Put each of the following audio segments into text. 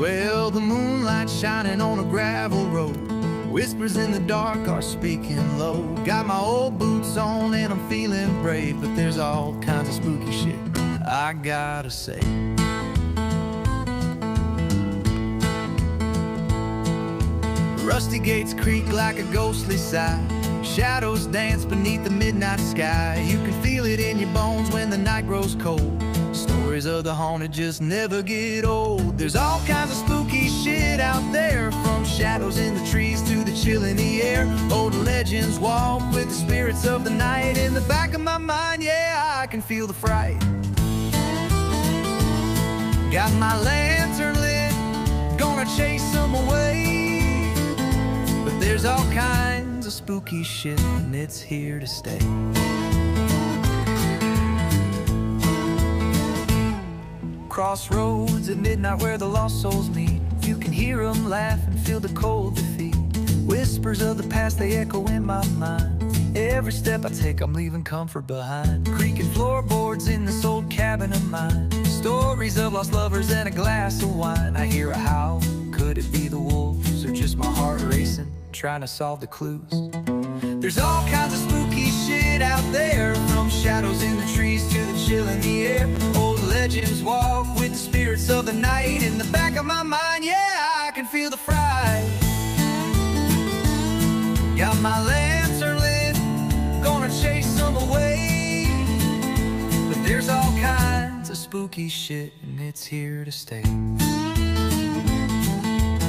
Well, the moonlight shining on a gravel road, whispers in the dark are speaking low. Got my old boots on and I'm feeling brave, but there's all kinds of spooky shit I gotta say. Rusty gates creak like a ghostly sigh. Shadows dance beneath the midnight sky. You can feel it in your bones when the night grows cold. Stories of the haunted just never get old. There's all kinds of spooky shit out there, from shadows in the trees to the chill in the air. Old legends walk with the spirits of the night. In the back of my mind, yeah, I can feel the fright. Got my lantern lit, gonna chase them away. But there's all kinds of spooky shit and it's here to stay. Crossroads at midnight where the lost souls meet. You can hear them laugh and feel the cold defeat. Whispers of the past, they echo in my mind. Every step I take, I'm leaving comfort behind. Creaking floorboards in this old cabin of mine. Stories of lost lovers and a glass of wine. I hear a howl, could it be the wolves? Or just my heart racing, trying to solve the clues? There's all kinds of spooky shit out there, from shadows in the trees to the chill in the air. Old legends walk with the spirits of the night. In the back of my mind, yeah, I can feel the fright. Got my lantern lit, gonna chase them away. But there's all kinds of spooky shit and it's here to stay.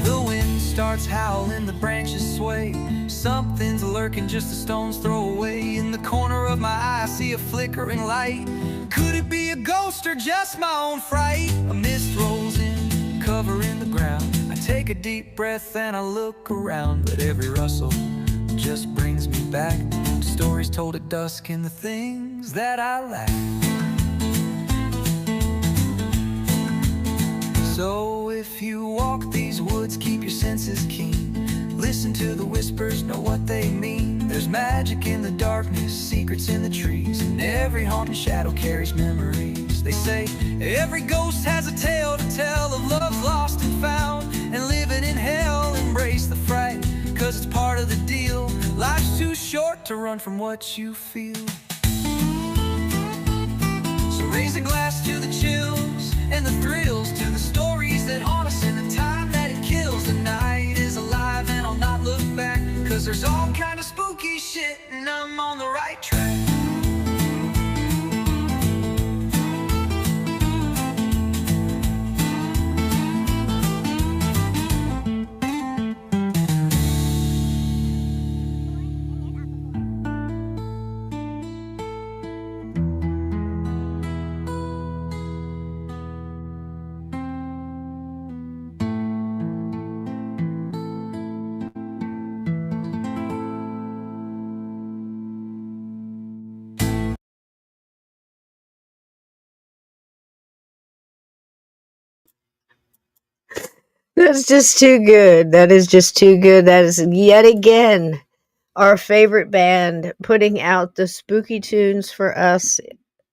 The wind starts howling, the branches sway. Something's lurking just a stone's throw away. In the corner of my eye I see a flickering light. Could it be a ghost or just my own fright? A mist rolls in, covering the ground. I take a deep breath and I look around, but every rustle just brings me back to stories told at dusk and the things that I lack. So if you walk these woods, keep your senses keen. Listen to the whispers, know what they mean. There's magic in the darkness, secrets in the trees, and every haunted shadow carries memories. They say every ghost has a tale to tell of loves lost and found, and living in hell, embrace the fright, 'cause it's part of the deal. Life's too short to run from what you feel. So raise a glass to the chills and the thrills, to the stories that haunt us and the time that it kills. The night is alive and I'll not look back, 'cause there's all kind of spooky shit and I'm on the right track. That's just too good. That is just too good. That is yet again our favorite band putting out the spooky tunes for us,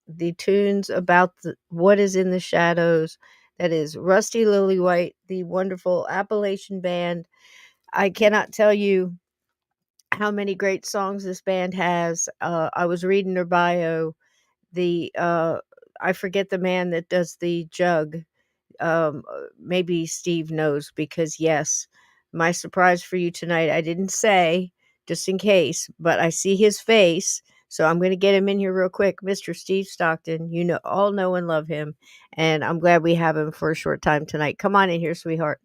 the tunes about what is in the shadows. That is Rusty Lillywhite, the wonderful Appalachian band. I cannot tell you how many great songs this band has. I was reading their bio. The I forget the man that does the jug. Maybe Steve knows, because yes, my surprise for you tonight, I didn't say, just in case, but I see his face, so I'm going to get him in here real quick. Mr. Steve Stockton, you know, all know and love him, and I'm glad we have him for a short time tonight. Come on in here, sweetheart.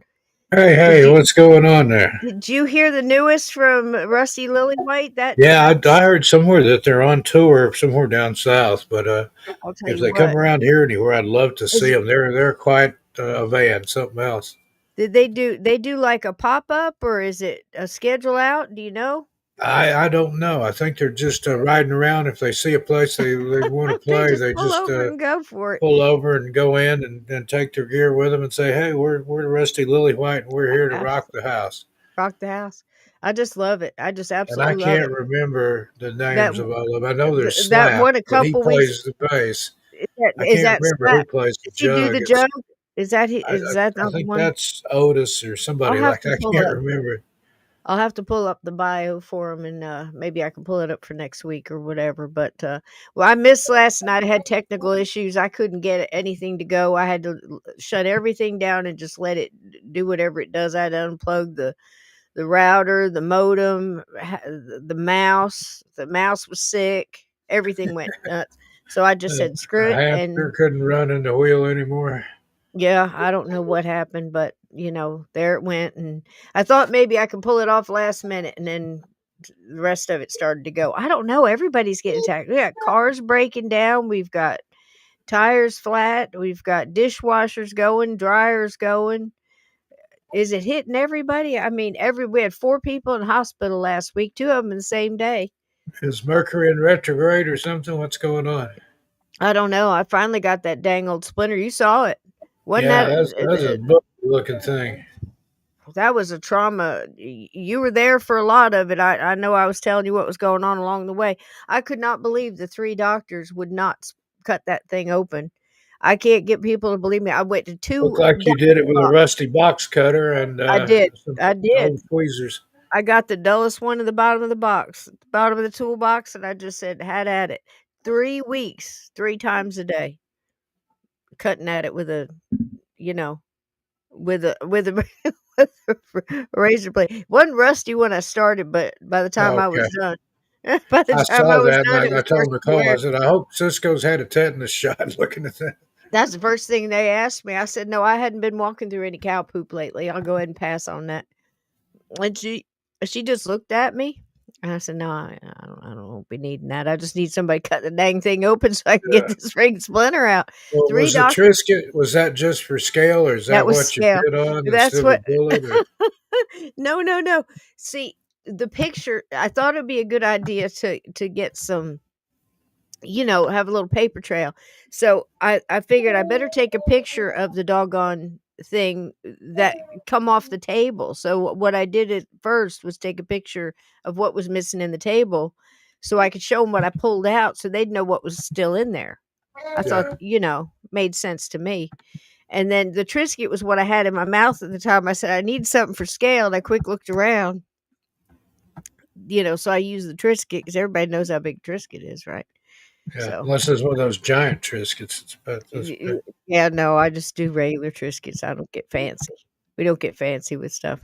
Hey, what's going on there? Did you hear the newest from Rusty Lillywhite? Yeah, I heard somewhere that they're on tour somewhere down south, but I'll tell if you they come what. around here anywhere, I'd love to see Is, them. They're quite a band, something else. did they do like a pop up, or is it a schedule out? Do you know? I don't know. I think they're just riding around. If they see a place they want to They play, just they pull just over and go for it. pull over and go in and take their gear with them and say, "Hey, we're Rusty Lillywhite and we're here to rock the house." Rock the house. I just love it. I just And I absolutely love can't it. remember the That names of all of them. I know there's that Slap, won a but he couple weeks. plays the bass. Is that, I is can't that remember who Slap? plays the Does he do jug. the jug? Is that I the think one? that's Otis or I'll somebody have like to that. I pull can't up. remember. I'll have to pull up the bio for him, and maybe I can pull it up for next week or whatever. But well, I missed last night. I had technical issues. I couldn't get anything to go. I had to shut everything down and just let it do whatever it does. I had to unplug the router, the modem, the mouse. The mouse was sick. Everything went nuts. So I just said screw A it, hamster and couldn't run in the wheel anymore. yeah, I don't know what happened, but there it went. And I thought maybe I could pull it off last minute, and then the rest of it started to go. I don't know. Everybody's getting attacked. We got cars breaking down. We've got tires flat. We've got dishwashers going, dryers going. Is it hitting everybody? I mean, we had 4 people in the hospital last week, 2 of them in the same day. Is Mercury in retrograde or something? What's going on? I don't know. I finally got that dang old splinter. You saw it. Wasn't Yeah, that that's a book looking thing. that was a trauma. You were there for a lot of it. I know I was telling you what was going on along the way. I could not believe the 3 doctors would not cut that thing open. I can't get people to believe me. I went to 2 Looked like you did it with a doc- rusty box cutter and I did. some I did. old tweezers. I got the dullest one at the bottom of the box, the bottom of the toolbox, and I just said, had at it. 3 weeks, 3 times a day, cutting at it with a, you know, with a with a razor blade. Wasn't rusty when I started, but by the time I Okay. was done, by the I time saw I was that done, and it I was told rusty Nicole, I wear. said, I hope Cisco's had a tetanus shot looking at that. That's the first thing they asked me. I said, "No, I hadn't been walking through any cow poop lately. I'll go ahead and pass on that." And she just looked at me, and I said, "No, I don't be needing that. I just need somebody to cut the dang thing open so I can get Yeah. this ring splinter out." Well, 3 was the doctors. Trisket, was that just for scale or is That that was what you scale. bid on That's instead of a what. bullet? Or No, no, no. See, the picture, I thought it'd be a good idea to get some, have a little paper trail. So I figured I better take a picture of the doggone thing that come off the table. So what I did at first was take a picture of what was missing in the table so I could show them what I pulled out so they'd know what was still in there. I thought, yeah. made sense to me. And then the Triscuit was what I had in my mouth at the time. I said, I need something for scale. And I quick looked around, so I used the Triscuit because everybody knows how big Triscuit is, right? Yeah. So, Unless it's one of those giant Triscuits. It's about this big. yeah, no, I just do regular Triscuits. I don't get fancy. We don't get fancy with stuff.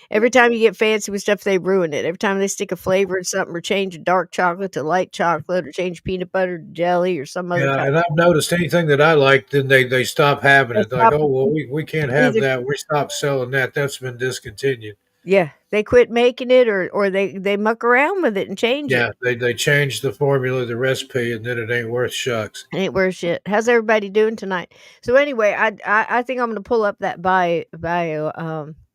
Every time you get fancy with stuff, they ruin it. Every time they stick a flavor in something or change a dark chocolate to light chocolate or change peanut butter to jelly or some other Yeah, kind. and I've noticed anything that I like, then they stop having They it. Like, stop oh well, we can't have either. that. We stopped selling that. That's been discontinued. Yeah, they quit making it, or they muck around with it and change it. Yeah, they changed the formula, the recipe, and then it ain't worth shucks. Ain't worth shit. How's everybody doing tonight? So anyway, I think I'm gonna pull up that bio.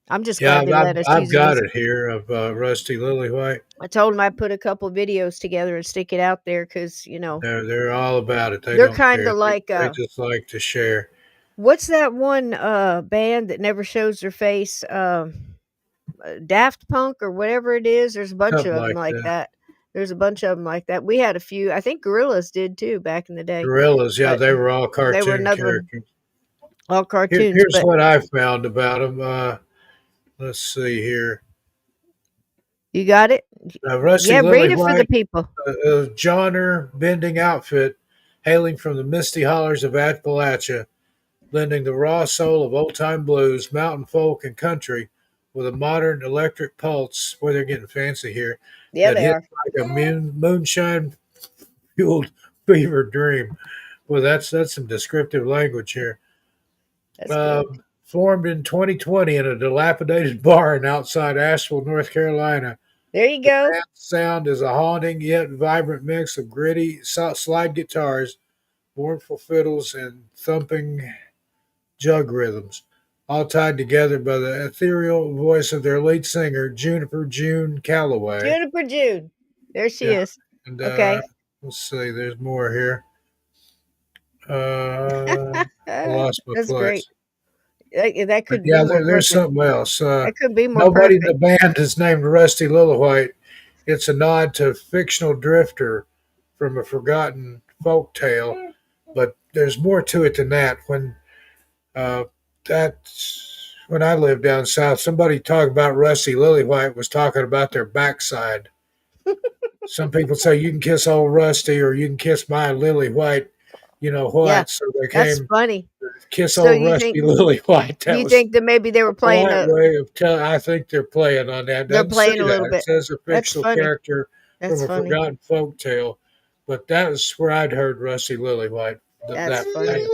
I'm just Yeah, glad they let us I've use it got as. it here of Rusty Lillywhite. I told them I'd put a couple videos together and stick it out there because They're all about it. They they're don't kind care. of like They just like to share. what's that one band that never shows their face? Daft Punk or whatever it is. There's a bunch Something of them like like that. that. There's a bunch of them like that. We had a few. I think Gorillas did too back in the day, Gorillas, yeah, but they were all they were cartoon another one, characters. all cartoons. Here's But what I found about them. Let's see here. you got it. Rusty Yeah, read it for the Lillywhite, people. a genre bending outfit hailing from the misty hollers of Appalachia, blending the raw soul of old time blues, mountain folk, and country with a modern electric pulse. Boy, they're getting fancy here. Yeah, That they hits are. like a moonshine fueled fever dream. Well, that's some descriptive language here. That's good. Formed in 2020 in a dilapidated barn outside Asheville, North Carolina. There you go. That sound is a haunting yet vibrant mix of gritty slide guitars, mournful fiddles, and thumping jug rhythms, all tied together by the ethereal voice of their lead singer, Juniper June Calloway. Juniper June. There she Yeah, is. and Okay. let's see, there's more here. I lost my That's great. place. That But could be yeah, more there's perfect. something else. That could be more Nobody in the perfect. band is named Rusty Lillywhite. It's a nod to fictional drifter from a forgotten folk tale, but there's more to it than that. When That's when I lived down south. Somebody talking about Rusty Lillywhite was talking about their backside. Some people say you can kiss old Rusty or you can kiss my Lily White, you know Yeah, what? So they that's came funny. kiss So old Rusty Lily White. That you was think that maybe they a were playing polite a way of telling. I think they're playing on that. It they're doesn't say playing a little that. It bit. says a That's fictional funny. character from That's a funny. forgotten folk tale. But that was where I'd heard Rusty Lily White. That's That funny. name.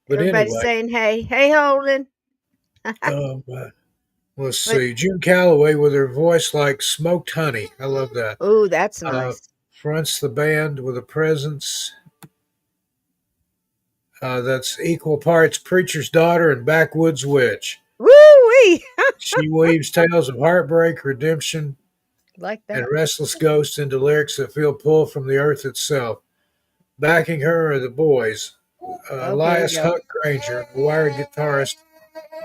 But Everybody's anyway, saying, "Hey, hey, Holden." um, let's But see. June Calloway with her voice like smoked honey. I love that. oh, that's Uh, nice. fronts the band with a presence that's equal parts preacher's daughter and backwoods witch. Woo wee! She weaves tales of heartbreak, redemption, Like and that. restless ghosts into lyrics that feel pulled from the earth itself. Backing her are the boys. Okay, here we Elias go. Huck Granger, a wired guitarist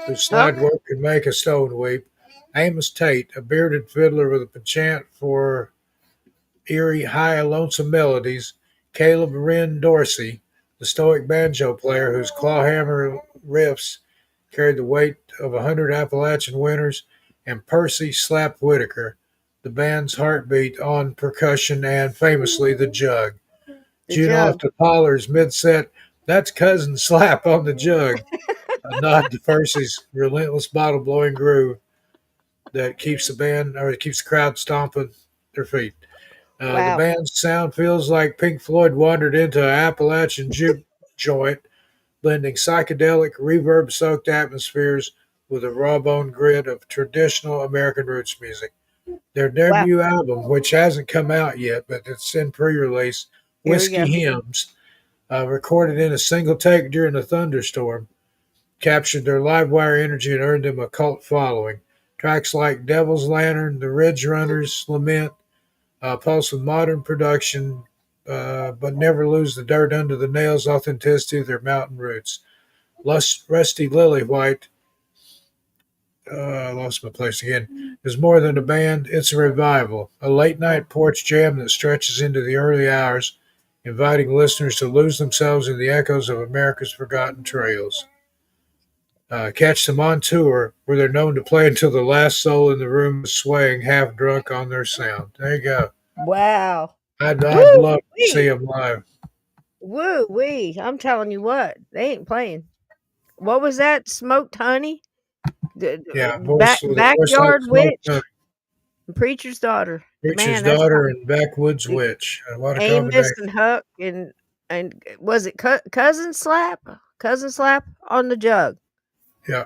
whose slide Huck, work can make a stone weep. Amos Tate, a bearded fiddler with a penchant for eerie, high, lonesome melodies. Caleb Wren Dorsey, the stoic banjo player whose clawhammer riffs carried the weight of 100 Appalachian winters. And Percy Slap Whitaker, the band's heartbeat on percussion and famously the jug. the June off jug. to Pollard's mid-set, "That's Cousin Slap on the jug," a nod to Percy's relentless bottle-blowing groove that keeps the crowd stomping their feet. The Wow. band's sound feels like Pink Floyd wandered into an Appalachian juke joint, blending psychedelic, reverb-soaked atmospheres with a raw-boned grit of traditional American roots music. Their Wow. debut album, which hasn't come out yet, but it's in pre-release, Here we Whiskey go. Hymns, recorded in a single take during a thunderstorm, captured their live wire energy and earned them a cult following. Tracks like Devil's Lantern, The Ridge Runners, Lament, pulse with modern production, but never lose the dirt under the nails authenticity of their mountain roots. Rusty Lillywhite, I lost my place again, is more than a band, it's a revival, a late Wow. night porch jam that stretches into the early hours, inviting listeners to lose themselves in the echoes of America's forgotten trails. Catch them on tour, where they're known to play until the last soul in the room is swaying half drunk on their sound. There you go. Wow. I'd Woo love to see wee. them live. Woo wee. I'm telling you what, they ain't playing. What was that? Smoked honey? Yeah, Back voice with a voice like backyard smoke. witch. Preacher's daughter. Preacher's Man, that's daughter something. and backwoods witch. What a Amos combination! and Huck and was it cousin slap? Cousin slap on the jug. Yeah,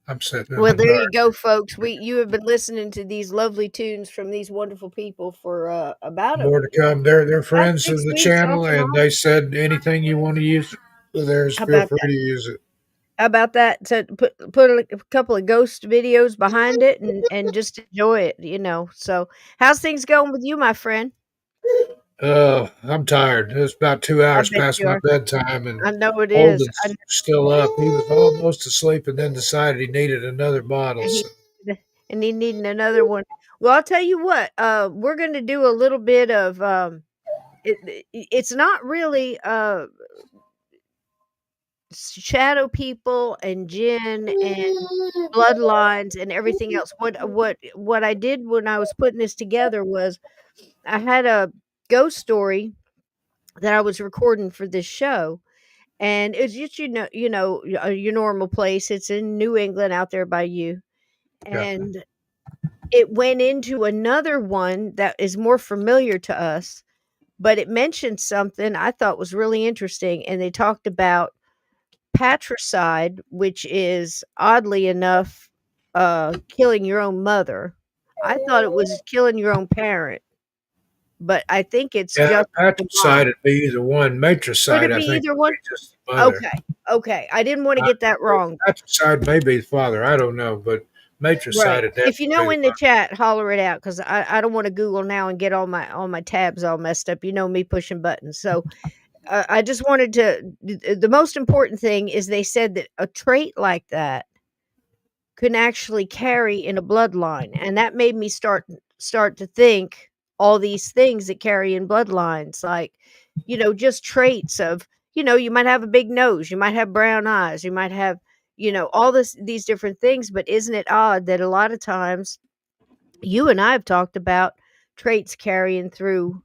I'm sitting in Well, the there you dark. go, folks. You have been listening to these lovely tunes from these wonderful people for More to come. They're about friends of 6 the weeks channel, off and and on. they said anything you want to use of theirs, How feel about free that? to use it. How about that? To put a couple of ghost videos behind it and just enjoy it, you know. So, how's things going with you, my friend? I'm tired. It's about two I hours bet past you my are. bedtime, and I know it is. Holden's still up. He was almost asleep, and then decided he needed another bottle. And he So, and he needing another one. Well, I'll tell you what. We're going to do a little bit of it's not really shadow people and Djinn and bloodlines and everything else. What I did when I was putting this together was I had a ghost story that I was recording for this show, and it's just your normal place. It's in New England out there by you, yeah, and it went into another one that is more familiar to us, but it mentioned something I thought was really interesting, and they talked about patricide, which is oddly enough, killing your own mother. I thought it was killing your own parent, but I think it's yeah. just the Patricide mom. would be either one. Could Matricide, it I be think, either would one? be just the mother. Okay, okay. I didn't wanna I, get that wrong. patricide may be the father. I don't know, but matricide Right. would If you definitely be know the in the mother. chat, holler it out because I don't wanna Google now and get all my tabs all messed up. You know me pushing buttons. So, I just wanted to the most important thing is they said that a trait like that can actually carry in a bloodline, and that made me start to think all these things that carry in bloodlines, like, just traits of you might have a big nose, you might have brown eyes, you might have, all these different things. But isn't it odd that a lot of times you and I have talked about traits carrying through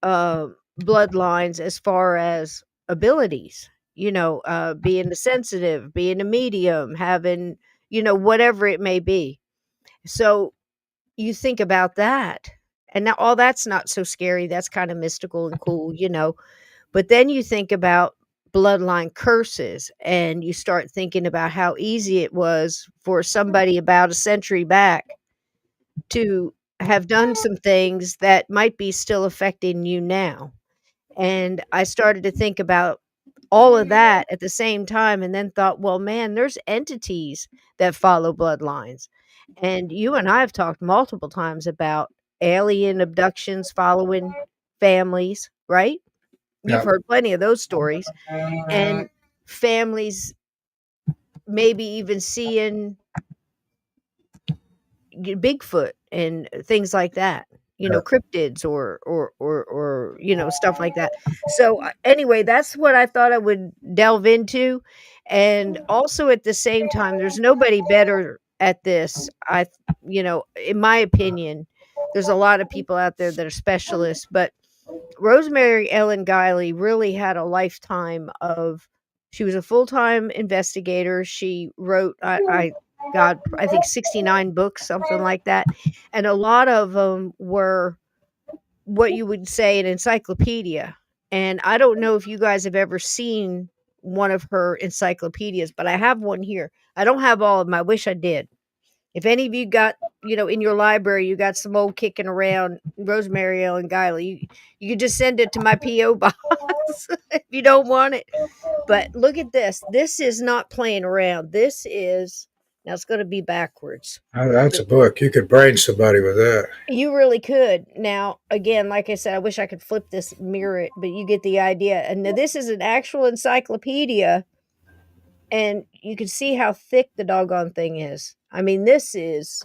uh, bloodlines as far as abilities, being a sensitive, being a medium, having, whatever it may be. So you think about that. And now all that's not so scary. That's kind of mystical and cool. But then you think about bloodline curses and you start thinking about how easy it was for somebody about a century back to have done some things that might be still affecting you now. And I started to think about all of that at the same time and then thought, well, man, there's entities that follow bloodlines. And you and I have talked multiple times about alien abductions following families, right? You've Yeah. heard plenty of those stories. And families maybe even seeing Bigfoot and things like that, Yeah. cryptids or stuff like that. So anyway, that's what I thought I would delve into. And also at the same time, there's nobody better at this. In my opinion, there's a lot of people out there that are specialists, but Rosemary Ellen Guiley really had a lifetime of she was a full-time investigator. She wrote I think 69 books, something like that. And a lot of them were what you would say an encyclopedia. And I don't know if you guys have ever seen one of her encyclopedias, but I have one here. I don't have all of them. I wish I did. If any of you got, in your library, you got some old kicking around Rosemary Ellen Guiley, you could just send it to my P.O. box if you don't want it. But look at this. This is not playing around. This is, now it's going to be backwards. That's a book. You could brain somebody with that. You really could. Now, again, like I said, I wish I could flip this, mirror it, but you get the idea. And now this is an actual encyclopedia, and you can see how thick the doggone thing is. I mean, this is,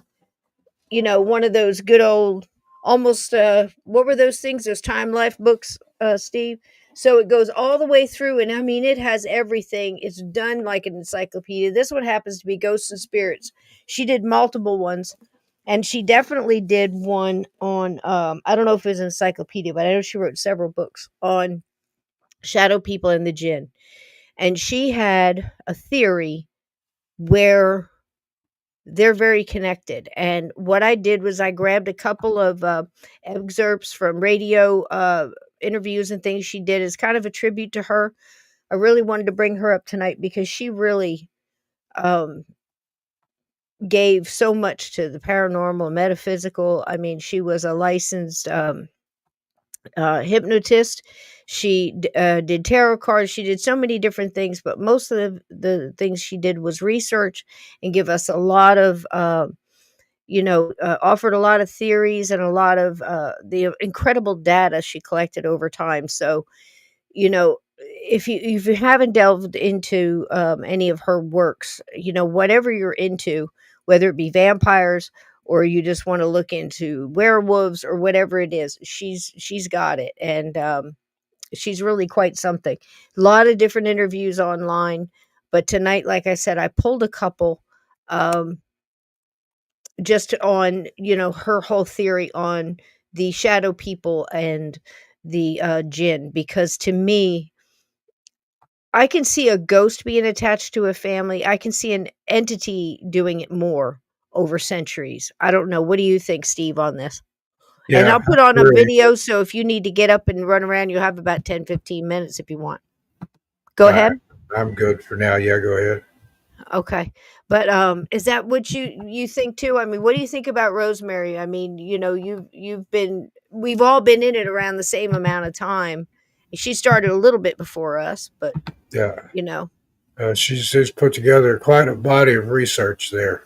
one of those good old, almost, what were those things? Those Time Life books, Steve? So it goes all the way through, and I mean, it has everything. It's done like an encyclopedia. This one happens to be Ghosts and Spirits. She did multiple ones, and she definitely did one on, I don't know if it was an encyclopedia, but I know she wrote several books on shadow people and the Djinn. And she had a theory where they're very connected. And what I did was I grabbed a couple of excerpts from radio interviews and things she did as kind of a tribute to her. I really wanted to bring her up tonight because she really um, gave so much to the paranormal, metaphysical. I mean, she was a licensed hypnotist. She did tarot cards. She did so many different things, but most of the things she did was research and give us a lot of offered a lot of theories and a lot of the incredible data she collected over time. So, if you haven't delved into any of her works, whatever you're into, whether it be vampires or you just want to look into werewolves or whatever it is, she's got it, and she's really quite something. A lot of different interviews online, but tonight, like I said, I pulled a couple. Just on, her whole theory on the shadow people and the Djinn, because to me, I can see a ghost being attached to a family. I can see an entity doing it more over centuries. I don't know. What do you think, Steve, on this? And Yeah, I'll put on a really. video, so if you need to get up and run around, you'll have about 10-15 minutes if you want. Go All right. ahead. I'm good for now. Yeah, go ahead. Okay. But is that what you think too? I mean, what do you think about Rosemary? I mean, we've all been in it around the same amount of time. She started a little bit before us, but Yeah. you know. She's put together quite a body of research there.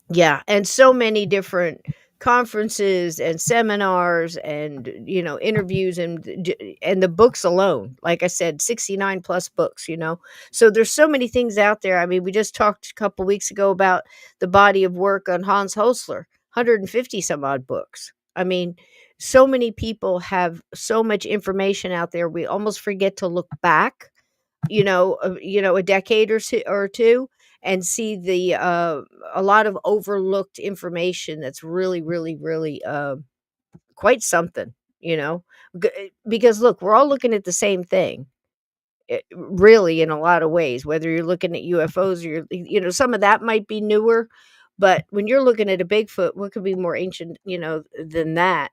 Yeah, and so many different conferences and seminars and interviews and the books alone. Like I said, 69 plus books. So there's so many things out there. I mean, we just talked a couple weeks ago about the body of work on Hans Holzler, 150 some odd books. I mean, so many people have so much information out there, we almost forget to look back, a decade or two, and see the a lot of overlooked information that's really, really, really quite something, you know. Because look, we're all looking at the same thing, really, in a lot of ways, whether you're looking at UFOs or some of that might be newer, but when you're looking at a Bigfoot, what could be more ancient, than that?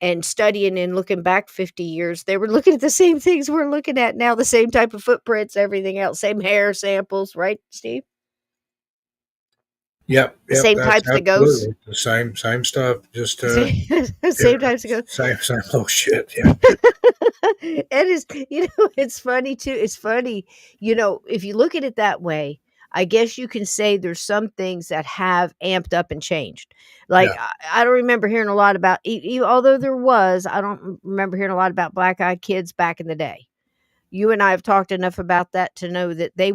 And studying and looking back 50 years, they were looking at the same things we're looking at now, the same type of footprints, everything else, same hair samples, right, Steve? Yep, The yep, same that's types of ghosts. absolutely the same stuff, just Same different, types of ghosts. same old shit. Yeah, It is, it's funny too. It's funny, if you look at it that way, I guess you can say there's some things that have amped up and changed. Like, yeah. I don't remember hearing a lot about, although there was, I don't remember hearing a lot about black eyed kids back in the day. You and I have talked enough about that to know that they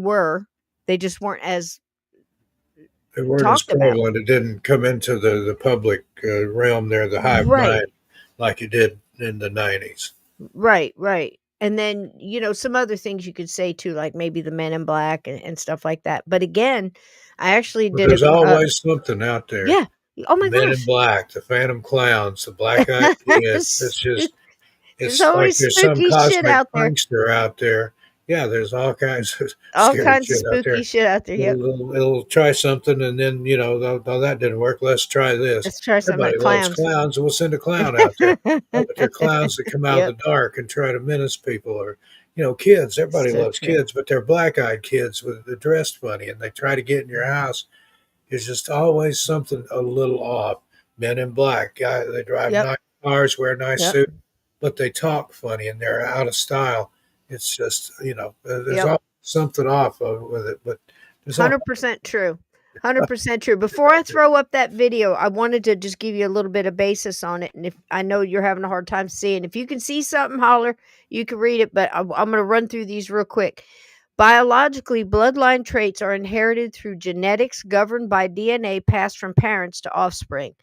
just weren't as They weren't as talked about. prevalent. It didn't come into the public realm there, the hive Right. mind, like it did in the 90s. Right, right. And then, some other things you could say too, like maybe the Men in Black and stuff like that. But again, I actually But did there's always something out there. yeah. Oh The my Men in gosh. Black, the Phantom Clowns, the Black Eyed Kids. It's just, There's it's like always there's some spooky shit cosmic out there. prankster out there. Yeah, there's all kinds of All scary kinds of shit out spooky there. shit out there. Yep. It'll try something, and then oh, that didn't work. Let's try this. Let's try some Everybody loves clowns. clowns, and we'll send a clown out there. Oh, but they're clowns that come out of Yep. the dark and try to menace people, or kids. Everybody So loves true. kids, but they're black-eyed kids with the dressed funny, and they try to get in your house. There's just always something a little off. Men in Black, guy, they drive Yep. nice cars, wear nice Yep. suits, but they talk funny and they're out of style. It's just, there's Yep. always something off with it, but there's all 100% true. 100% true. Before I throw up that video, I wanted to just give you a little bit of basis on it. And if I know you're having a hard time seeing, if you can see something, holler, you can read it. But I'm going to run through these real quick. Biologically, bloodline traits are inherited through genetics governed by DNA passed from parents to offspring.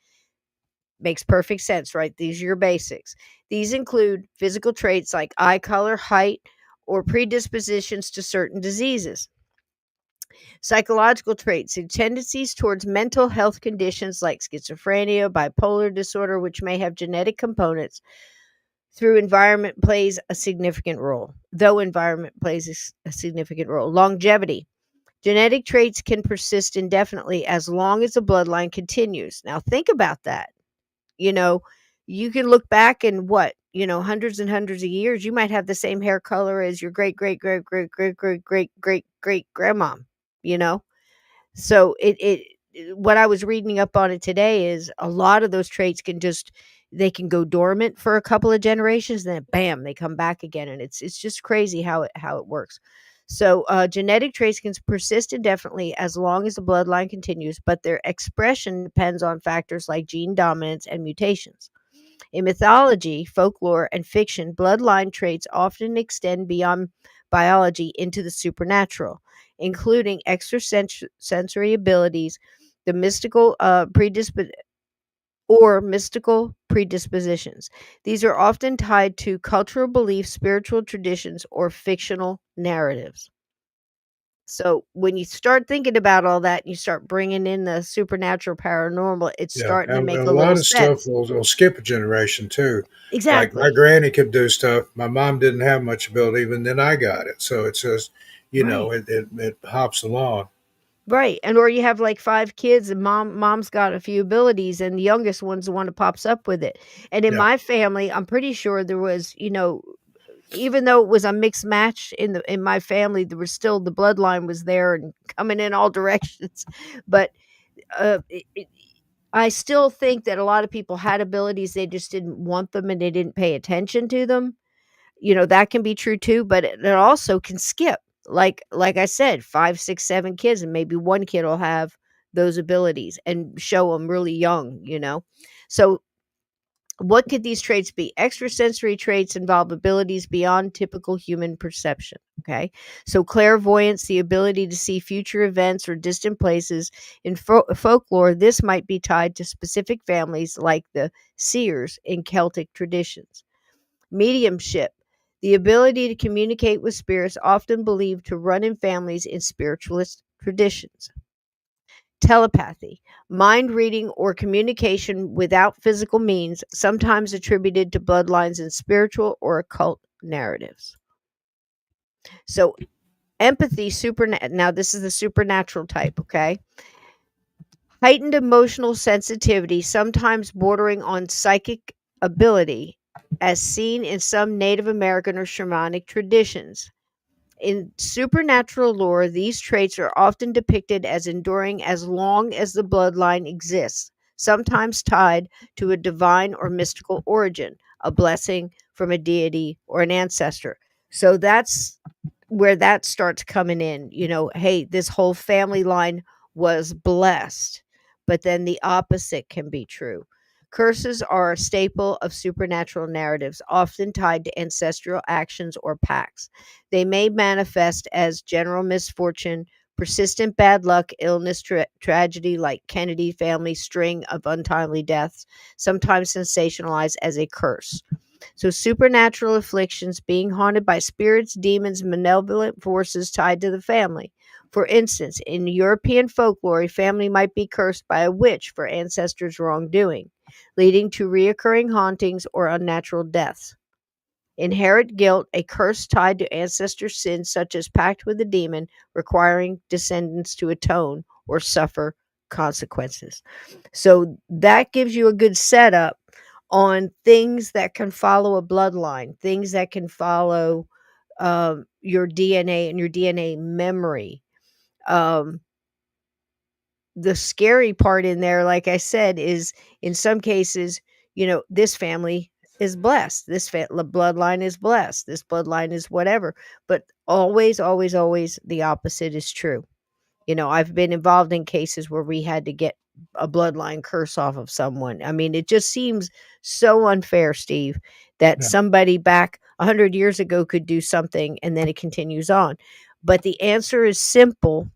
Makes perfect sense, right? These are your basics. These include physical traits like eye color, height, or predispositions to certain diseases. Psychological traits and tendencies towards mental health conditions like schizophrenia, bipolar disorder, which may have genetic components, through environment plays a significant role. Though environment plays a significant role. Longevity. Genetic traits can persist indefinitely as long as the bloodline continues. Now, think about that. You know, you can look back and hundreds and hundreds of years, you might have the same hair color as your great, great, great, great, great, great, great, great, great grandma, you know? So what I was reading up on it today is a lot of those traits they can go dormant for a couple of generations, then bam, they come back again, and it's just crazy how it works. So genetic traits can persist indefinitely as long as the bloodline continues, but their expression depends on factors like gene dominance and mutations. In mythology, folklore, and fiction, bloodline traits often extend beyond biology into the supernatural, including extrasensory abilities, the mystical predispositions. These are often tied to cultural beliefs, spiritual traditions, or fictional narratives. So when you start thinking about all that, and you start bringing in the supernatural, paranormal, it's yeah. starting to And make a a lot little of stuff sense. will skip a generation too. Like my Exactly. granny could do stuff. My mom didn't have much ability, even then I got it. So it's just, Right. it hops along. Right. And or you have like 5 kids and mom's got a few abilities and the youngest one's the one that pops up with it. And in Yeah, my family, I'm pretty sure there was, even though it was a mixed match in my family, there was still the bloodline was there and coming in all directions. But I still think that a lot of people had abilities, they just didn't want them and they didn't pay attention to them. That can be true too, but it also can skip. Like I said, 5, 6, 7 kids, and maybe one kid will have those abilities and show them really young. So What could these traits be? Extrasensory traits involve abilities beyond typical human perception. Okay. So, clairvoyance, the ability to see future events or distant places. In folklore, this might be tied to specific families like the seers in Celtic traditions. Mediumship, the ability to communicate with spirits, often believed to run in families in spiritualist traditions. Telepathy, mind reading or communication without physical means, sometimes attributed to bloodlines in spiritual or occult narratives. So, empathy, now this is the supernatural type, okay? Heightened emotional sensitivity, sometimes bordering on psychic ability, as seen in some Native American or shamanic traditions. In supernatural lore, these traits are often depicted as enduring as long as the bloodline exists, sometimes tied to a divine or mystical origin, a blessing from a deity or an ancestor. So that's where that starts coming in. Hey, this whole family line was blessed, but then the opposite can be true. Curses are a staple of supernatural narratives, often tied to ancestral actions or pacts. They may manifest as general misfortune, persistent bad luck, illness, tragedy like Kennedy family string of untimely deaths, sometimes sensationalized as a curse. So, supernatural afflictions, being haunted by spirits, demons, malevolent forces tied to the family. For instance, in European folklore, a family might be cursed by a witch for ancestors' wrongdoing, leading to reoccurring hauntings or unnatural deaths. Inherit guilt, a curse tied to ancestor sins such as pact with a demon, requiring descendants to atone or suffer consequences. So that gives you a good setup on things that can follow a bloodline, things that can follow your DNA and your DNA memory. The scary part in there, like I said, is in some cases, this family is blessed. This bloodline is blessed. This bloodline is whatever. But always, always, always the opposite is true. I've been involved in cases where we had to get a bloodline curse off of someone. I mean, it just seems so unfair, Steve, that Yeah. somebody back 100 years ago could do something and then it continues on. But the answer is simple.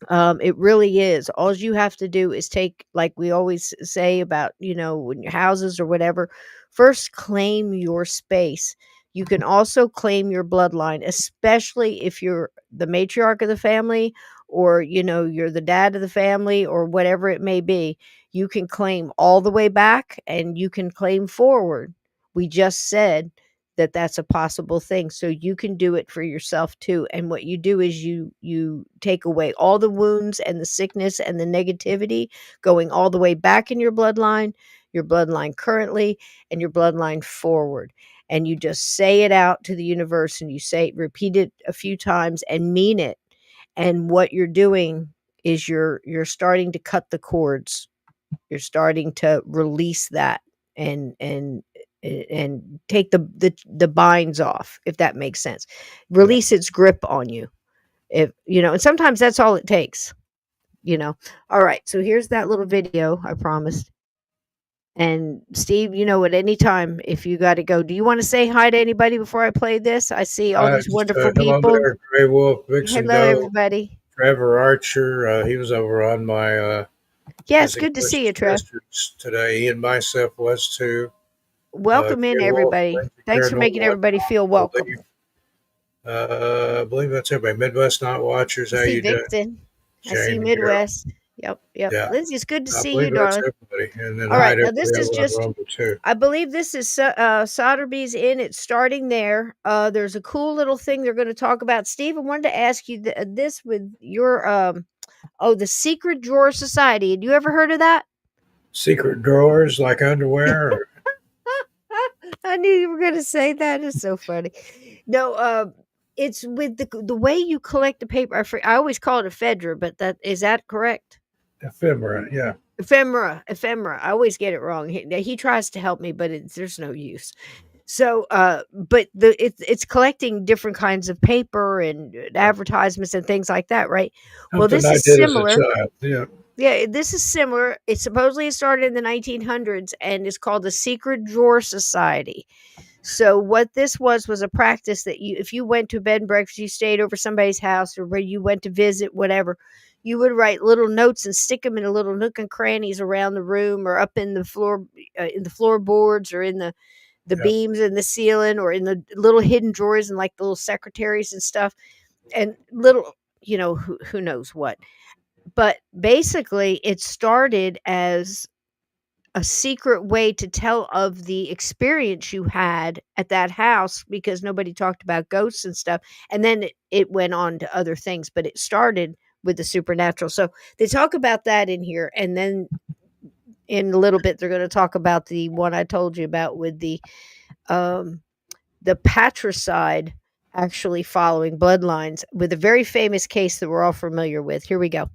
It really is. All you have to do is take, like we always say about, in your houses or whatever, first claim your space. You can also claim your bloodline, especially if you're the matriarch of the family or, you're the dad of the family or whatever it may be. You can claim all the way back and you can claim forward. We just said that that's a possible thing, so you can do it for yourself too. And what you do is you take away all the wounds and the sickness and the negativity going all the way back in your bloodline currently, and your bloodline forward, and you just say it out to the universe, and repeat it a few times and mean it. And what you're doing is you're starting to cut the cords. You're starting to release that and take the binds off, if that makes sense. Release its grip on you. If and sometimes that's all it takes. All right, so here's that little video I promised. And Steve, at any time, if you got to go, do you want to say hi to anybody before I play this? I see all these wonderful Hello people. there, Grey Wolf, Vixen Hello, Doe, everybody. Trevor Archer. He was over on my Yeah, As it's good to see you, Trev. today. He and myself was too. Welcome in, Grey Wolf, everybody. Lindsay Thanks for making Paranormal, everybody feel welcome. I believe that's everybody. Midwest Night Watchers. I How see you doing? Vixen. I see Jamie, Midwest. Yep. Yeah. Lindsay, it's good to I see believe you, that's darling. everybody. And then All hi right, to now this is everybody on just, Rumble too. I believe this is Sotheby's Inn. It's starting there. There's a cool little thing they're going to talk about. Steve, I wanted to ask you this with your, the Secret Drawer Society. Had you ever heard of that? Secret drawers like underwear? Or? I knew you were going to say that. It's so funny. No, it's with the way you collect the paper. I always call it ephedra, but is that correct? Ephemera, yeah. Ephemera. I always get it wrong. He tries to help me, but there's no use. So, but it's collecting different kinds of paper and advertisements and things like that, right? Well, Something this I is did as a similar. child. Yeah. Yeah, this is similar. It supposedly started in the 1900s and is called the Secret Drawer Society. So what this was a practice that you, if you went to a bed and breakfast, you stayed over somebody's house or where you went to visit, whatever, you would write little notes and stick them in a little nook and crannies around the room or up in the floorboards or in the Yep. beams in the ceiling or in the little hidden drawers and like the little secretaries and stuff and little, who knows what. But basically, it started as a secret way to tell of the experience you had at that house because nobody talked about ghosts and stuff. And then it went on to other things, but it started with the supernatural. So they talk about that in here. And then in a little bit, they're going to talk about the one I told you about with the patricide actually following bloodlines with a very famous case that we're all familiar with. Here we go.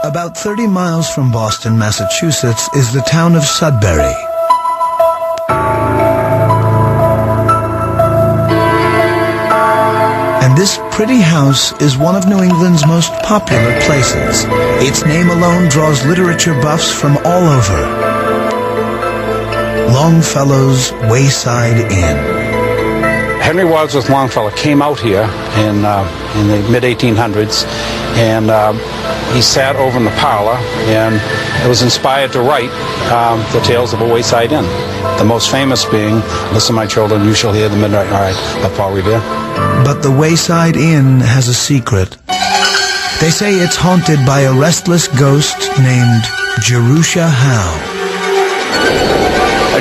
About 30 miles from Boston, Massachusetts, is the town of Sudbury. And this pretty house is one of New England's most popular places. Its name alone draws literature buffs from all over. Longfellow's Wayside Inn. Henry Wadsworth Longfellow came out here in the mid-1800s, and he sat over in the parlor and was inspired to write the tales of a wayside inn. The most famous being, "Listen, my children, you shall hear the midnight ride" of Paul Revere. But the Wayside Inn has a secret. They say it's haunted by a restless ghost named Jerusha Howe.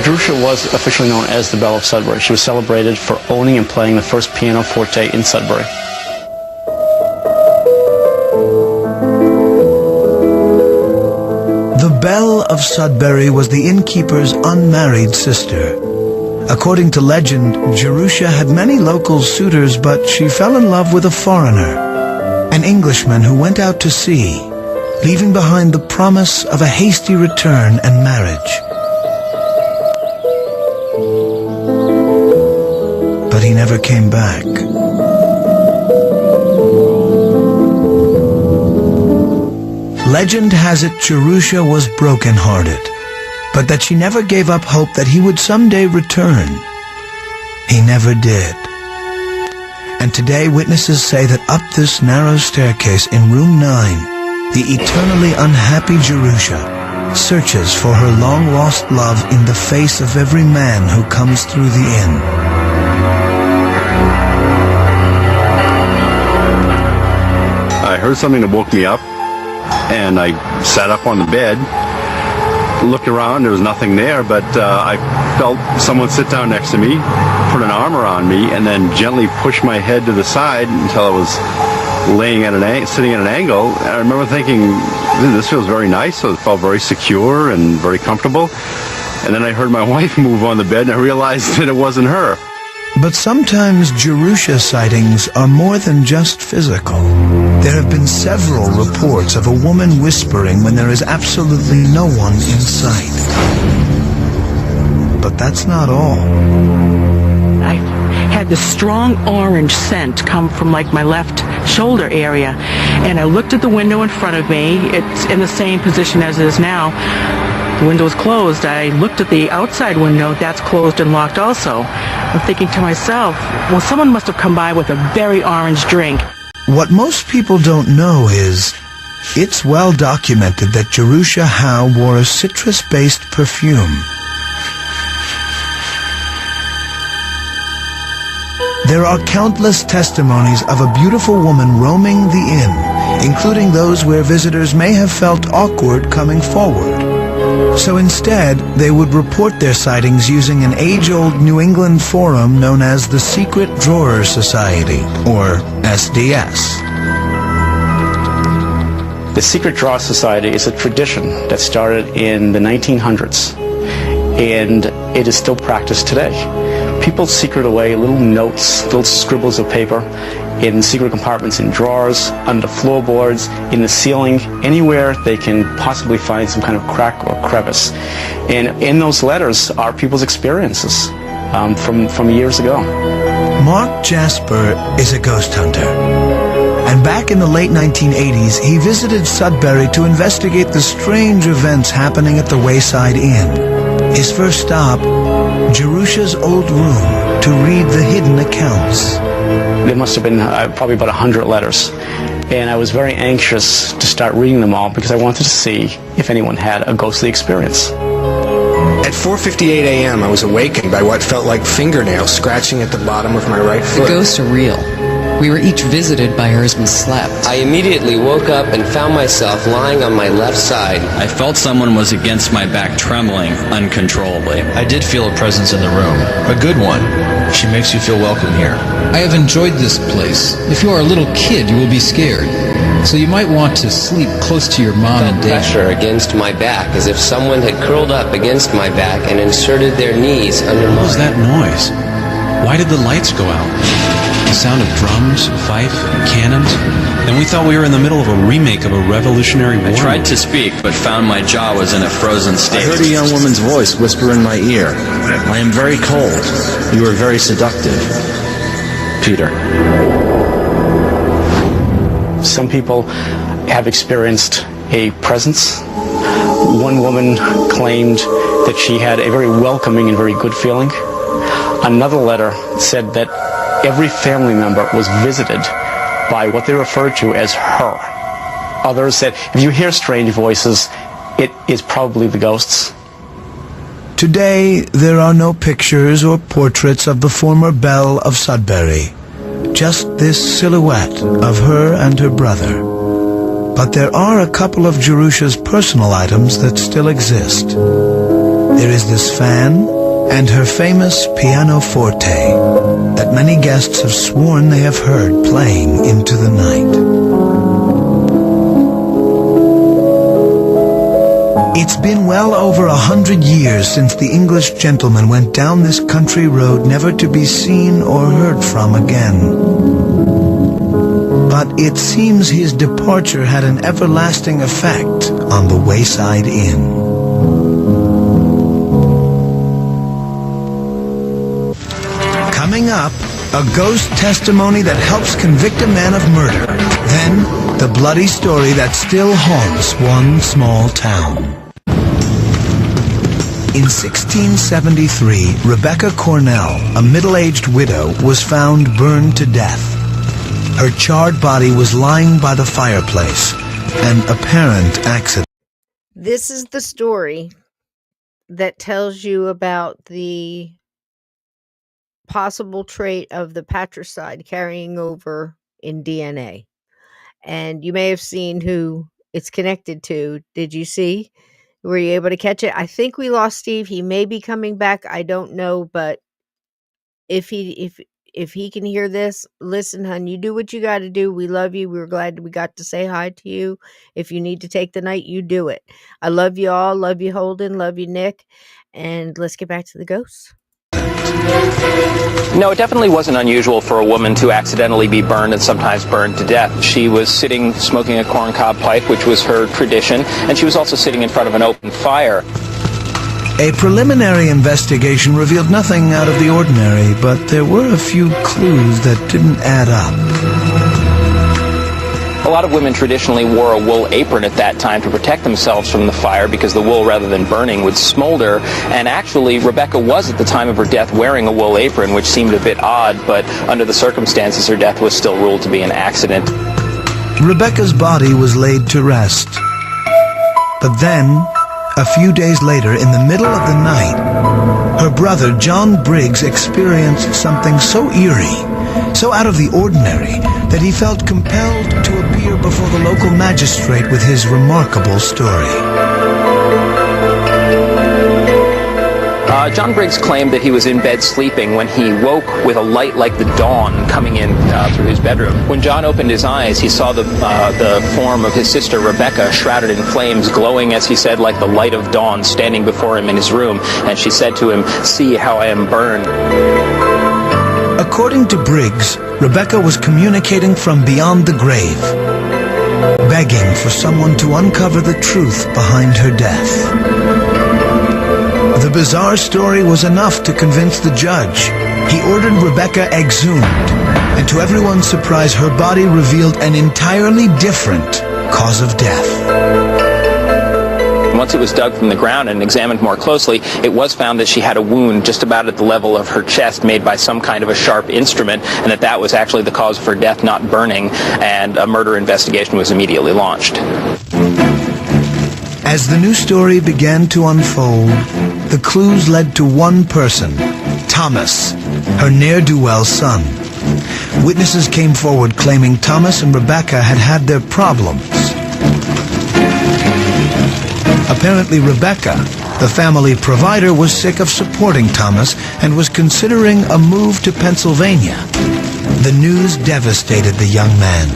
Jerusha was officially known as the Belle of Sudbury. She was celebrated for owning and playing the first pianoforte in Sudbury. The Belle of Sudbury was the innkeeper's unmarried sister. According to legend, Jerusha had many local suitors, but she fell in love with a foreigner, an Englishman who went out to sea, leaving behind the promise of a hasty return and marriage. But he never came back. Legend has it Jerusha was broken-hearted, but that she never gave up hope that he would someday return. He never did. And today witnesses say that up this narrow staircase in room 9, the eternally unhappy Jerusha searches for her long-lost love in the face of every man who comes through the inn. I heard something that woke me up, and I sat up on the bed, looked around, there was nothing there, but I felt someone sit down next to me, put an arm around me, and then gently push my head to the side until I was sitting at an angle. And I remember thinking, this feels very nice, so it felt very secure and very comfortable. And then I heard my wife move on the bed, and I realized that it wasn't her. But sometimes Jerusha sightings are more than just physical. There have been several reports of a woman whispering when there is absolutely no one in sight. But that's not all. I had this strong orange scent come from like my left shoulder area, and I looked at the window in front of me. It's in the same position as it is now. The window is closed. I looked at the outside window. That's closed and locked also. I'm thinking to myself, well, someone must have come by with a very orange drink. What most people don't know is, it's well documented that Jerusha Howe wore a citrus-based perfume. There are countless testimonies of a beautiful woman roaming the inn, including those where visitors may have felt awkward coming forward. So instead, they would report their sightings using an age-old New England forum known as the Secret Drawer Society, or SDS. The Secret Drawer Society is a tradition that started in the 1900s, and it is still practiced today. People secret away little notes, little scribbles of paper, in secret compartments in drawers, under floorboards, in the ceiling, anywhere they can possibly find some kind of crack or crevice. And in those letters are people's experiences from years ago. Mark Jasper is a ghost hunter. And back in the late 1980s, he visited Sudbury to investigate the strange events happening at the Wayside Inn. His first stop, Jerusha's old room, to read the hidden accounts. There must have been probably about 100 letters. And I was very anxious to start reading them all because I wanted to see if anyone had a ghostly experience. At 4:58 a.m., I was awakened by what felt like fingernails scratching at the bottom of my right foot. The ghosts are real. We were each visited by hers and slept. I immediately woke up and found myself lying on my left side. I felt someone was against my back, trembling uncontrollably. I did feel a presence in the room, a good one. She makes you feel welcome here. I have enjoyed this place. If you are a little kid, you will be scared. So you might want to sleep close to your mom and dad. Pressure against my back, as if someone had curled up against my back and inserted their knees under mine. What was that noise? Why did the lights go out? The sound of drums, fife, cannons. And we thought we were in the middle of a remake of a Revolutionary War. I tried to speak, but found my jaw was in a frozen state. I heard a young woman's voice whisper in my ear, "I am very cold. You are very seductive. Peter." Some people have experienced a presence. One woman claimed that she had a very welcoming and very good feeling. Another letter said that every family member was visited by what they referred to as her. Others said, if you hear strange voices, it is probably the ghosts. Today, there are no pictures or portraits of the former belle of Sudbury. Just this silhouette of her and her brother. But there are a couple of Jerusha's personal items that still exist. There is this fan and her famous pianoforte that many guests have sworn they have heard playing into the night. It's been well over 100 years since the English gentleman went down this country road never to be seen or heard from again. But it seems his departure had an everlasting effect on the Wayside Inn. Coming up, a ghost testimony that helps convict a man of murder. Then, the bloody story that still haunts one small town. In 1673, Rebecca Cornell, a middle-aged widow, was found burned to death. Her charred body was lying by the fireplace, an apparent accident. This is the story that tells you about the possible trait of the patricide carrying over in DNA. And you may have seen who it's connected to. Did you see? Were you able to catch it? I think we lost Steve. He may be coming back. I don't know, but if he can hear this, listen, hun, you do what you got to do. We love you. We're glad we got to say hi to you. If you need to take the night, you do it. I love you all. Love you, Holden. Love you, Nick. And let's get back to the ghosts. No, it definitely wasn't unusual for a woman to accidentally be burned and sometimes burned to death. She was sitting smoking a corncob pipe, which was her tradition, and she was also sitting in front of an open fire. A preliminary investigation revealed nothing out of the ordinary, but there were a few clues that didn't add up. A lot of women traditionally wore a wool apron at that time to protect themselves from the fire because the wool, rather than burning, would smolder. And actually, Rebecca was at the time of her death wearing a wool apron, which seemed a bit odd, but under the circumstances, her death was still ruled to be an accident. Rebecca's body was laid to rest. But then, a few days later, in the middle of the night, her brother, John Briggs, experienced something so eerie, so out of the ordinary, that he felt compelled to appear before the local magistrate with his remarkable story. John Briggs claimed that he was in bed sleeping when he woke with a light like the dawn coming in through his bedroom. When John opened his eyes, he saw the form of his sister Rebecca, shrouded in flames, glowing, as he said, like the light of dawn, standing before him in his room. And she said to him, "See how I am burned." According to Briggs, Rebecca was communicating from beyond the grave, begging for someone to uncover the truth behind her death. The bizarre story was enough to convince the judge. He ordered Rebecca exhumed, and to everyone's surprise, her body revealed an entirely different cause of death. Once it was dug from the ground and examined more closely, it was found that she had a wound just about at the level of her chest made by some kind of a sharp instrument, and that was actually the cause of her death, not burning, and a murder investigation was immediately launched. As the new story began to unfold, the clues led to one person, Thomas, her ne'er-do-well son. Witnesses came forward claiming Thomas and Rebecca had had their problems. Apparently, Rebecca, the family provider, was sick of supporting Thomas and was considering a move to Pennsylvania. The news devastated the young man.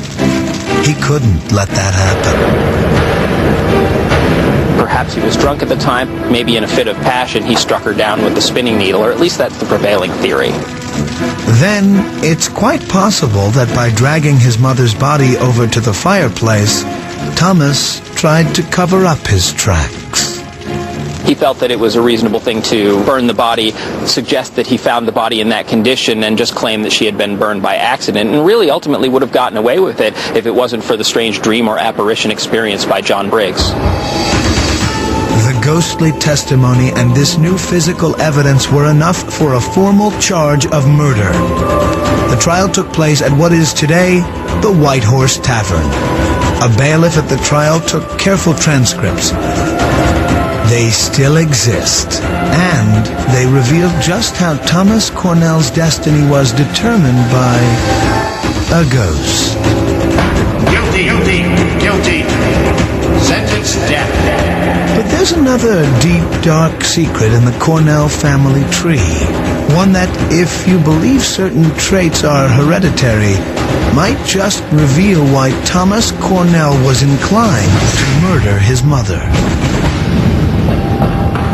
He couldn't let that happen. Perhaps he was drunk at the time. Maybe in a fit of passion he struck her down with the spinning needle, or at least that's the prevailing theory. Then, it's quite possible that by dragging his mother's body over to the fireplace, Thomas tried to cover up his tracks. He felt that it was a reasonable thing to burn the body, suggest that he found the body in that condition, and just claim that she had been burned by accident, and really ultimately would have gotten away with it if it wasn't for the strange dream or apparition experienced by John Briggs. The ghostly testimony and this new physical evidence were enough for a formal charge of murder. The trial took place at what is today the White Horse Tavern. A bailiff at the trial took careful transcripts. They still exist, and they revealed just how Thomas Cornell's destiny was determined by a ghost. Guilty, guilty, guilty. Sentence death. But there's another deep, dark secret in the Cornell family tree. One that, if you believe certain traits are hereditary, might just reveal why Thomas Cornell was inclined to murder his mother.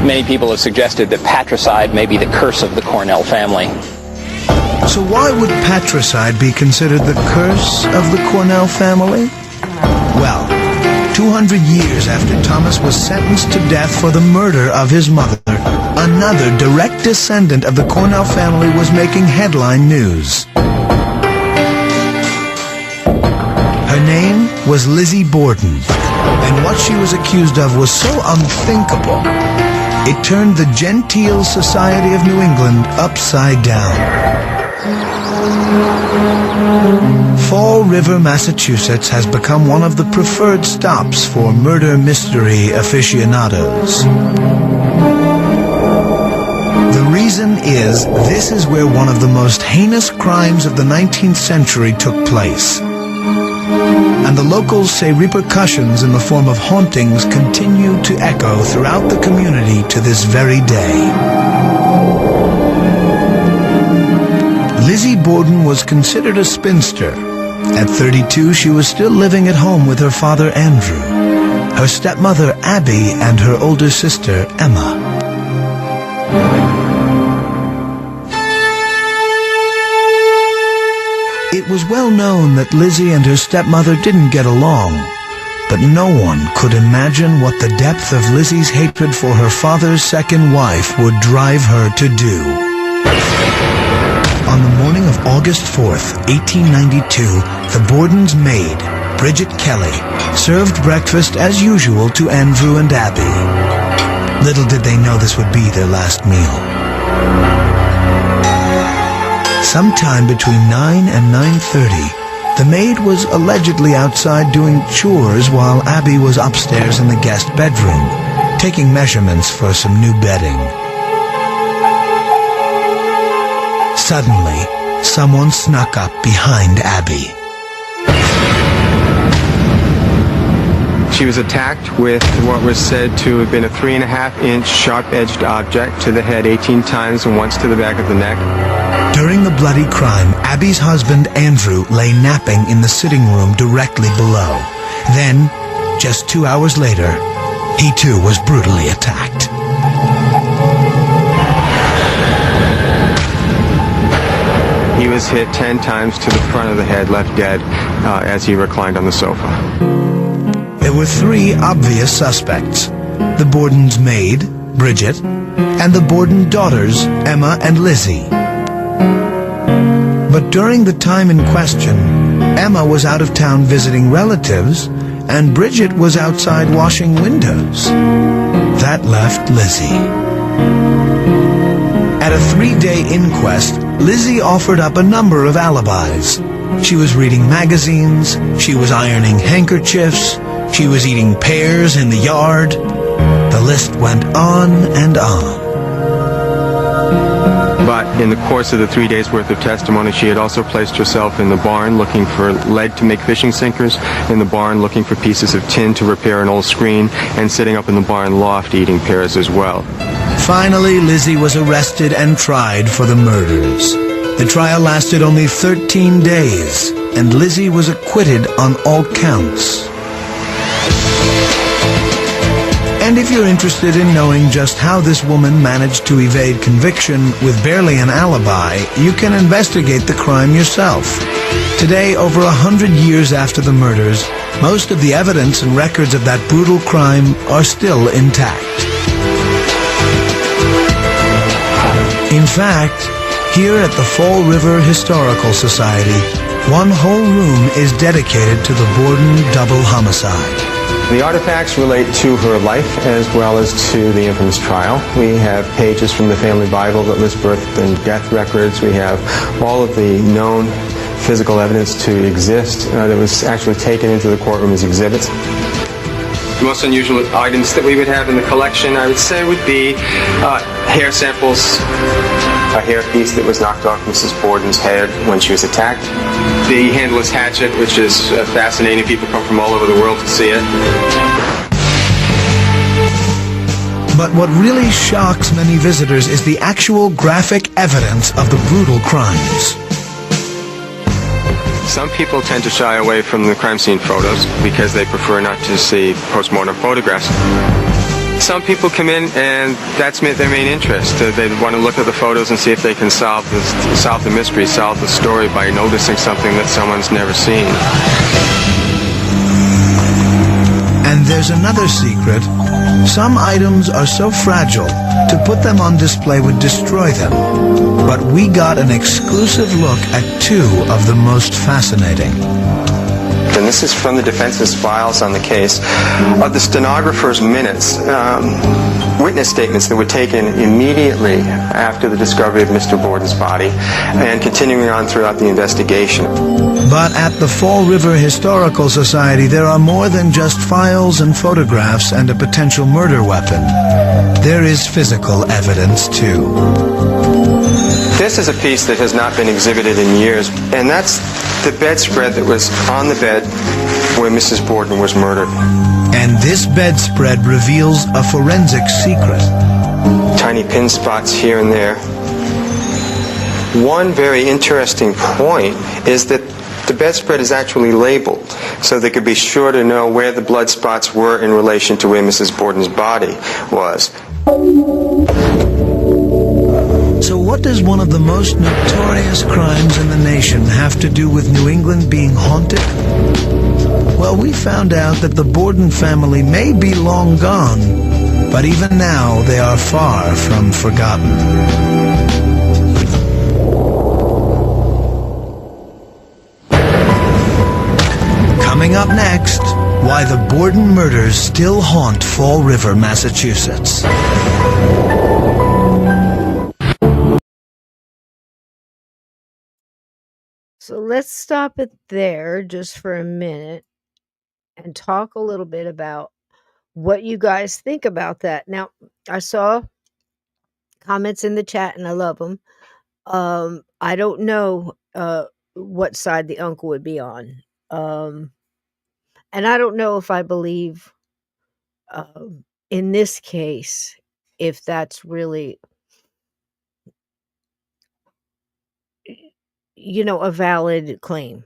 Many people have suggested that patricide may be the curse of the Cornell family. So why would patricide be considered the curse of the Cornell family? Well, 200 years after Thomas was sentenced to death for the murder of his mother, another direct descendant of the Cornell family was making headline news. Her name was Lizzie Borden, and what she was accused of was so unthinkable, it turned the genteel society of New England upside down. Fall River, Massachusetts has become one of the preferred stops for murder mystery aficionados. The reason is, this is where one of the most heinous crimes of the 19th century took place. And the locals say repercussions in the form of hauntings continue to echo throughout the community to this very day. Lizzie Borden was considered a spinster. At 32, she was still living at home with her father Andrew, her stepmother Abby, and her older sister Emma. It was well known that Lizzie and her stepmother didn't get along, but no one could imagine what the depth of Lizzie's hatred for her father's second wife would drive her to do. On the morning of August 4th, 1892, the Borden's maid, Bridget Kelly, served breakfast as usual to Andrew and Abby. Little did they know this would be their last meal. Sometime between 9 and 9:30, the maid was allegedly outside doing chores while Abby was upstairs in the guest bedroom, taking measurements for some new bedding. Suddenly, someone snuck up behind Abby. She was attacked with what was said to have been a 3.5-inch sharp-edged object to the head 18 times and once to the back of the neck. During the bloody crime, Abby's husband Andrew lay napping in the sitting room directly below. Then, just 2 hours later, he too was brutally He was hit 10 times to the front of the head, left dead as he reclined on the sofa. There were three obvious suspects: the Borden's maid, Bridget, and the Borden daughters, Emma and Lizzie. But during the time in question, Emma was out of town visiting relatives, and Bridget was outside washing windows. That left Lizzie. At a 3-day inquest, Lizzie offered up a number of alibis. She was reading magazines, she was ironing handkerchiefs, she was eating pears in the yard. The list went on and on. But in the course of the 3 days' worth of testimony, she had also placed herself in the barn looking for lead to make fishing sinkers, in the barn looking for pieces of tin to repair an old screen, and sitting up in the barn loft eating pears as well. Finally, Lizzie was arrested and tried for the murders. The trial lasted only 13 days, and Lizzie was acquitted on all counts. And if you're interested in knowing just how this woman managed to evade conviction with barely an alibi, you can investigate the crime yourself. Today, over 100 years after the murders, most of the evidence and records of that brutal crime are still intact. In fact, here at the Fall River Historical Society, one whole room is dedicated to the Borden double homicide. The artifacts relate to her life as well as to the infamous trial. We have pages from the family Bible that list birth and death records. We have all of the known physical evidence to exist that was actually taken into the courtroom as exhibits. The most unusual items that we would have in the collection, I would say, would be hair samples, a hairpiece that was knocked off Mrs. Borden's head when she was attacked, the handleless hatchet, which is fascinating. People come from all over the world to see it. But what really shocks many visitors is the actual graphic evidence of the brutal crimes. Some people tend to shy away from the crime scene photos because they prefer not to see postmortem photographs. Some people come in and that's their main interest. They want to look at the photos and see if they can solve the mystery, solve the story by noticing something that someone's never seen. And there's another secret. Some items are so fragile, to put them on display would destroy them. But we got an exclusive look at two of the most fascinating. And this is from the defense's files on the case of the stenographer's minutes, witness statements that were taken immediately after the discovery of Mr. Borden's body and continuing on throughout the investigation. But at the Fall River Historical Society, there are more than just files and photographs and a potential murder weapon. There is physical evidence, too. This is a piece that has not been exhibited in years, and that's the bedspread that was on the bed where Mrs. Borden was murdered. And this bedspread reveals a forensic secret. Tiny pin spots here and there. One very interesting point is that the bedspread is actually labeled, so they could be sure to know where the blood spots were in relation to where Mrs. Borden's body was. So what does one of the most notorious crimes in the nation have to do with New England being haunted? Well, we found out that the Borden family may be long gone, but even now they are far from forgotten. Coming up next, why the Borden murders still haunt Fall River, Massachusetts. So let's stop it there just for a minute and talk a little bit about what you guys think about that. Now, I saw comments in the chat and I love them. I don't know what side the uncle would be on. And I don't know if I believe in this case, if that's really, a valid claim.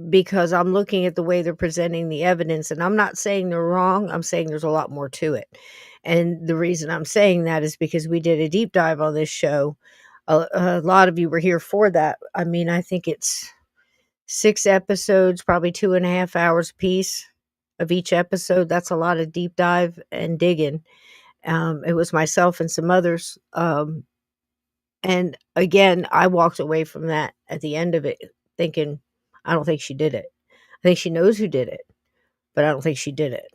Because I'm looking at the way they're presenting the evidence, and I'm not saying they're wrong. I'm saying there's a lot more to it. And the reason I'm saying that is because we did a deep dive on this show a lot of you were here for that. I mean, I think it's 6 episodes, probably 2.5 hours a piece of each episode. That's a lot of deep dive and digging. It was myself and some others. And again, I walked away from that at the end of it thinking, I don't think she did it. I think she knows who did it, but I don't think she did it.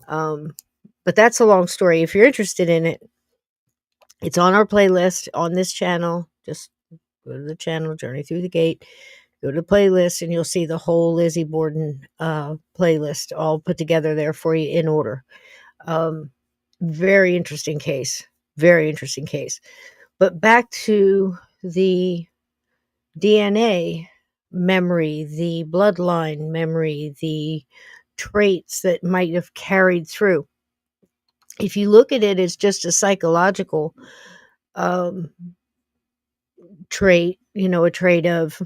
But that's a long story. If you're interested in it, it's on our playlist on this channel. Just go to the channel, Journey Through the Gate, go to the playlist, and you'll see the whole Lizzie Borden playlist all put together there for you in order. Very interesting case. Very interesting case. But back to the DNA memory, the bloodline memory, the traits that might have carried through. If you look at it as just a psychological trait, a trait of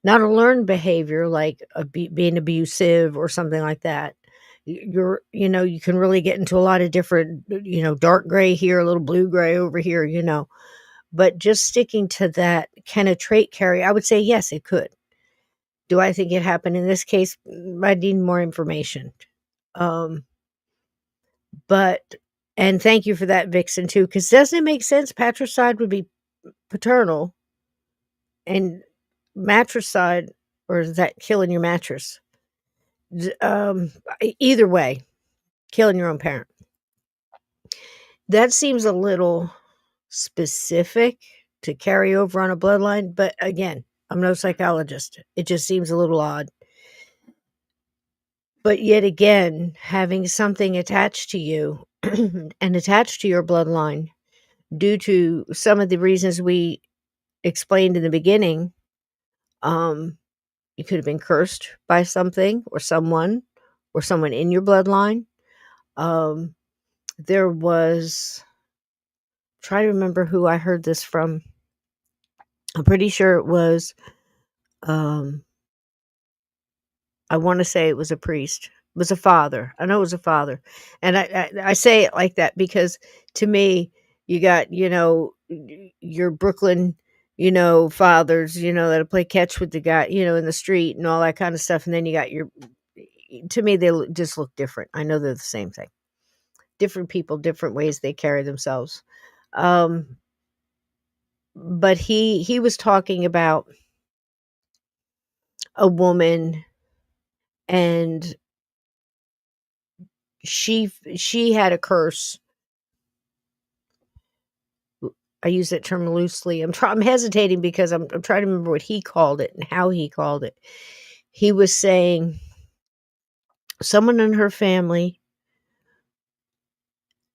not a learned behavior like being abusive or something like that. You can really get into a lot of different, dark gray here, a little blue gray over here, but just sticking to that kind of trait carry, I would say, yes, it could. Do I think it happened in this case? I need more information. And thank you for that, Vixen, too, because doesn't it make sense? Patricide would be paternal, and matricide, or is that killing your mattress? Either way, killing your own parent. That seems a little specific to carry over on a bloodline, but again, I'm no psychologist. It just seems a little odd. But yet again, having something attached to you and attached to your bloodline due to some of the reasons we explained in the beginning, you could have been cursed by something or someone in your bloodline. There was, try to remember who I heard this from. I'm pretty sure it was, I want to say it was a priest. It was a father. I know it was a father. And I say it like that because to me, you got, your Brooklyn, fathers, that play catch with the guy, in the street and all that kind of stuff. And then you got to me, they just look different. I know they're the same thing. Different people, different ways they carry themselves. But he was talking about a woman, and she had a curse. I use that term loosely. I'm hesitating because I'm trying to remember what he called it and how he called it. He was saying someone in her family,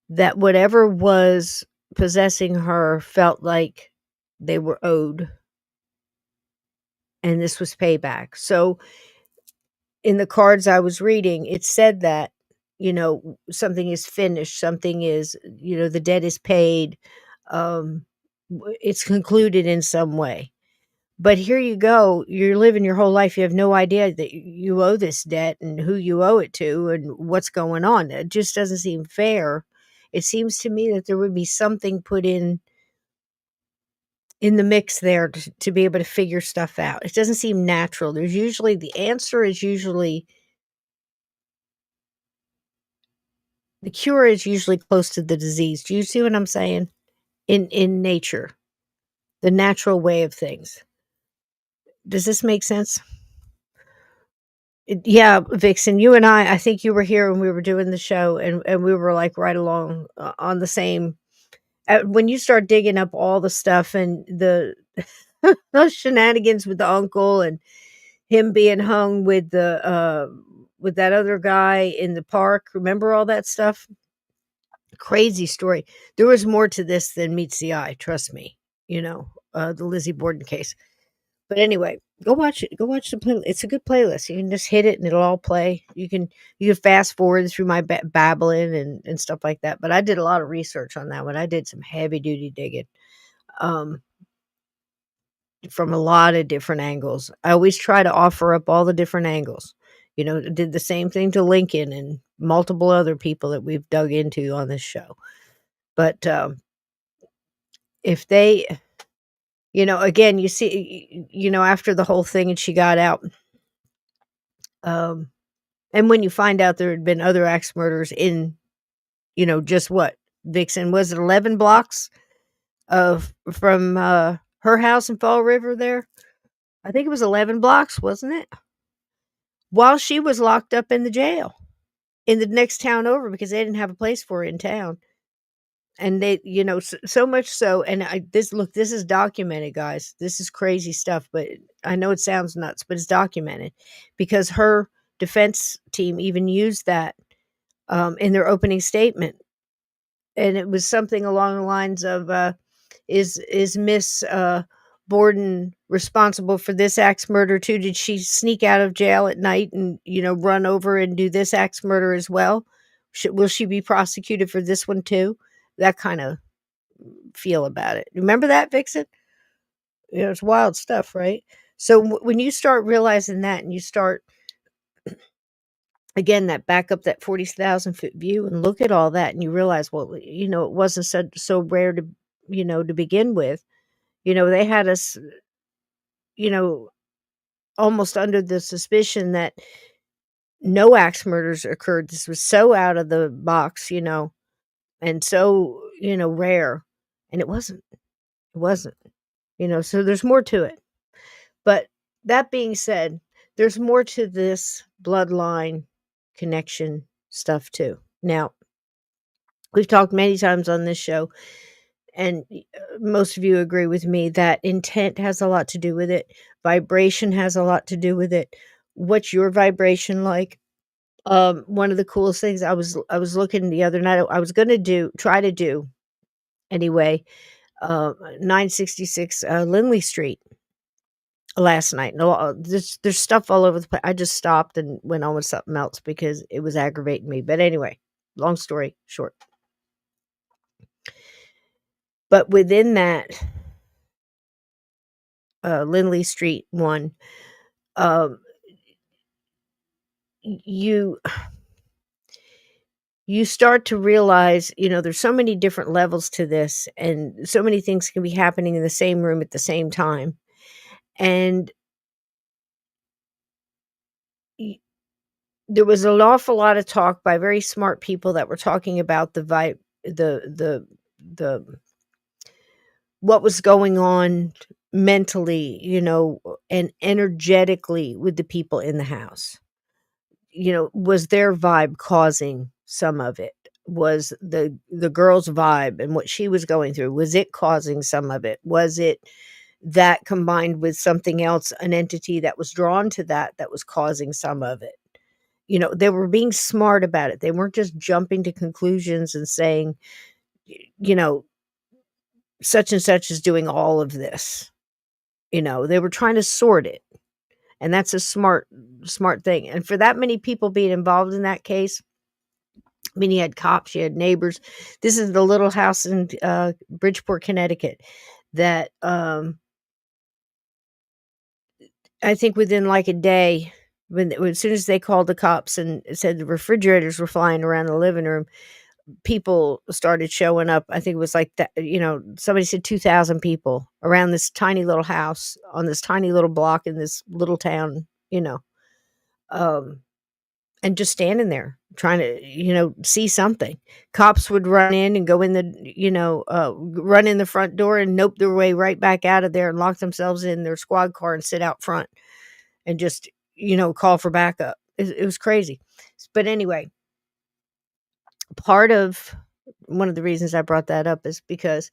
that whatever was possessing her felt like they were owed, and this was payback. So in the cards I was reading, it said that, something is finished, something is, the debt is paid, it's concluded in some way. But here you go, you're living your whole life, you have no idea that you owe this debt and who you owe it to and what's going on. It just doesn't seem fair. It seems to me that there would be something put in the mix there to be able to figure stuff out. It doesn't seem natural. The answer is usually, the cure is usually close to the disease. Do you see what I'm saying? In nature, the natural way of things. Does this make sense? Yeah, Vixen, you and I think you were here when we were doing the show, and we were like right along on the same. When you start digging up all the stuff and the those shenanigans with the uncle and him being hung with that other guy in the park, remember all that stuff? Crazy story. There was more to this than meets the eye. Trust me. The Lizzie Borden case. But anyway, go watch it. Go watch the playlist. It's a good playlist. You can just hit it and it'll all play. You can fast forward through my babbling and stuff like that. But I did a lot of research on that one. I did some heavy duty digging from a lot of different angles. I always try to offer up all the different angles. Did the same thing to Lincoln and multiple other people that we've dug into on this show. But if they Again, you see, after the whole thing and she got out, and when you find out there had been other axe murders in, just what, Vixen, was it 11 blocks from her house in Fall River there? I think it was 11 blocks, wasn't it? While she was locked up in the jail in the next town over because they didn't have a place for her in town. And they, so much so, and this is documented, guys. This is crazy stuff, but I know it sounds nuts, but it's documented because her defense team even used that in their opening statement. And it was something along the lines of, is Miss Borden responsible for this axe murder too? Did she sneak out of jail at night and, run over and do this axe murder as well? Will she be prosecuted for this one too? That kind of feel about it. Remember that, Vixen? It's wild stuff, right? So when you start realizing that and you start, again, that back up that 40,000-foot view and look at all that and you realize, well, it wasn't so rare to, to begin with. They had us, almost under the suspicion that no axe murders occurred. This was so out of the box, and so, rare. And it wasn't. It wasn't. So there's more to it. But that being said, there's more to this bloodline connection stuff too. Now, we've talked many times on this show, and most of you agree with me that intent has a lot to do with it. Vibration has a lot to do with it. What's your vibration like? One of the coolest things I was looking the other night, I was going to try to do anyway, 966 Lindley Street last night. No, there's stuff all over the place. I just stopped and went on with something else because it was aggravating me. But anyway, long story short. But within that Lindley Street one, you start to realize, there's so many different levels to this and so many things can be happening in the same room at the same time. And there was an awful lot of talk by very smart people that were talking about the what was going on mentally, and energetically with the people in the house. Was their vibe causing some of it? Was the girl's vibe and what she was going through, was it causing some of it? Was it that combined with something else, an entity that was drawn to that was causing some of it? They were being smart about it. They weren't just jumping to conclusions and saying, such and such is doing all of this. They were trying to sort it. And that's a smart thing. And for that many people being involved in that case, I mean, you had cops, you had neighbors. This is the little house in Bridgeport, Connecticut that I think within like a day, as soon as they called the cops and said the refrigerators were flying around the living room, people started showing up. I think it was like that, somebody said 2,000 people around this tiny little house on this tiny little block in this little town, and just standing there trying to, see something. Cops would run in and go in run in the front door and nope their way right back out of there and lock themselves in their squad car and sit out front and just, call for backup. It was crazy. But anyway, part of one of the reasons I brought that up is because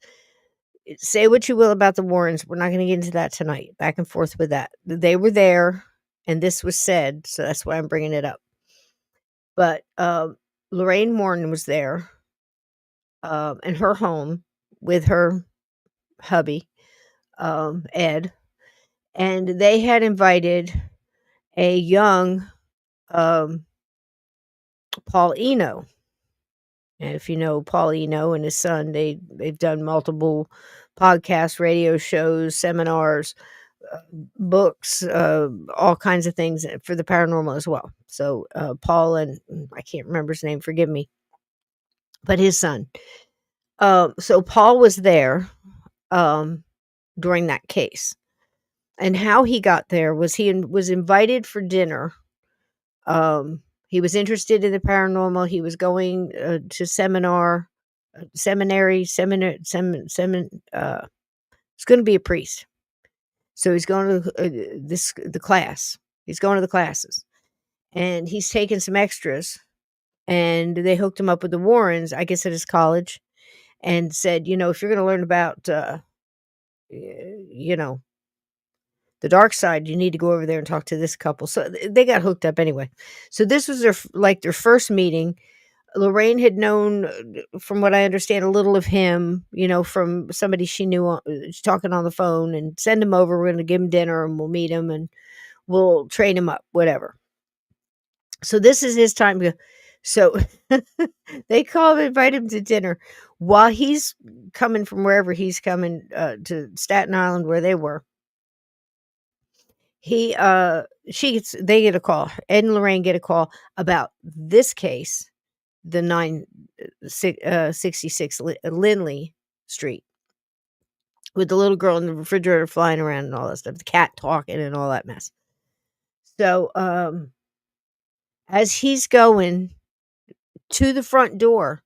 say what you will about the Warrens. We're not going to get into that tonight. Back and forth with that. They were there and this was said. So that's why I'm bringing it up. But Lorraine Warren was there in her home with her hubby, Ed. And they had invited a young Paul Eno. And if you know Paul Eno and his son, they've done multiple podcasts, radio shows, seminars, books, all kinds of things for the paranormal as well. So Paul and I can't remember his name, forgive me, but his son. So Paul was there. during that case. And how he got there was he was invited for dinner. He was interested in the paranormal. He was going to seminary. He's going to be a priest. So he's going to the class. He's going to the classes, and he's taking some extras. And they hooked him up with the Warrens, I guess, at his college, and said, if you're going to learn about, the dark side, you need to go over there and talk to this couple. So they got hooked up anyway. So this was their first meeting. Lorraine had known, from what I understand, a little of him, from somebody she knew talking on the phone, and send him over. We're going to give him dinner and we'll meet him and we'll train him up, whatever. So this is his time to. So they call him, invite him to dinner while he's coming from wherever he's coming to Staten Island, where they were. They get a call. Ed and Lorraine get a call about this case, the 966 Lindley Street, with the little girl in the refrigerator flying around and all that stuff, the cat talking and all that mess. So as he's going to the front door,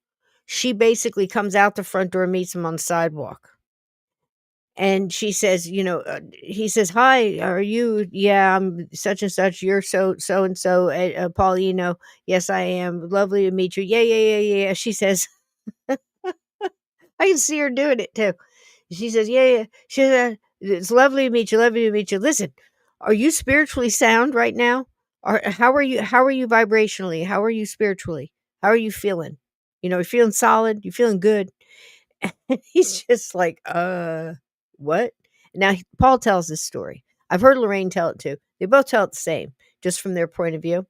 she basically comes out the front door and meets him on the sidewalk. And she says, he says, "Hi, are you? Yeah, I'm such and such. You're so and so, Paulino. Yes, I am. Lovely to meet you. Yeah. She says, I can see her doing it too. She says, yeah. She says, it's lovely to meet you. Lovely to meet you. Listen, are you spiritually sound right now? Or how are you vibrationally? How are you spiritually? How are you feeling? You're feeling solid? You feeling good?" And he's just like, what? Now, Paul tells this story. I've heard Lorraine tell it too. They both tell it the same, just from their point of view.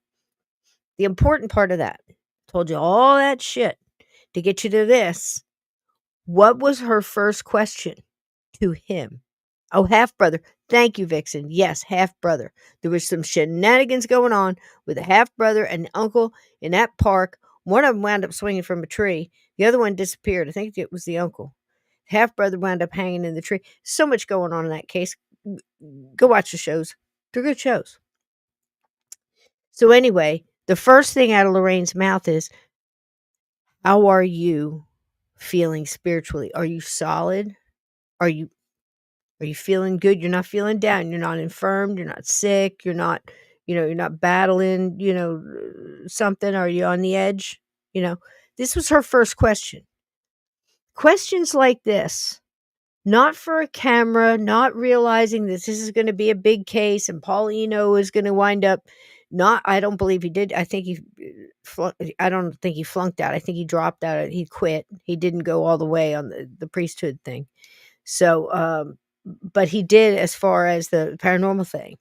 The important part of that, told you all that shit to get you to this. What was her first question to him? Oh, half brother. Thank you, Vixen. Yes, half brother. There was some shenanigans going on with a half brother and an uncle in that park. One of them wound up swinging from a tree. The other one disappeared. I think it was the uncle. Half brother wound up hanging in the tree. So much going on in that case. Go watch the shows. They're good shows. So anyway, the first thing out of Lorraine's mouth is, how are you feeling spiritually? Are you solid? Are you feeling good? You're not feeling down. You're not infirmed. You're not sick. You're not, you're not battling, something. Are you on the edge? This was her first question. Questions like this, not for a camera, not realizing that this is going to be a big case and Paulino is going to wind up I don't believe he did. I don't think he flunked out. I think he dropped out. He quit. He didn't go all the way on the priesthood thing. So, but he did as far as the paranormal thing.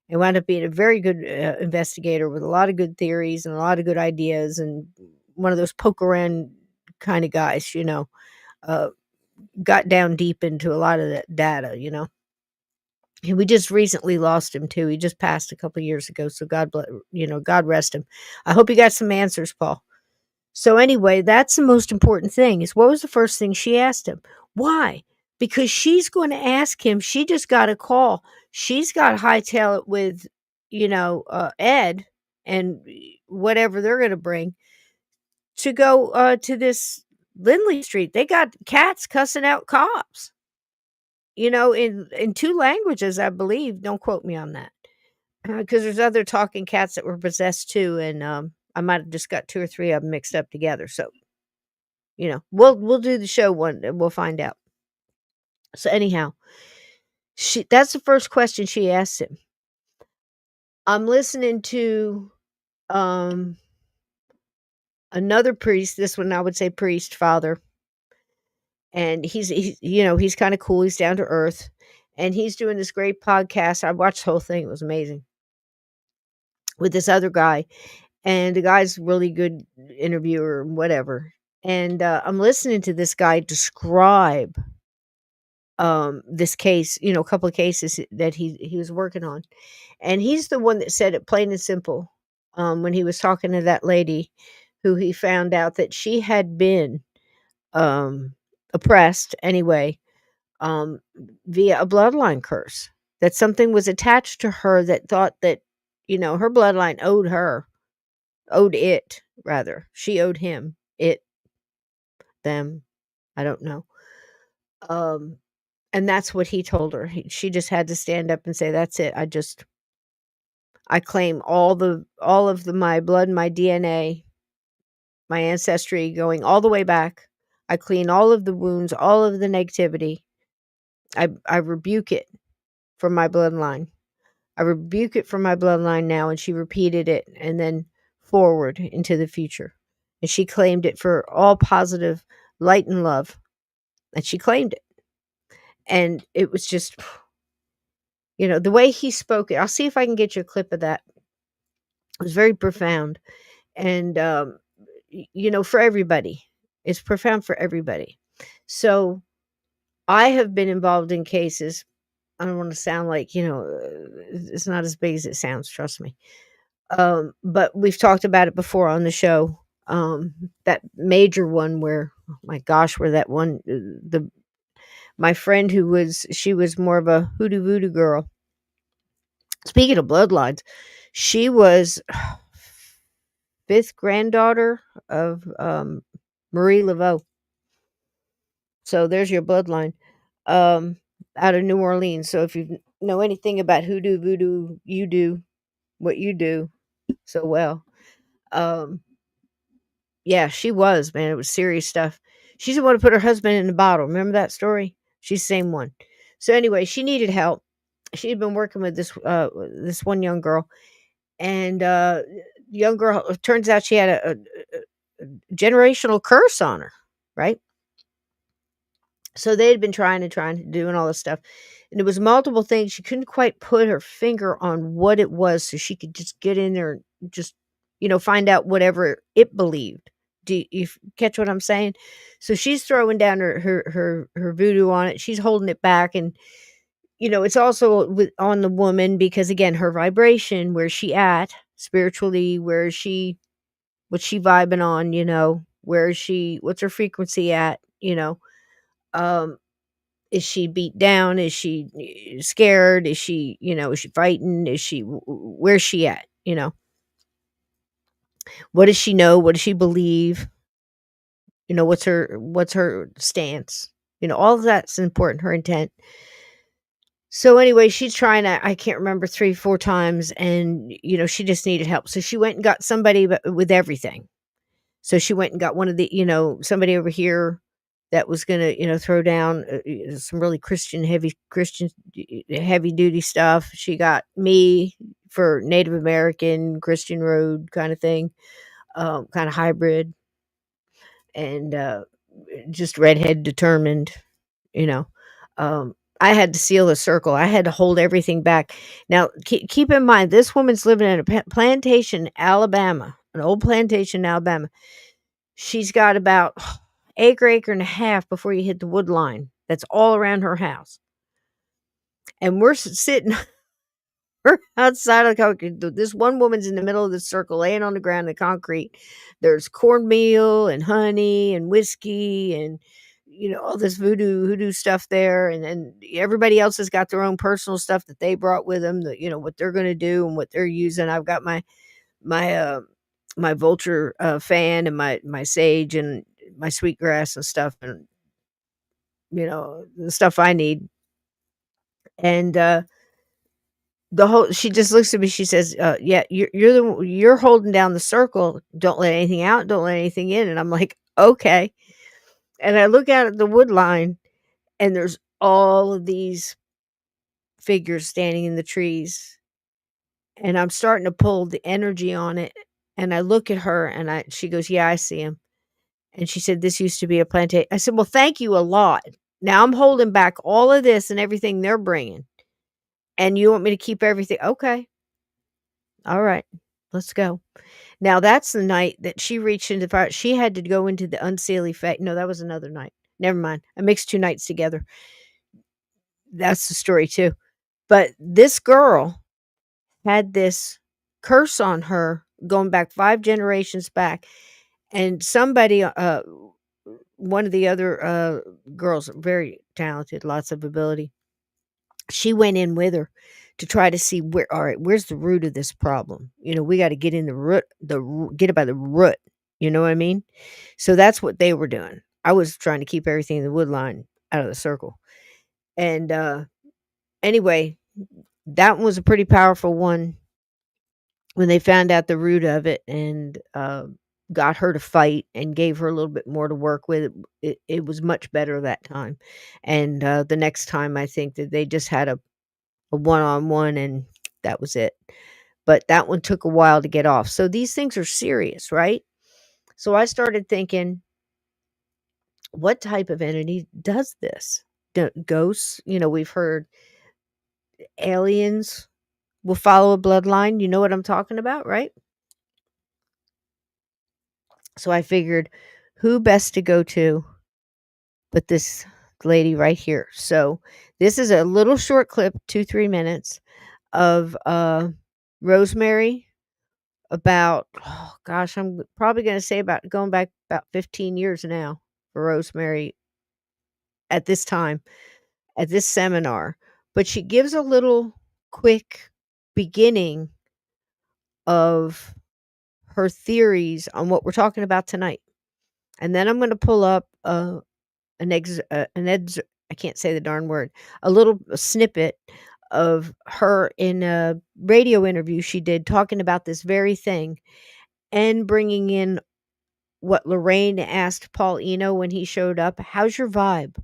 He wound up being a very good investigator with a lot of good theories and a lot of good ideas, and one of those poke around kind of guys, got down deep into a lot of that data, And we just recently lost him too. He just passed a couple of years ago. So God bless, God rest him. I hope you got some answers, Paul. So anyway, that's the most important thing, is what was the first thing she asked him? Why? Because she's going to ask him. She just got a call. She's got to hightail it with, Ed and whatever they're going to bring to go to this Lindley Street. They got cats cussing out cops, in two languages, I believe. Don't quote me on that, because there's other talking cats that were possessed too, and I might have just got two or three of them mixed up together. So, we'll do the show one and we'll find out. So anyhow, that's the first question she asked him. I'm listening to another priest, this one I would say priest, father. And he's kind of cool. He's down to earth. And he's doing this great podcast. I watched the whole thing. It was amazing. With this other guy. And the guy's a really good interviewer, whatever. And I'm listening to this guy describe this case, a couple of cases that he was working on. And he's the one that said it plain and simple when he was talking to that lady who he found out that she had been oppressed anyway um, via a bloodline curse. That something was attached to her that thought that, her bloodline owed it, rather. She owed him, it, them, I don't know. Um, and that's what he told her. She just had to stand up and say, "That's it. I claim my blood, my DNA, my ancestry going all the way back. I clean all of the wounds, all of the negativity. I rebuke it from my bloodline. I rebuke it from my bloodline now." And she repeated it and then forward into the future. And she claimed it for all positive light and love. And she claimed it. And it was just, the way he spoke it. I'll see if I can get you a clip of that. It was very profound. And, for everybody. It's profound for everybody. So I have been involved in cases. I don't want to sound like, it's not as big as it sounds, trust me. But we've talked about it before on the show. That major one where, oh my gosh, where that one, my friend she was more of a hoodoo voodoo girl. Speaking of bloodlines, she was fifth granddaughter of Marie Laveau. So there's your bloodline, out of New Orleans. So if you know anything about hoodoo, voodoo, you do what you do so well. Yeah, she was, man. It was serious stuff. She's the one who put her husband in the bottle. Remember that story? She's the same one. So anyway, she needed help. She had been working with this one young girl, and young girl, it turns out she had a generational curse on her, right? So they had been trying to doing all this stuff. And it was multiple things. She couldn't quite put her finger on what it was, so she could just get in there and just, find out whatever it believed. Do you catch what I'm saying? So she's throwing down her voodoo on it. She's holding it back. And, it's also on the woman because, again, her vibration, where she at spiritually, what's she vibing on, what's her frequency at, is she beat down? Is she scared? Is she fighting? Where's she at? What does she know? What does she believe? What's her stance? All of that's important, her intent. So anyway, she's trying to, I can't remember, 3-4 times, and she just needed help. So she went and got somebody with everything. So she went and got one of the, somebody over here that was going to, throw down some really heavy duty stuff. She got me for Native American Christian road kind of thing, kind of hybrid, and just redhead determined, I had to seal the circle. I had to hold everything back. Now, keep in mind, this woman's living in a plantation, Alabama, an old plantation, Alabama. She's got about acre and a half before you hit the wood line. That's all around her house. And we're sitting outside of the concrete. This one woman's in the middle of the circle, laying on the ground in the concrete. There's cornmeal and honey and whiskey and all this voodoo stuff there. And then everybody else has got their own personal stuff that they brought with them, what they're going to do and what they're using. I've got my vulture fan and my sage and my sweetgrass and stuff, and the stuff I need. And she just looks at me. She says, "Yeah, you're holding down the circle. Don't let anything out. Don't let anything in." And I'm like, "Okay." And I look out at the wood line, and there's all of these figures standing in the trees, and I'm starting to pull the energy on it. And I look at her, and she goes, "Yeah, I see him." And she said, "This used to be a plantation." I said, "Well, thank you a lot. Now I'm holding back all of this and everything they're bringing. And you want me to keep everything? Okay. All right. Let's go." Now, that's the night that she reached into the fire. She had to go into the unseelie fate. No, that was another night. Never mind. I mixed 2 nights together. That's the story, too. But this girl had this curse on her going back 5 generations back. And somebody, one of the other girls, very talented, lots of ability. She went in with her to try to see all right, where's the root of this problem? We got to get in the root, get it by the root. You know what I mean? So that's what they were doing. I was trying to keep everything in the wood line out of the circle. And anyway, that was a pretty powerful one when they found out the root of it and got her to fight and gave her a little bit more to work with. It was much better that time. And the next time, I think that they just had a one-on-one and that was it. But that one took a while to get off. So these things are serious, right? So I started thinking, what type of entity does this? Ghosts, we've heard aliens will follow a bloodline. You know what I'm talking about, right? So I figured, who best to go to but this lady right here. So this is a little short clip, 2-3 minutes of Rosemary, about, oh gosh, I'm probably going to say about going back about 15 years now for Rosemary at this time, at this seminar. But she gives a little quick beginning of her theories on what we're talking about tonight. And then I'm going to pull up I can't say the darn word, a little snippet of her in a radio interview she did talking about this very thing and bringing in what Lorraine asked Paul Eno when he showed up. How's your vibe?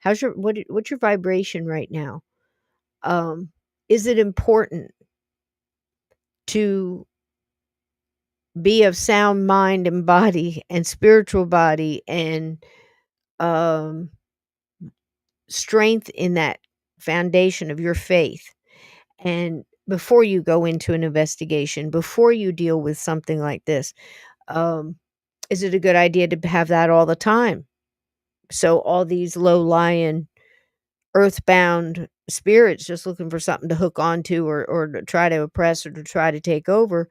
What's your vibration right now? Is it important to be of sound mind and body and spiritual body and strength in that foundation of your faith? And before you go into an investigation, before you deal with something like this, is it a good idea to have that all the time? So all these low-lying, earthbound spirits just looking for something to hook onto or to try to oppress or to try to take over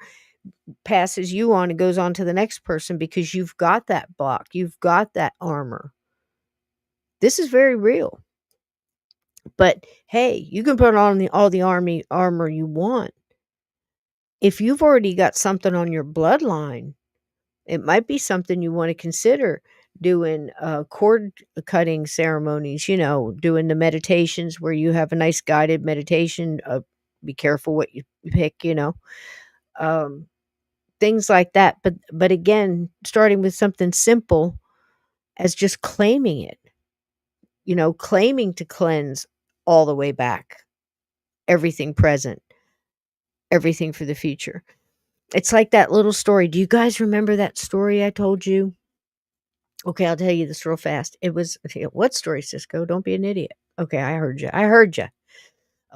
passes you on and goes on to the next person because you've got that block. You've got that armor. This is very real. But hey, you can put on all the armor you want. If you've already got something on your bloodline, it might be something you want to consider doing cord cutting ceremonies, doing the meditations where you have a nice guided meditation. Be careful what you pick, things like that. But again, starting with something simple as just claiming it, claiming to cleanse all the way back, everything present, everything for the future. It's like that little story. Do you guys remember that story I told you? Okay, I'll tell you this real fast. It was, what story, Cisco? Don't be an idiot. Okay, I heard you.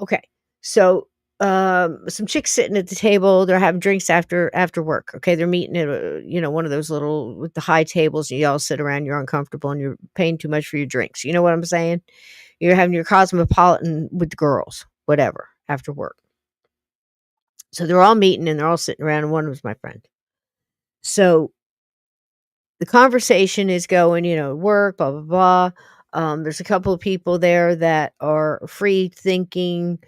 Okay, so some chicks sitting at the table. They're having drinks after work. Okay, they're meeting at one of those little with the high tables. And you all sit around. You're uncomfortable and you're paying too much for your drinks. You know what I'm saying? You're having your cosmopolitan with the girls, whatever, after work. So they're all meeting and they're all sitting around. And one was my friend. So the conversation is going, work, blah, blah, blah. There's a couple of people there that are free thinking,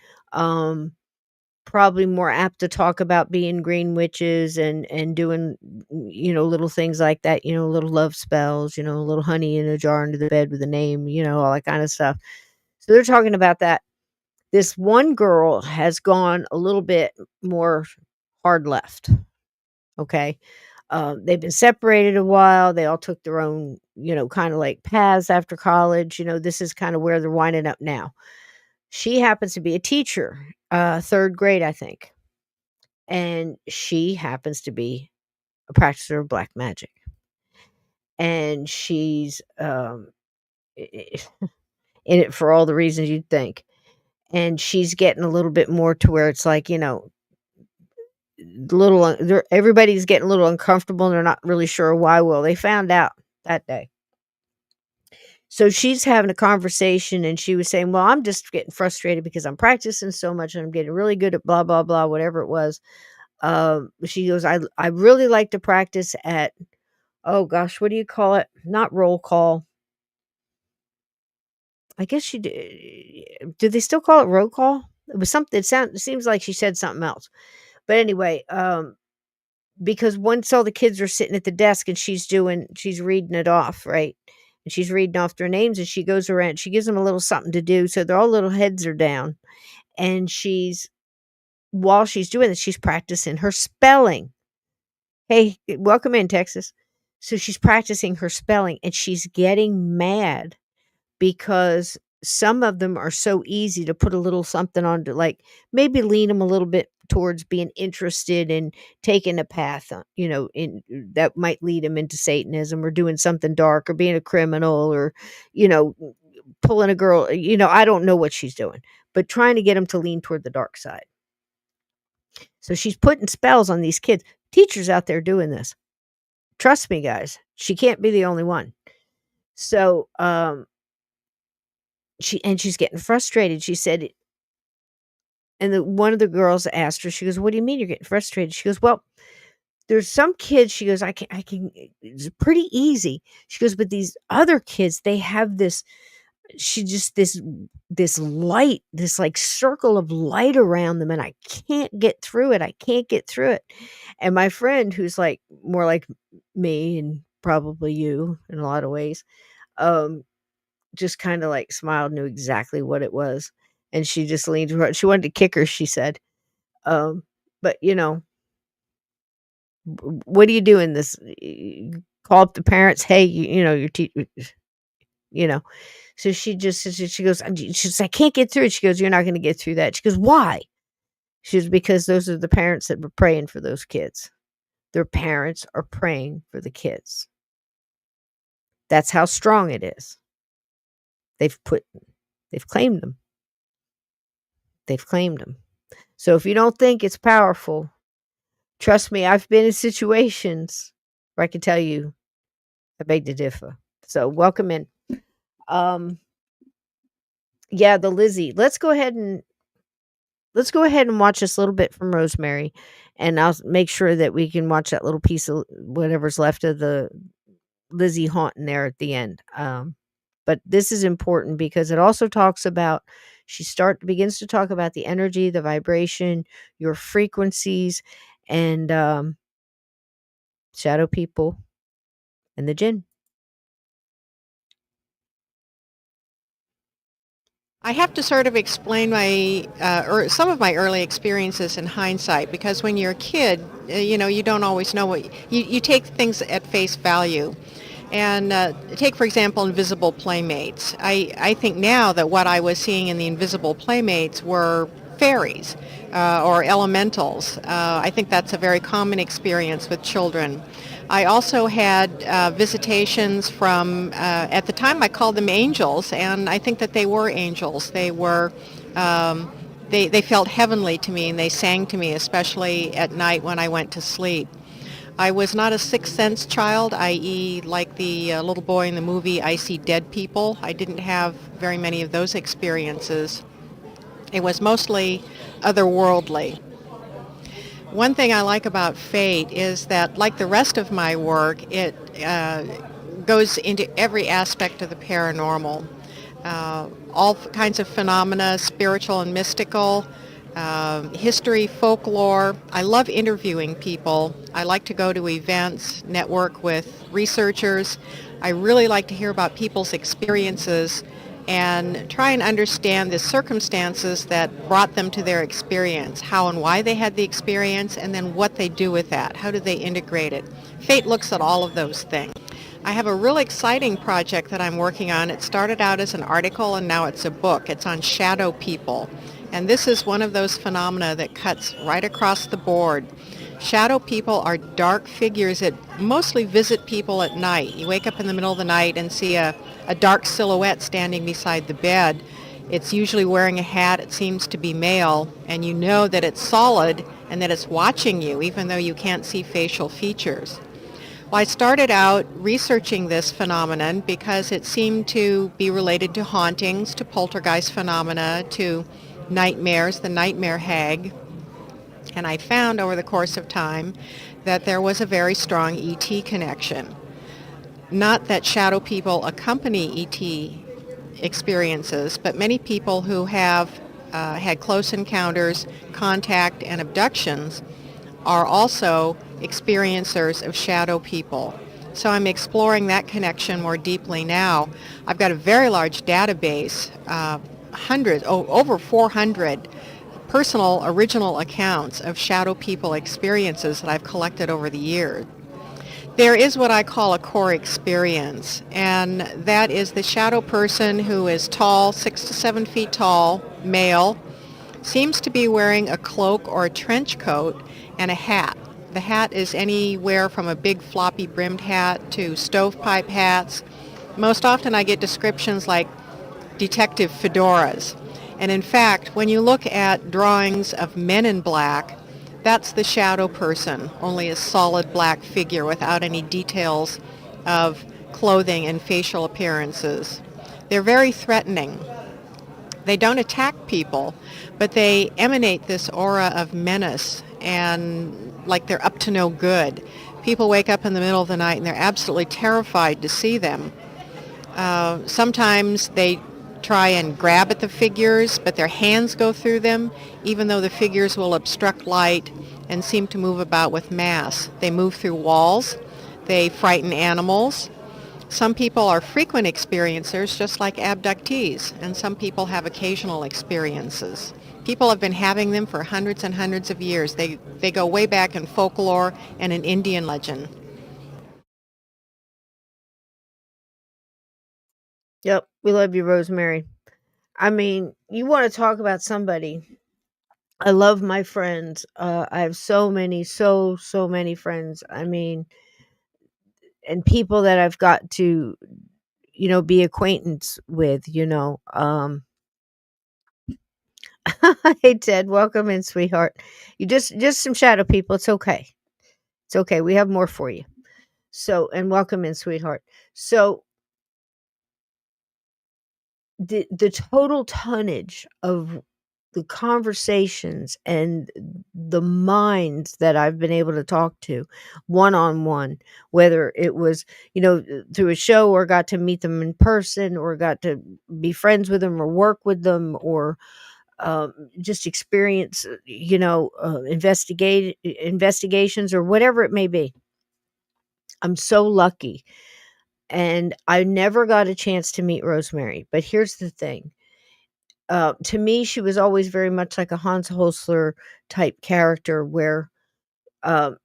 probably more apt to talk about being green witches and doing, little things like that, little love spells, a little honey in a jar under the bed with a name, all that kind of stuff. So they're talking about that. This one girl has gone a little bit more hard left. Okay. They've been separated a while. They all took their own, kind of like paths after college. This is kind of where they're winding up now. She happens to be a teacher, 3rd grade, I think. And she happens to be a practicer of black magic. And she's in it for all the reasons you'd think. And she's getting a little bit more to where it's like, everybody's getting a little uncomfortable and they're not really sure why. Well, they found out that day. So she's having a conversation and she was saying, well, I'm just getting frustrated because I'm practicing so much and I'm getting really good at blah, blah, blah, whatever it was. She goes, I really like to practice at, oh gosh, what do you call it? Not roll call. I guess she did. Do they still call it roll call? It was something. It seems like she said something else. But anyway, because once all the kids are sitting at the desk and she's reading it off, right? And she's reading off their names, and she goes around. She gives them a little something to do, so their all little heads are down, and while she's doing this, she's practicing her spelling. Hey, welcome in, Texas. So she's practicing her spelling, and she's getting mad because some of them are so easy to put a little something on to, like, maybe lean them a little bit towards being interested in taking a path, in that might lead them into Satanism or doing something dark or being a criminal or, pulling a girl. I don't know what she's doing, but trying to get them to lean toward the dark side. So she's putting spells on these kids. Teachers out there doing this. Trust me, guys. She can't be the only one. So, she's getting frustrated. She said, and one of the girls asked her, she goes, "What do you mean you're getting frustrated?" She goes, "Well, there's some kids," she goes, I can, it's pretty easy. She goes, "But these other kids, they have this," this light, this like circle of light around them, and I can't get through it. I can't get through it. And my friend, who's like more like me and probably you in a lot of ways, just kind of like smiled, knew exactly what it was. And she just leaned to her. She wanted to kick her, she said. But what do you do in this? You call up the parents. Hey, your So she goes, "I can't get through it." She goes, "You're not going to get through that." She goes, "Why?" She goes, "Because those are the parents that were praying for those kids. Their parents are praying for the kids. That's how strong it is. They've claimed them. They've claimed them. So if you don't think it's powerful, trust me, I've been in situations where I can tell you I beg to differ. So welcome in. Yeah, the Lizzie. Let's go ahead and watch this little bit from Rosemary, and I'll make sure that we can watch that little piece of whatever's left of the Lizzie haunting there at the end. But this is important because it also talks about, begins to talk about the energy, the vibration, your frequencies, and shadow people and the Djinn. I have to sort of explain or some of my early experiences in hindsight, because when you're a kid, you don't always know you take things at face value. And take, for example, invisible playmates. I think now that what I was seeing in the invisible playmates were fairies or elementals. I think that's a very common experience with children. I also had visitations from, at the time I called them angels, and I think that they were angels. They were, they felt heavenly to me, and they sang to me, especially at night when I went to sleep. I was not a sixth sense child, i.e. like the little boy in the movie, I see dead people. I didn't have very many of those experiences. It was mostly otherworldly. One thing I like about Fate is that, like the rest of my work, it goes into every aspect of the paranormal. All kinds of phenomena, spiritual and mystical, history, folklore. I love interviewing people. I like to go to events, network with researchers. I really like to hear about people's experiences and try and understand the circumstances that brought them to their experience, how and why they had the experience, and then what they do with that. How do they integrate it? Fate looks at all of those things. I have a really exciting project that I'm working on. It started out as an article and now it's a book. It's on shadow people. And this is one of those phenomena that cuts right across the board. Shadow people are dark figures that mostly visit people at night. You wake up in the middle of the night and see a dark silhouette standing beside the bed. It's usually wearing a hat. It seems to be male, and you know that it's solid and that it's watching you, even though you can't see facial features. Well, I started out researching this phenomenon because it seemed to be related to hauntings, to poltergeist phenomena, to nightmares, the nightmare hag. And I found over the course of time that there was a very strong ET connection. Not that shadow people accompany ET experiences, but many people who have had close encounters, contact, and abductions are also experiencers of shadow people. So I'm exploring that connection more deeply now. I've got a very large database, over 400 personal original accounts of shadow people experiences that I've collected over the years. There is what I call a core experience, and that is the shadow person who is tall, 6 to 7 feet tall, male, seems to be wearing a cloak or a trench coat and a hat. The hat is anywhere from a big floppy brimmed hat to stovepipe hats. Most often I get descriptions like detective fedoras. And in fact, when you look at drawings of men in black, that's the shadow person, only a solid black figure without any details of clothing and facial appearances. They're very threatening. They don't attack people, but they emanate this aura of menace and like they're up to no good. People wake up in the middle of the night and they're absolutely terrified to see them. Sometimes they try and grab at the figures, but their hands go through them, even though the figures will obstruct light and seem to move about with mass. They move through walls. They frighten animals. Some people are frequent experiencers, just like abductees, and some people have occasional experiences. People have been having them for hundreds and hundreds of years. They go way back in folklore and in Indian legend. Yep, we love you, Rosemary. I mean, you want to talk about somebody. I love my friends. I have so many, so many friends. I mean, and people that I've got to, be acquaintance with, Hey Ted, welcome in, sweetheart. You just some shadow people. It's okay. It's okay. We have more for you. So, and welcome in, sweetheart. So the total tonnage of the conversations and the minds that I've been able to talk to one-on-one, whether it was, through a show or got to meet them in person or got to be friends with them or work with them or just experience, investigations or whatever it may be. I'm so lucky. And I never got a chance to meet Rosemary. But here's the thing. To me, she was always very much like a Hans Holzler type character where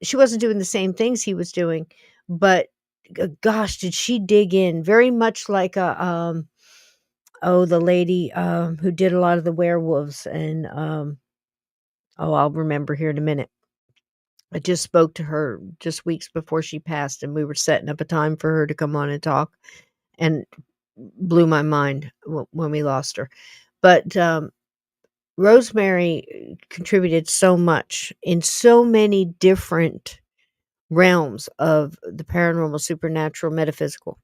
she wasn't doing the same things he was doing, but gosh, did she dig in very much like the lady who did a lot of the werewolves and I'll remember here in a minute. I just spoke to her just weeks before she passed, and we were setting up a time for her to come on and talk, and blew my mind when we lost her. But Rosemary contributed so much in so many different realms of the paranormal, supernatural, metaphysical.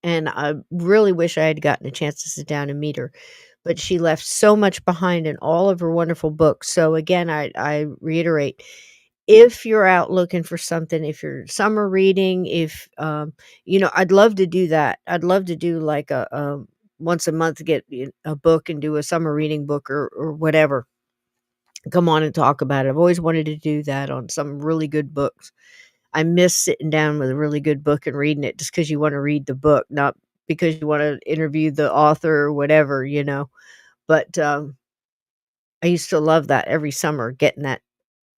And I really wish I had gotten a chance to sit down and meet her. But she left so much behind in all of her wonderful books. So again, I reiterate, if you're out looking for something, if you're summer reading, if I'd love to do that. I'd love to do like a once a month get a book and do a summer reading book or whatever. Come on and talk about it. I've always wanted to do that on some really good books. I miss sitting down with a really good book and reading it just because you want to read the book, not because you want to interview the author or whatever, But I used to love that every summer, getting that,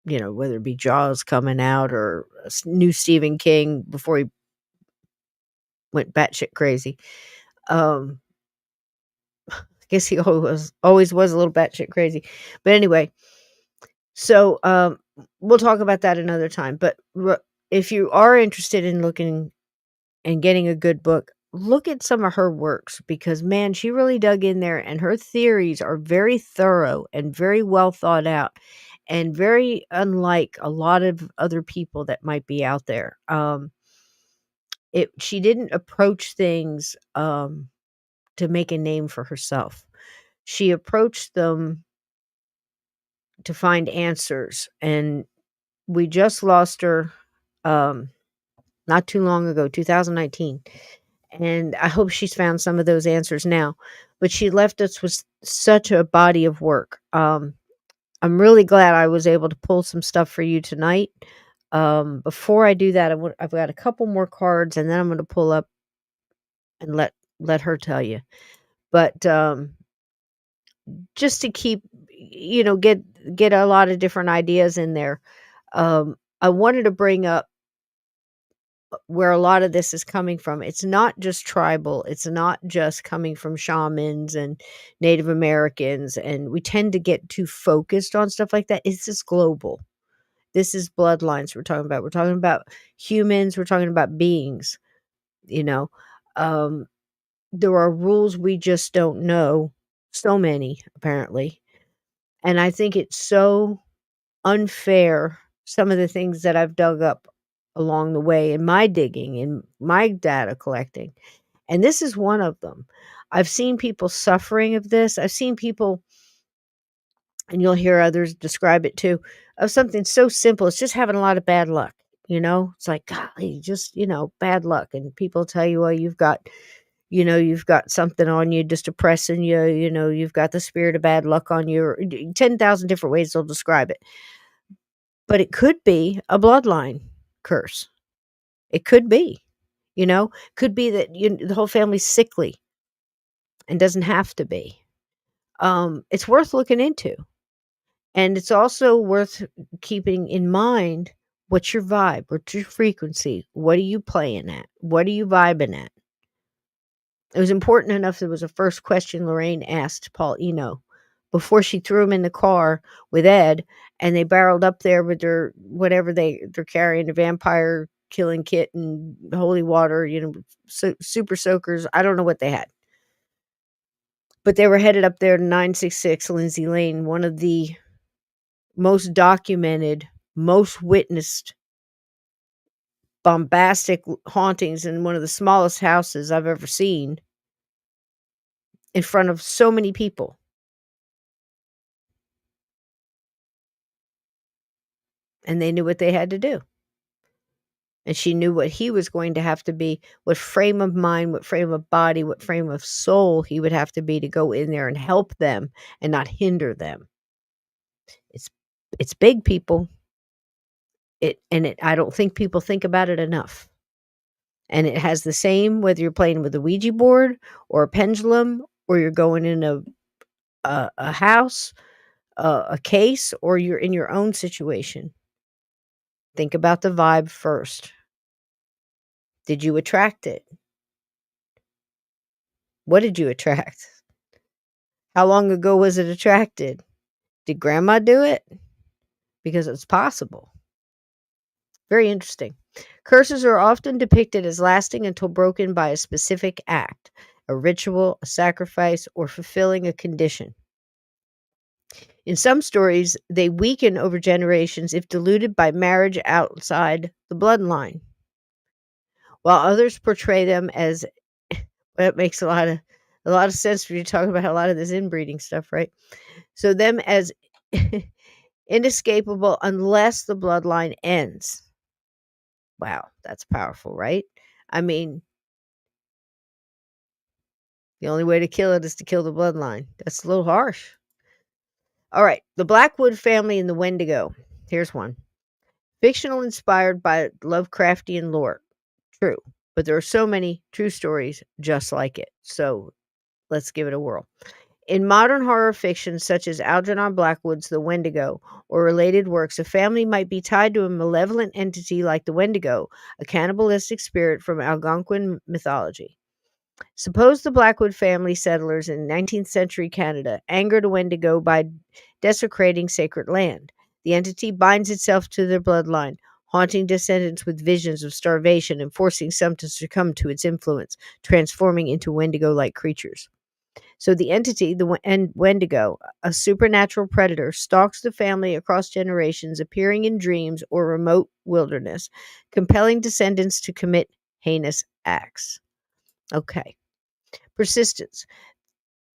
whether it be Jaws coming out or a new Stephen King before he went batshit crazy. I guess he always was a little batshit crazy. But anyway, so we'll talk about that another time. But if you are interested in looking and getting a good book, look at some of her works because, man, she really dug in there and her theories are very thorough and very well thought out and very unlike a lot of other people that might be out there. She didn't approach things to make a name for herself. She approached them to find answers, and we just lost her not too long ago, 2019. And I hope she's found some of those answers now. But she left us with such a body of work. I'm really glad I was able to pull some stuff for you tonight. Before I do that, I've got a couple more cards, and then I'm going to pull up and let her tell you. But just to keep, get a lot of different ideas in there. I wanted to bring up where a lot of this is coming from. It's not just tribal. It's not just coming from shamans and Native Americans. And we tend to get too focused on stuff like that. It's just global. This is bloodlines we're talking about. We're talking about humans. We're talking about beings, you know. There are rules we just don't know. So many, apparently. And I think it's so unfair, some of the things that I've dug up along the way in my digging, in my data collecting. And this is one of them. I've seen people suffering of this. I've seen people, and you'll hear others describe it too, of something so simple. It's just having a lot of bad luck. It's like, golly, just, bad luck. And people tell you, well, you've got something on you just oppressing you, you've got the spirit of bad luck on you, or 10,000 different ways they'll describe it. But it could be a bloodline curse. It could be, could be that the whole family's sickly and doesn't have to be. It's worth looking into. And it's also worth keeping in mind, what's your vibe? What's your frequency? What are you playing at? What are you vibing at? It was important enough. There was a first question Lorraine asked Paul Eno before she threw him in the car with Ed, and they barreled up there with their whatever they're carrying, a vampire killing kit and holy water, super soakers. I don't know what they had, but they were headed up there to 966 Lindsay Lane, one of the most documented, most witnessed, bombastic hauntings in one of the smallest houses I've ever seen, in front of so many people. And they knew what they had to do. And she knew what he was going to have to be, what frame of mind, what frame of body, what frame of soul he would have to be to go in there and help them and not hinder them. It's big, people. I don't think people think about it enough. And it has the same, whether you're playing with a Ouija board or a pendulum, or you're going in a house, a case, or you're in your own situation. Think about the vibe first. Did you attract it? What did you attract? How long ago was it attracted? Did grandma do it? Because it's possible. Very interesting. Curses are often depicted as lasting until broken by a specific act, a ritual, a sacrifice, or fulfilling a condition. In some stories, they weaken over generations if diluted by marriage outside the bloodline, while others portray them as, well, it makes a lot of sense when you talk about a lot of this inbreeding stuff, right? So them as inescapable unless the bloodline ends. Wow, that's powerful, right? I mean, the only way to kill it is to kill the bloodline. That's a little harsh. All right, the Blackwood family and the Wendigo. Here's one. Fictional inspired by Lovecraftian lore. True, but there are so many true stories just like it. So let's give it a whirl. In modern horror fiction, such as Algernon Blackwood's The Wendigo or related works, a family might be tied to a malevolent entity like the Wendigo, a cannibalistic spirit from Algonquin mythology. Suppose the Blackwood family settlers in 19th century Canada angered a Wendigo by desecrating sacred land. The entity binds itself to their bloodline, haunting descendants with visions of starvation and forcing some to succumb to its influence, transforming into Wendigo-like creatures. So the entity, the Wendigo, a supernatural predator, stalks the family across generations, appearing in dreams or remote wilderness, compelling descendants to commit heinous acts. Okay. Persistence.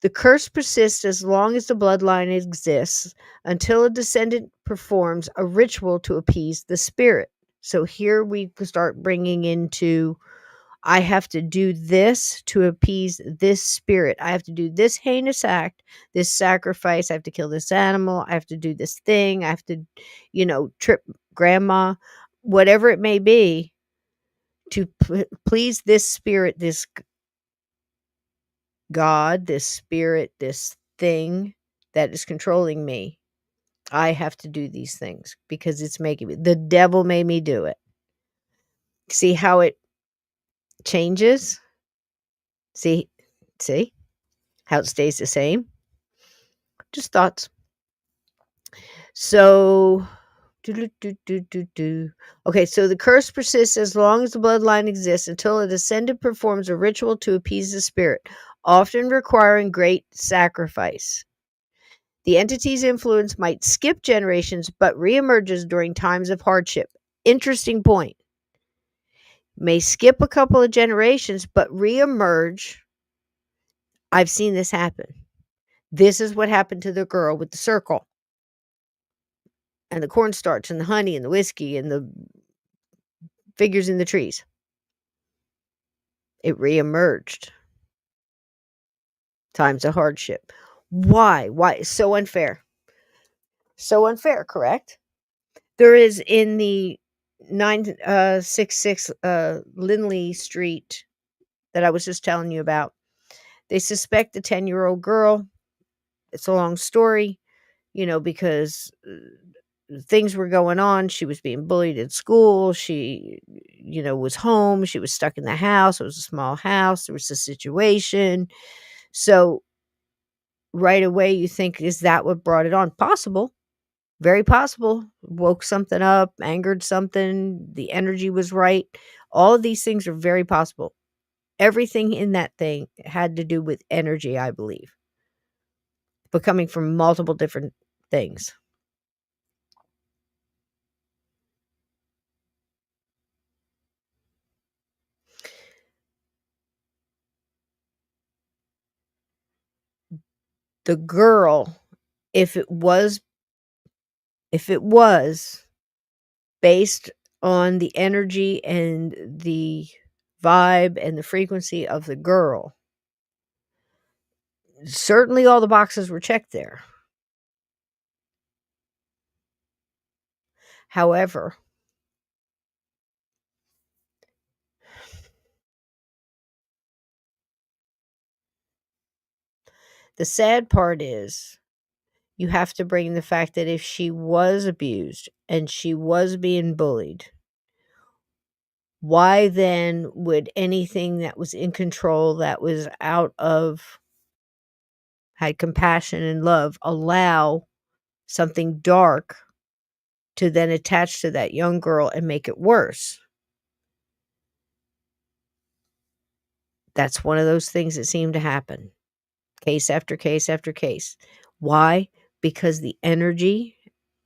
The curse persists as long as the bloodline exists, until a descendant performs a ritual to appease the spirit. So here we start bringing into I have to do this to appease this spirit. I have to do this heinous act, this sacrifice. I have to kill this animal. I have to do this thing. I have to, trip grandma, whatever it may be, to please this spirit, this God, this spirit, this thing that is controlling me. I have to do these things because it's making me. The devil made me do it. See how it changes? See how it stays the same? Just thoughts. So, okay, so the curse persists as long as the bloodline exists until a descendant performs a ritual to appease the spirit, often requiring great sacrifice. The entity's influence might skip generations but reemerges during times of hardship. Interesting point. May skip a couple of generations but reemerge. I've seen this happen. This is what happened to the girl with the circle and the cornstarch and the honey and the whiskey and the figures in the trees. It reemerged. Times of hardship. Why? Why? So unfair. So unfair, correct? There is in the 966 Lindley Street that I was just telling you about. They suspect the 10-year-old girl. It's a long story, because things were going on. She was being bullied at school. She, was home. She was stuck in the house. It was a small house. There was a situation. So right away you think, is that what brought it on? Possible. Very possible. Woke something up, angered something. The energy was right. All of these things are very possible. Everything in that thing had to do with energy, I believe, but coming from multiple different things. The girl, if it was based on the energy and the vibe and the frequency of the girl, certainly all the boxes were checked there. However, the sad part is you have to bring the fact that if she was abused and she was being bullied, why then would anything that was in control, that was had compassion and love, allow something dark to then attach to that young girl and make it worse? That's one of those things that seem to happen. Case after case after case. Why? Because the energy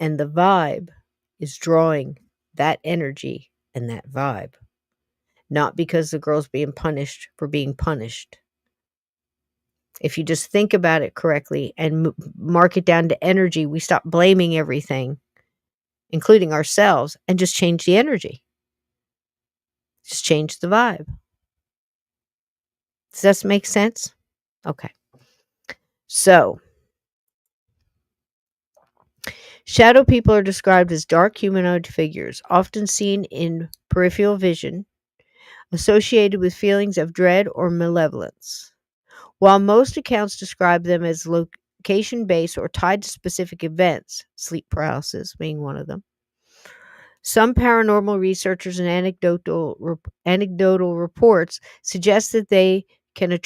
and the vibe is drawing that energy and that vibe. Not because the girl's being punished for being punished. If you just think about it correctly and mark it down to energy, we stop blaming everything, including ourselves, and just change the energy. Just change the vibe. Does that make sense? Okay. So, shadow people are described as dark humanoid figures, often seen in peripheral vision, associated with feelings of dread or malevolence. While most accounts describe them as location-based or tied to specific events, sleep paralysis being one of them, some paranormal researchers and anecdotal reports suggest that they can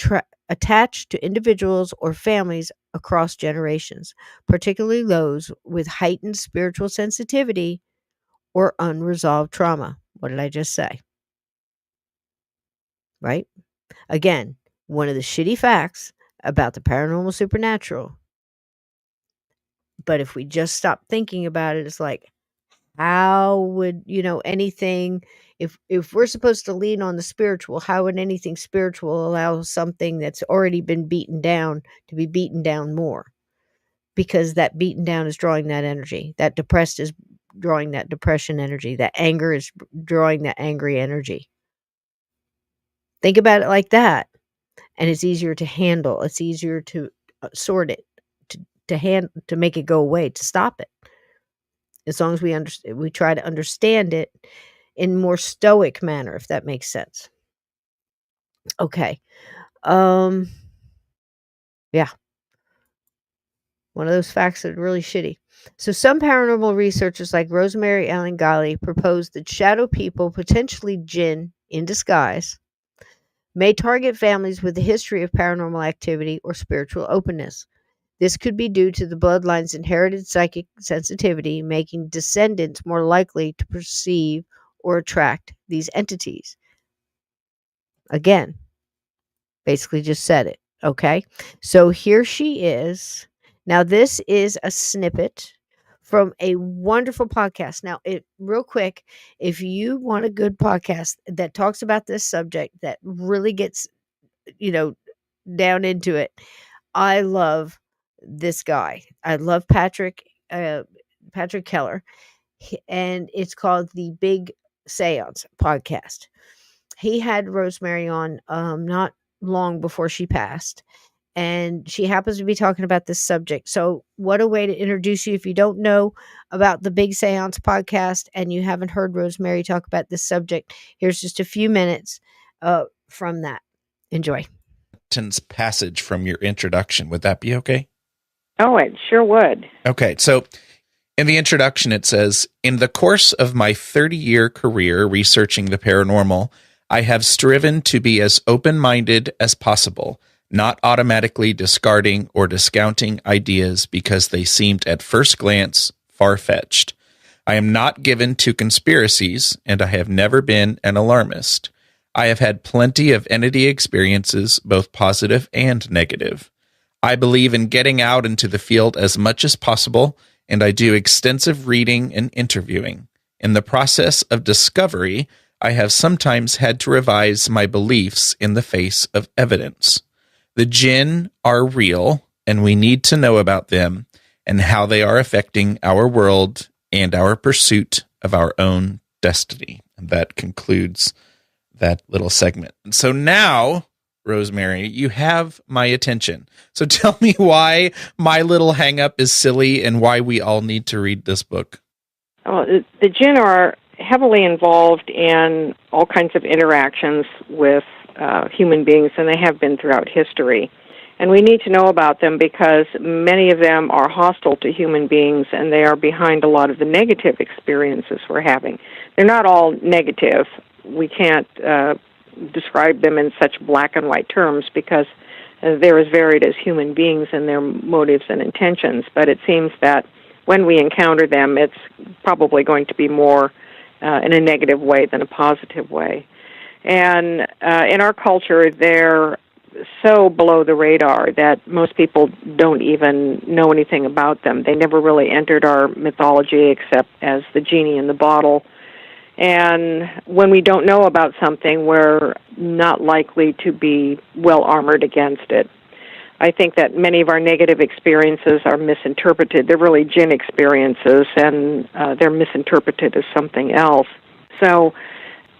attach to individuals or families across generations, particularly those with heightened spiritual sensitivity or unresolved trauma. What did I just say? Right? Again, one of the shitty facts about the paranormal supernatural. But if we just stop thinking about it, it's like, how would, anything, if we're supposed to lean on the spiritual, how would anything spiritual allow something that's already been beaten down to be beaten down more? Because that beaten down is drawing that energy. That depressed is drawing that depression energy. That anger is drawing that angry energy. Think about it like that, and it's easier to handle. It's easier to sort it, to make it go away, to stop it. As long as we try to understand it in more stoic manner, if that makes sense. Okay. Yeah. One of those facts that are really shitty. So some paranormal researchers like Rose Mary Ellen Guiley proposed that shadow people, potentially Djinn in disguise, may target families with a history of paranormal activity or spiritual openness. This could be due to the bloodline's inherited psychic sensitivity, making descendants more likely to perceive or attract these entities. Again, basically just said it. Okay. So here she is. Now, this is a snippet from a wonderful podcast. Now, real quick, if you want a good podcast that talks about this subject, that really gets, down into it, I love this guy. I love Patrick Keller, and it's called the Big Seance Podcast. He had Rosemary on not long before she passed, and she happens to be talking about this subject. So what a way to introduce you. If you don't know about the Big Seance Podcast and you haven't heard Rosemary talk about this subject, here's just a few minutes from that. Enjoy. Passage from your introduction. Would that be okay? Oh, it sure would. Okay, so in the introduction it says, in the course of my 30-year career researching the paranormal, I have striven to be as open-minded as possible, not automatically discarding or discounting ideas because they seemed at first glance far-fetched. I am not given to conspiracies, and I have never been an alarmist. I have had plenty of entity experiences, both positive and negative. I believe in getting out into the field as much as possible, and I do extensive reading and interviewing. In the process of discovery, I have sometimes had to revise my beliefs in the face of evidence. The Djinn are real, and we need to know about them and how they are affecting our world and our pursuit of our own destiny. And that concludes that little segment. So now, Rosemary, you have my attention. So tell me why my little hang-up is silly and why we all need to read this book. Well, the Djinn are heavily involved in all kinds of interactions with human beings, and they have been throughout history. And we need to know about them because many of them are hostile to human beings, and they are behind a lot of the negative experiences we're having. They're not all negative. We can't describe them in such black and white terms because they're as varied as human beings in their motives and intentions. But it seems that when we encounter them, it's probably going to be more in a negative way than a positive way. And in our culture, they're so below the radar that most people don't even know anything about them. They never really entered our mythology except as the genie in the bottle. And when we don't know about something, we're not likely to be well armored against it. I think that many of our negative experiences are misinterpreted. They're really Djinn experiences, and they're misinterpreted as something else. So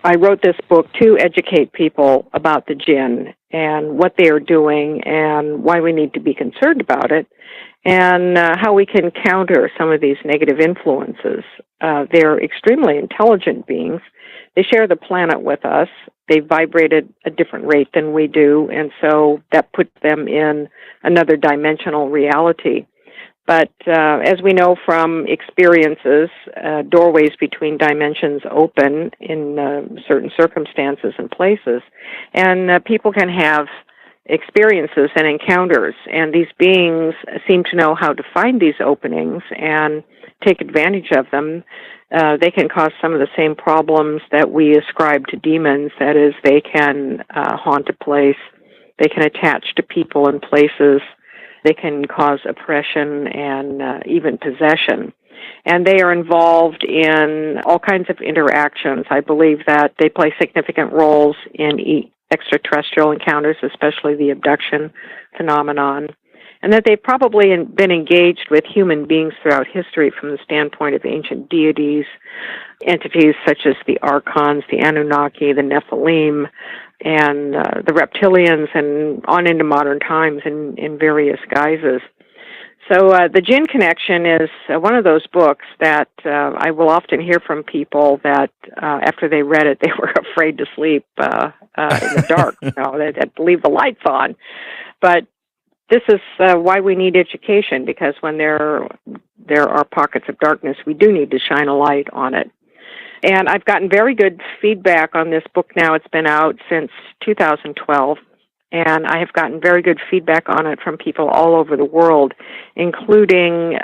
I wrote this book to educate people about the Djinn and what they are doing and why we need to be concerned about it and how we can counter some of these negative influences. They're extremely intelligent beings. They share the planet with us. They vibrate at a different rate than we do, and so that puts them in another dimensional reality. But as we know from experiences, doorways between dimensions open in certain circumstances and places, and people can have experiences and encounters, and these beings seem to know how to find these openings and take advantage of them. They can cause some of the same problems that we ascribe to demons. That is, they can haunt a place, they can attach to people and places, they can cause oppression and even possession. And they are involved in all kinds of interactions. I believe that they play significant roles in extraterrestrial encounters, especially the abduction phenomenon. and that they've probably been engaged with human beings throughout history from the standpoint of ancient deities, entities such as the Archons, the Anunnaki, the Nephilim, and the reptilians, and on into modern times in various guises. So the Djinn Connection is one of those books that I will often hear from people that after they read it, they were afraid to sleep in the dark. They had to leave the lights on. But this is why we need education, because when there are pockets of darkness, we do need to shine a light on it. And I've gotten very good feedback on this book now. It's been out since 2012. And I have gotten very good feedback on it from people all over the world, including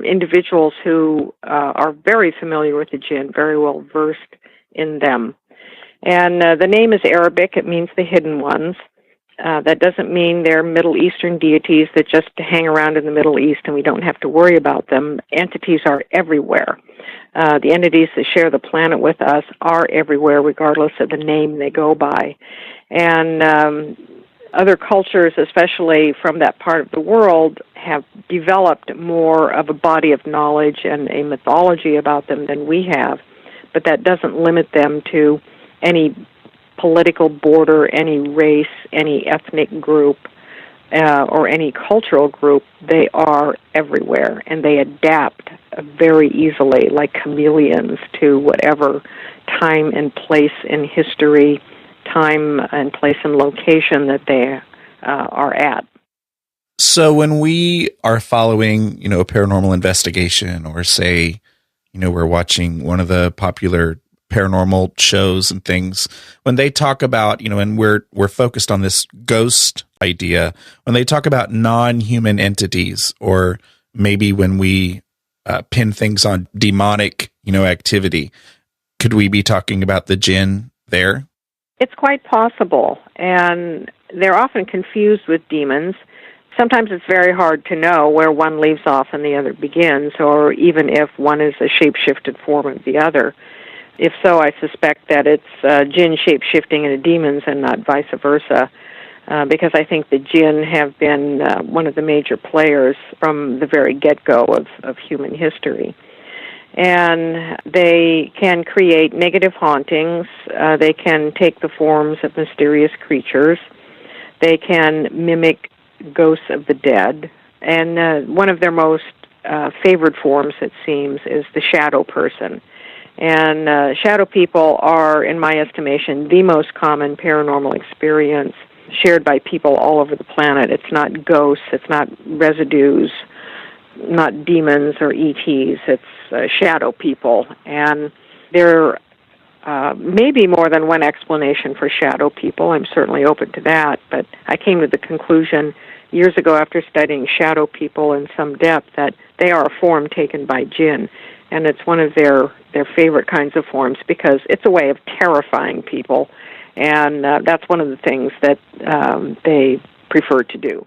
individuals who are very familiar with the Djinn, very well versed in them. And the name is Arabic. It means the hidden ones. That doesn't mean they're Middle Eastern deities that just hang around in the Middle East and we don't have to worry about them. Entities are everywhere. The entities that share the planet with us are everywhere, regardless of the name they go by. And other cultures, especially from that part of the world, have developed more of a body of knowledge and a mythology about them than we have, but that doesn't limit them to any political border, any race, any ethnic group, or any cultural group. They are everywhere, and they adapt very easily, like chameleons, to whatever time and place in history, time and place and location that they are at. So when we are following, a paranormal investigation, or say, we're watching one of the popular paranormal shows and things, when they talk about, and we're focused on this ghost idea, when they talk about non-human entities, or maybe when we pin things on demonic, activity, could we be talking about the Djinn there? It's quite possible, and they're often confused with demons. Sometimes it's very hard to know where one leaves off and the other begins, or even if one is a shape-shifted form of the other. If so, I suspect that it's Djinn shape-shifting into demons and not vice versa, because I think the Djinn have been one of the major players from the very get-go of human history. And they can create negative hauntings. They can take the forms of mysterious creatures. They can mimic ghosts of the dead. And one of their most favored forms, it seems, is the shadow person. And shadow people are, in my estimation, the most common paranormal experience shared by people all over the planet. It's not ghosts, it's not residues, not demons or ETs, it's shadow people. And there may be more than one explanation for shadow people. I'm certainly open to that, but I came to the conclusion years ago after studying shadow people in some depth that they are a form taken by Djinn, and it's one of their favorite kinds of forms because it's a way of terrifying people, and that's one of the things that they prefer to do.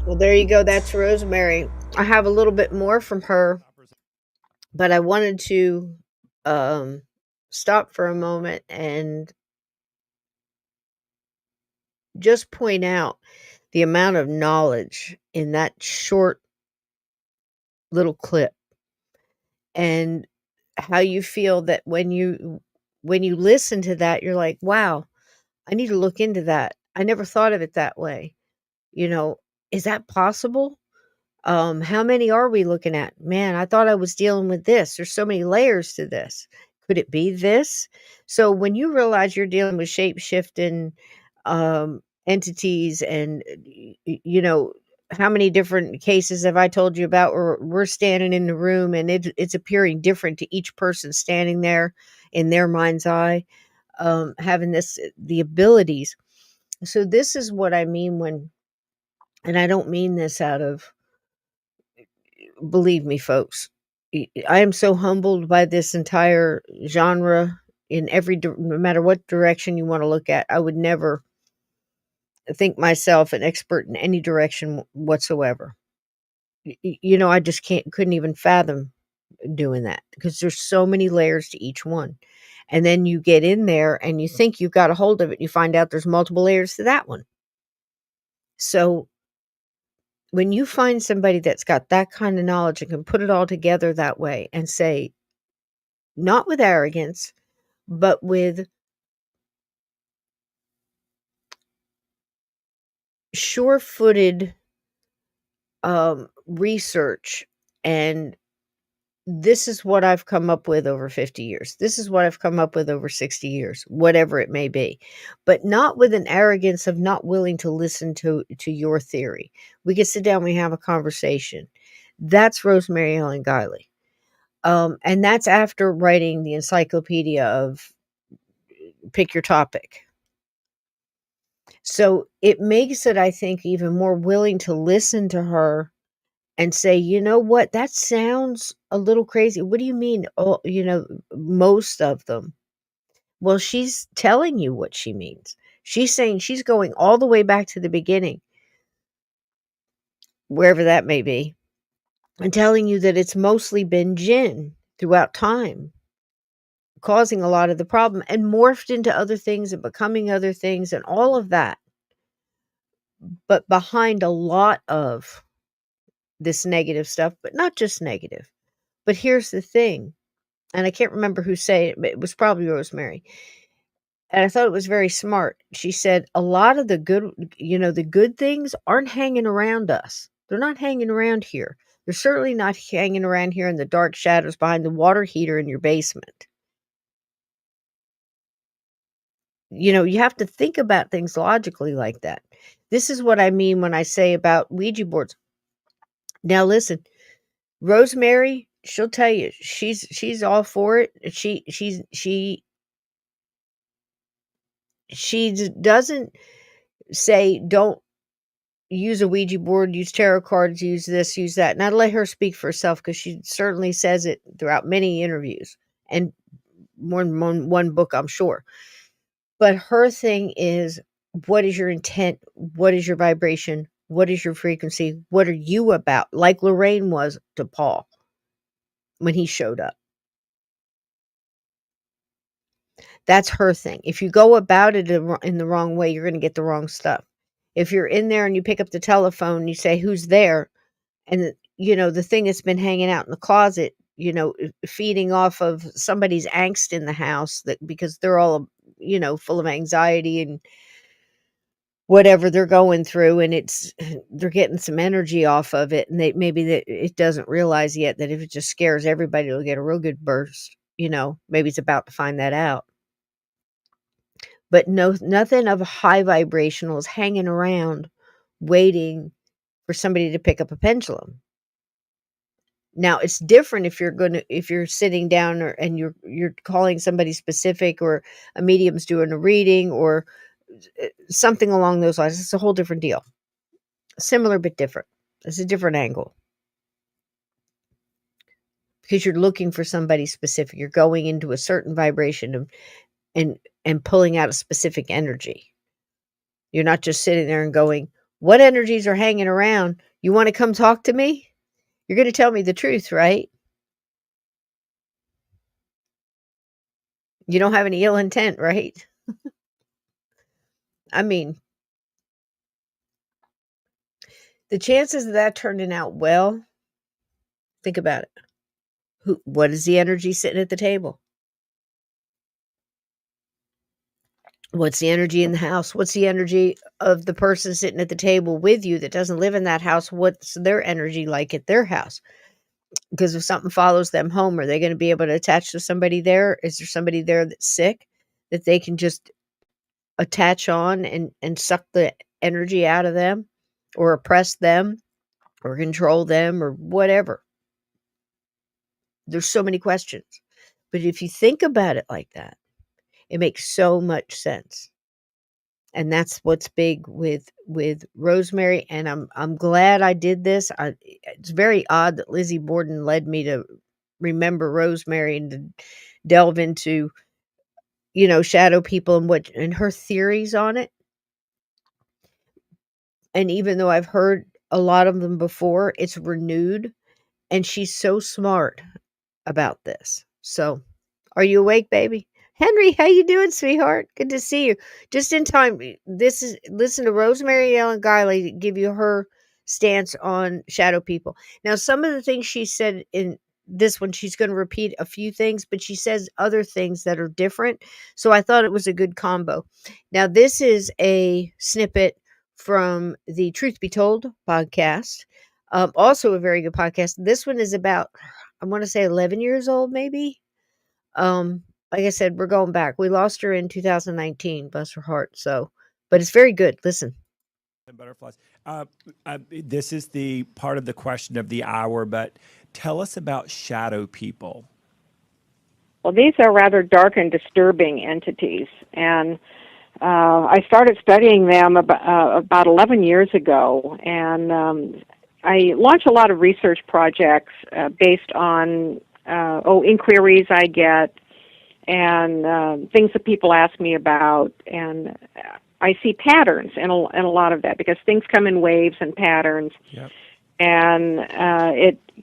Well, there you go. That's Rosemary. I have a little bit more from her, but I wanted to stop for a moment and just point out the amount of knowledge in that short little clip, and how you feel that when you listen to that, you're like, wow, I need to look into that. I never thought of it that way. Is that possible? How many are we looking at? Man, I thought I was dealing with this. There's so many layers to this. Could it be this? So when you realize you're dealing with shape-shifting entities, and how many different cases have I told you about where we're standing in the room and it's appearing different to each person standing there in their mind's eye, having the abilities. So this is what I mean when, and I don't mean this out of, believe me, folks, I am so humbled by this entire genre in no matter what direction you want to look at. I would never think myself an expert in any direction whatsoever. I just couldn't even fathom doing that because there's so many layers to each one. And then you get in there and you think you've got a hold of it. You find out there's multiple layers to that one. So when you find somebody that's got that kind of knowledge and can put it all together that way and say, not with arrogance, but with sure-footed research, and this is what I've come up with over 50 years. This is what I've come up with over 60 years, whatever it may be. But not with an arrogance of not willing to listen to your theory. We can sit down, we have a conversation. That's Rose Mary Ellen Guiley. And that's after writing the encyclopedia of pick your topic. So it makes it, I think, even more willing to listen to her and say, you know what, that sounds a little crazy. What do you mean? Oh, most of them. Well, she's telling you what she means. She's saying she's going all the way back to the beginning, wherever that may be, and telling you that it's mostly been Djinn throughout time, causing a lot of the problem and morphed into other things and becoming other things and all of that. But behind a lot of this negative stuff, but not just negative. But here's the thing, and I can't remember who said it, but it was probably Rosemary. And I thought it was very smart. She said, a lot of the good things aren't hanging around us. They're not hanging around here. They're certainly not hanging around here in the dark shadows behind the water heater in your basement. You have to think about things logically like that. This is what I mean when I say about Ouija boards. Now listen, Rosemary, she'll tell you she's all for it. She doesn't say don't use a Ouija board, use tarot cards, use this, use that. Now let her speak for herself, because she certainly says it throughout many interviews and more than one book, I'm sure. But her thing is, what is your intent? What is your vibration? What is your frequency? What are you about? Like Lorraine was to Paul when he showed up. That's her thing. If you go about it in the wrong way, you're going to get the wrong stuff. If you're in there and you pick up the telephone and you say, who's there? And, the thing that's been hanging out in the closet, feeding off of somebody's angst in the house, because they're all, full of anxiety and whatever they're going through, and they're getting some energy off of it. And maybe it doesn't realize yet that if it just scares everybody, it'll get a real good burst. Maybe it's about to find that out. But nothing of high vibrational is hanging around waiting for somebody to pick up a pendulum. Now it's different if you're sitting down and you're calling somebody specific, or a medium's doing a reading or something along those lines. It's a whole different deal. Similar but different. It's a different angle. Because you're looking for somebody specific. You're going into a certain vibration and pulling out a specific energy. You're not just sitting there and going, what energies are hanging around? You want to come talk to me? You're going to tell me the truth, right? You don't have any ill intent, right? I mean, the chances of that turning out well, think about it. What is the energy sitting at the table? What's the energy in the house? What's the energy of the person sitting at the table with you that doesn't live in that house? What's their energy like at their house? Because if something follows them home, are they going to be able to attach to somebody there? Is there somebody there that's sick that they can just attach on and suck the energy out of them, or oppress them, or control them, or whatever? There's so many questions. But if you think about it like that, it makes so much sense. And that's what's big with Rosemary. And I'm glad I did this. It's very odd that Lizzie Borden led me to remember Rosemary and to delve into, shadow people and her theories on it. And even though I've heard a lot of them before, it's renewed, and she's so smart about this. So, are you awake, baby? Henry, how you doing, sweetheart? Good to see you. Just in time. Listen to Rosemary Ellen Guiley to give you her stance on shadow people. Now, some of the things she said in this one, she's going to repeat a few things, but she says other things that are different. So I thought it was a good combo. Now, this is a snippet from the Truth Be Told podcast. Also a very good podcast. This one is about, I want to say 11 years old, maybe. Like I said, we're going back. We lost her in 2019, bless her heart. So, but it's very good. Listen. And butterflies. This is the part of the question of the hour, but tell us about shadow people. Well, these are rather dark and disturbing entities, and I started studying them about 11 years ago, and I launched a lot of research projects based on inquiries I get and things that people ask me about, and I see patterns in a lot of that because things come in waves and patterns. Yep. And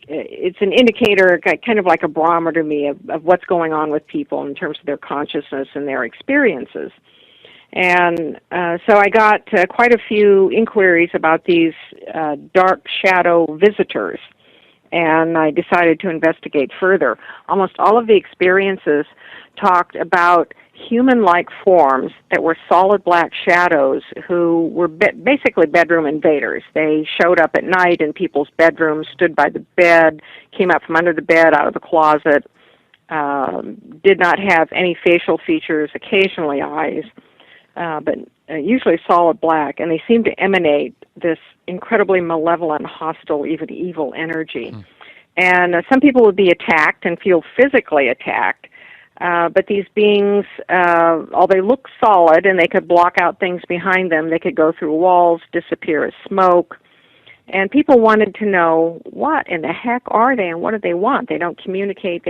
it's an indicator, kind of like a barometer to me, of what's going on with people in terms of their consciousness and their experiences. And so I got quite a few inquiries about these dark shadow visitors, and I decided to investigate further. Almost all of the experiences talked about human-like forms that were solid black shadows who were basically bedroom invaders. They showed up at night in people's bedrooms, stood by the bed, came out from under the bed, out of the closet, did not have any facial features, occasionally eyes, but usually solid black, and they seemed to emanate this incredibly malevolent, hostile, even evil energy. And some people would be attacked and feel physically attacked. But these beings, although they look solid and they could block out things behind them, they could go through walls, disappear as smoke. And people wanted to know, what in the heck are they and what do they want? They don't communicate.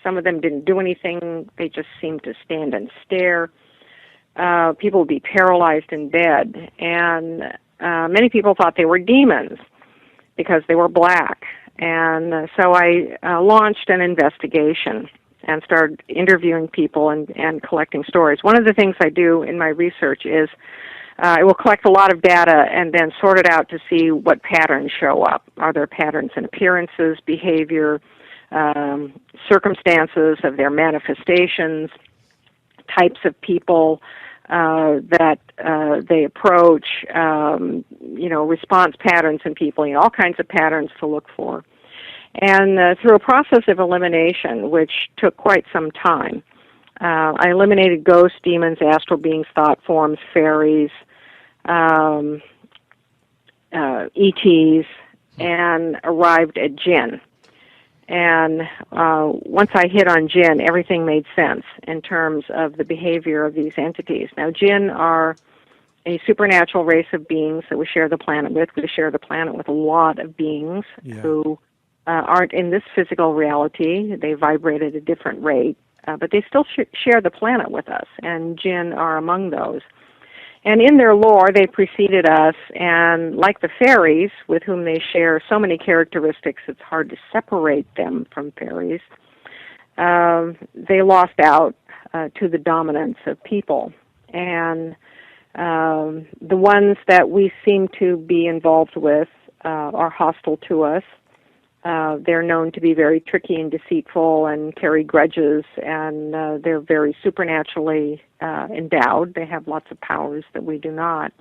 Some of them didn't do anything. They just seemed to stand and stare. People would be paralyzed in bed. And many people thought they were demons because they were black. And so I launched an investigation and started interviewing people and collecting stories. One of the things I do in my research is I will collect a lot of data and then sort it out to see what patterns show up. Are there patterns in appearances, behavior, circumstances of their manifestations, types of people that they approach, response patterns in people, all kinds of patterns to look for. And through a process of elimination, which took quite some time, I eliminated ghosts, demons, astral beings, thought forms, fairies, ETs, and arrived at Djinn. And once I hit on Djinn, everything made sense in terms of the behavior of these entities. Now, Djinn are a supernatural race of beings that we share the planet with. We share the planet with a lot of beings who aren't in this physical reality. They vibrate at a different rate, but they still share the planet with us, and Djinn are among those. And in their lore, they preceded us, and like the fairies, with whom they share so many characteristics, it's hard to separate them from fairies, they lost out to the dominance of people. And the ones that we seem to be involved with are hostile to us. They're known to be very tricky and deceitful and carry grudges, and they're very supernaturally endowed. They have lots of powers that we do not.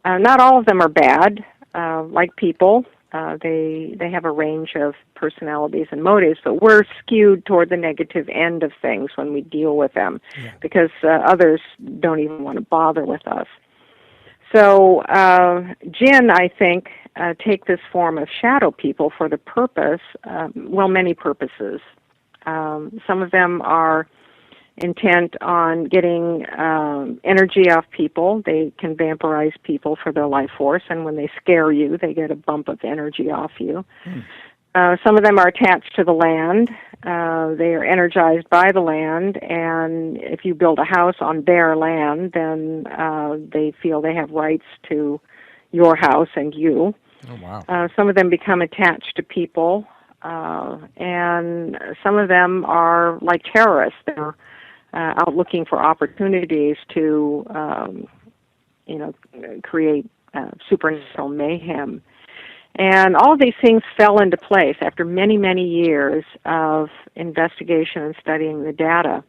Not all of them are bad. Like people, they have a range of personalities and motives, but we're skewed toward the negative end of things when we deal with them because others don't even want to bother with us. So Djinn, I think, take this form of shadow people for the purpose, many purposes. Some of them are intent on getting energy off people. They can vampirize people for their life force, and when they scare you, they get a bump of energy off you. Some of them are attached to the land. They are energized by the land, and if you build a house on their land, then they feel they have rights to your house and you. Oh, wow. Some of them become attached to people, and some of them are like terrorists. They're out looking for opportunities to, create supernatural mayhem. And all of these things fell into place after many, many years of investigation and studying the data.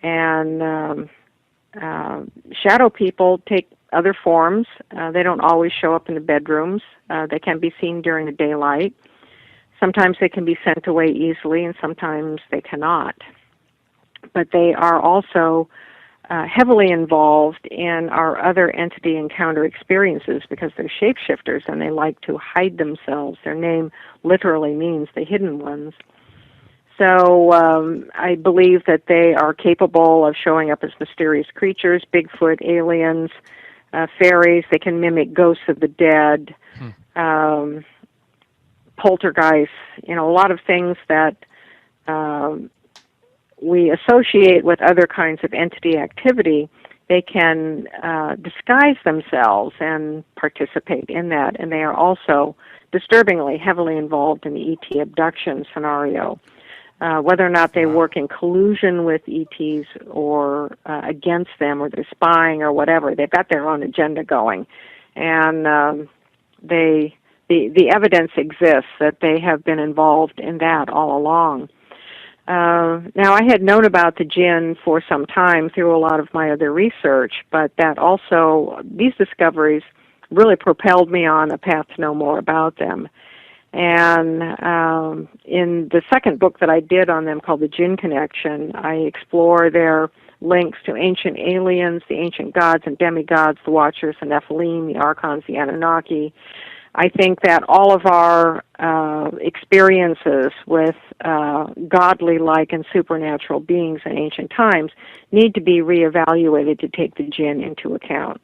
And shadow people take other forms. They don't always show up in the bedrooms. They can be seen during the daylight. Sometimes they can be sent away easily, and sometimes they cannot. But they are also heavily involved in our other entity encounter experiences because they're shapeshifters and they like to hide themselves. Their name literally means the hidden ones. So I believe that they are capable of showing up as mysterious creatures, Bigfoot, aliens, fairies. They can mimic ghosts of the dead, poltergeists, a lot of things that we associate with other kinds of entity activity. They can disguise themselves and participate in that, and they are also disturbingly heavily involved in the ET abduction scenario. Whether or not they work in collusion with ETs or against them, or they're spying or whatever, they've got their own agenda going, and the evidence exists that they have been involved in that all along. Now, I had known about the Djinn for some time through a lot of my other research, but these discoveries really propelled me on a path to know more about them. And in the second book that I did on them, called The Djinn Connection, I explore their links to ancient aliens, the ancient gods and demigods, the Watchers, the Nephilim, the Archons, the Anunnaki. I think that all of our experiences with godly-like and supernatural beings in ancient times need to be reevaluated to take the Djinn into account.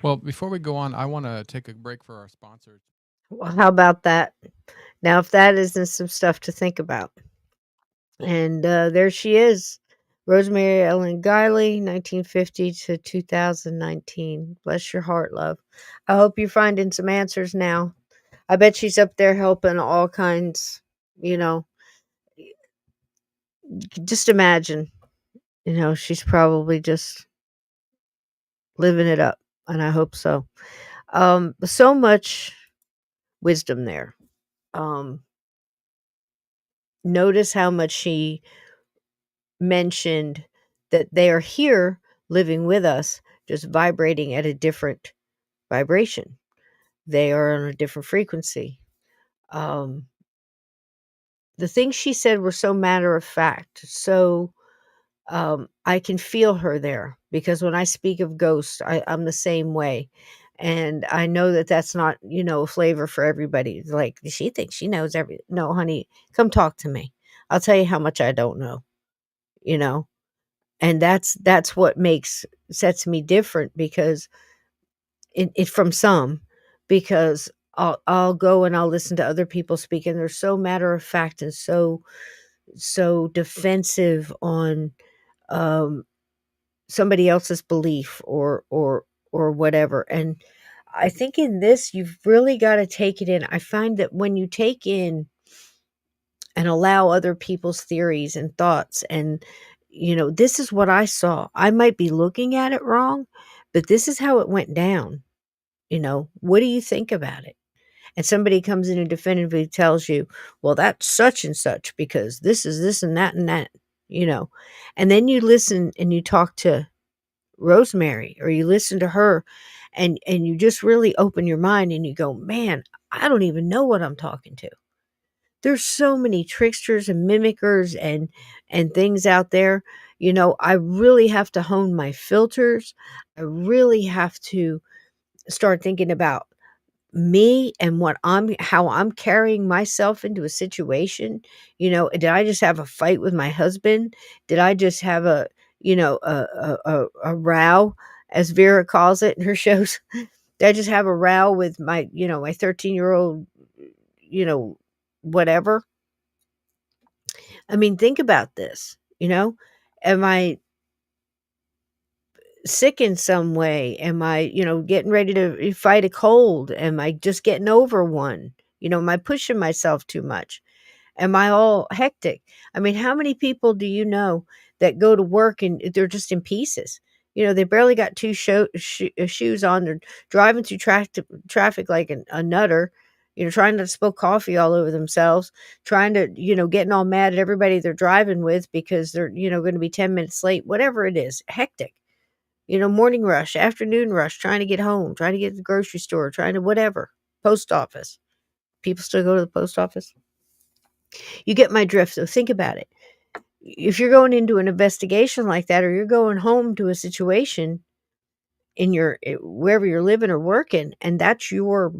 Well, before we go on, I want to take a break for our sponsors. Well, how about that? Now, if that isn't some stuff to think about. And there she is, Rosemary Ellen Guiley, 1950 to 2019. Bless your heart, love. I hope you're finding some answers now. I bet she's up there helping all kinds, just imagine, she's probably just living it up, and I hope so. So much wisdom there. Notice how much she mentioned that they are here living with us, just vibrating at a different vibration. They are on a different frequency. The things she said were so matter of fact. So I can feel her there, because when I speak of ghosts, I'm the same way. And I know that that's not, a flavor for everybody. Like, she thinks she knows everything. No, honey, come talk to me. I'll tell you how much I don't know, and that's what sets me different, because it from some, because I'll go and I'll listen to other people speak, and they're so matter of fact and so defensive on somebody else's belief or whatever. And I think in this, you've really got to take it in. I find that when you take in and allow other people's theories and thoughts, and this is what I saw. I might be looking at it wrong, but this is how it went down. What do you think about it? And somebody comes in and definitively tells you, well, that's such and such because this is this and that, and then you listen and you talk to Rosemary, or you listen to her, and you just really open your mind and you go, man, I don't even know what I'm talking to. There's so many tricksters and mimickers and things out there. I really have to hone my filters. I really have to start thinking about me and how I'm carrying myself into a situation. Did I just have a fight with my husband? Did I just have a row, as Vera calls it in her shows? Did I just have a row with my 13-year-old, whatever? I mean, think about this, am I sick in some way? Am I, getting ready to fight a cold? Am I just getting over one? Am I pushing myself too much? Am I all hectic? I mean, how many people do you know that go to work and they're just in pieces? They barely got two shoes on. They're driving through traffic like a nutter, trying not to spill coffee all over themselves, trying to, getting all mad at everybody they're driving with because they're, going to be 10 minutes late, whatever it is, hectic. Morning rush, afternoon rush, trying to get home, trying to get to the grocery store, trying to whatever, post office. People still go to the post office. You get my drift. So think about it. If you're going into an investigation like that, or you're going home to a situation in wherever you're living or working, and that's your,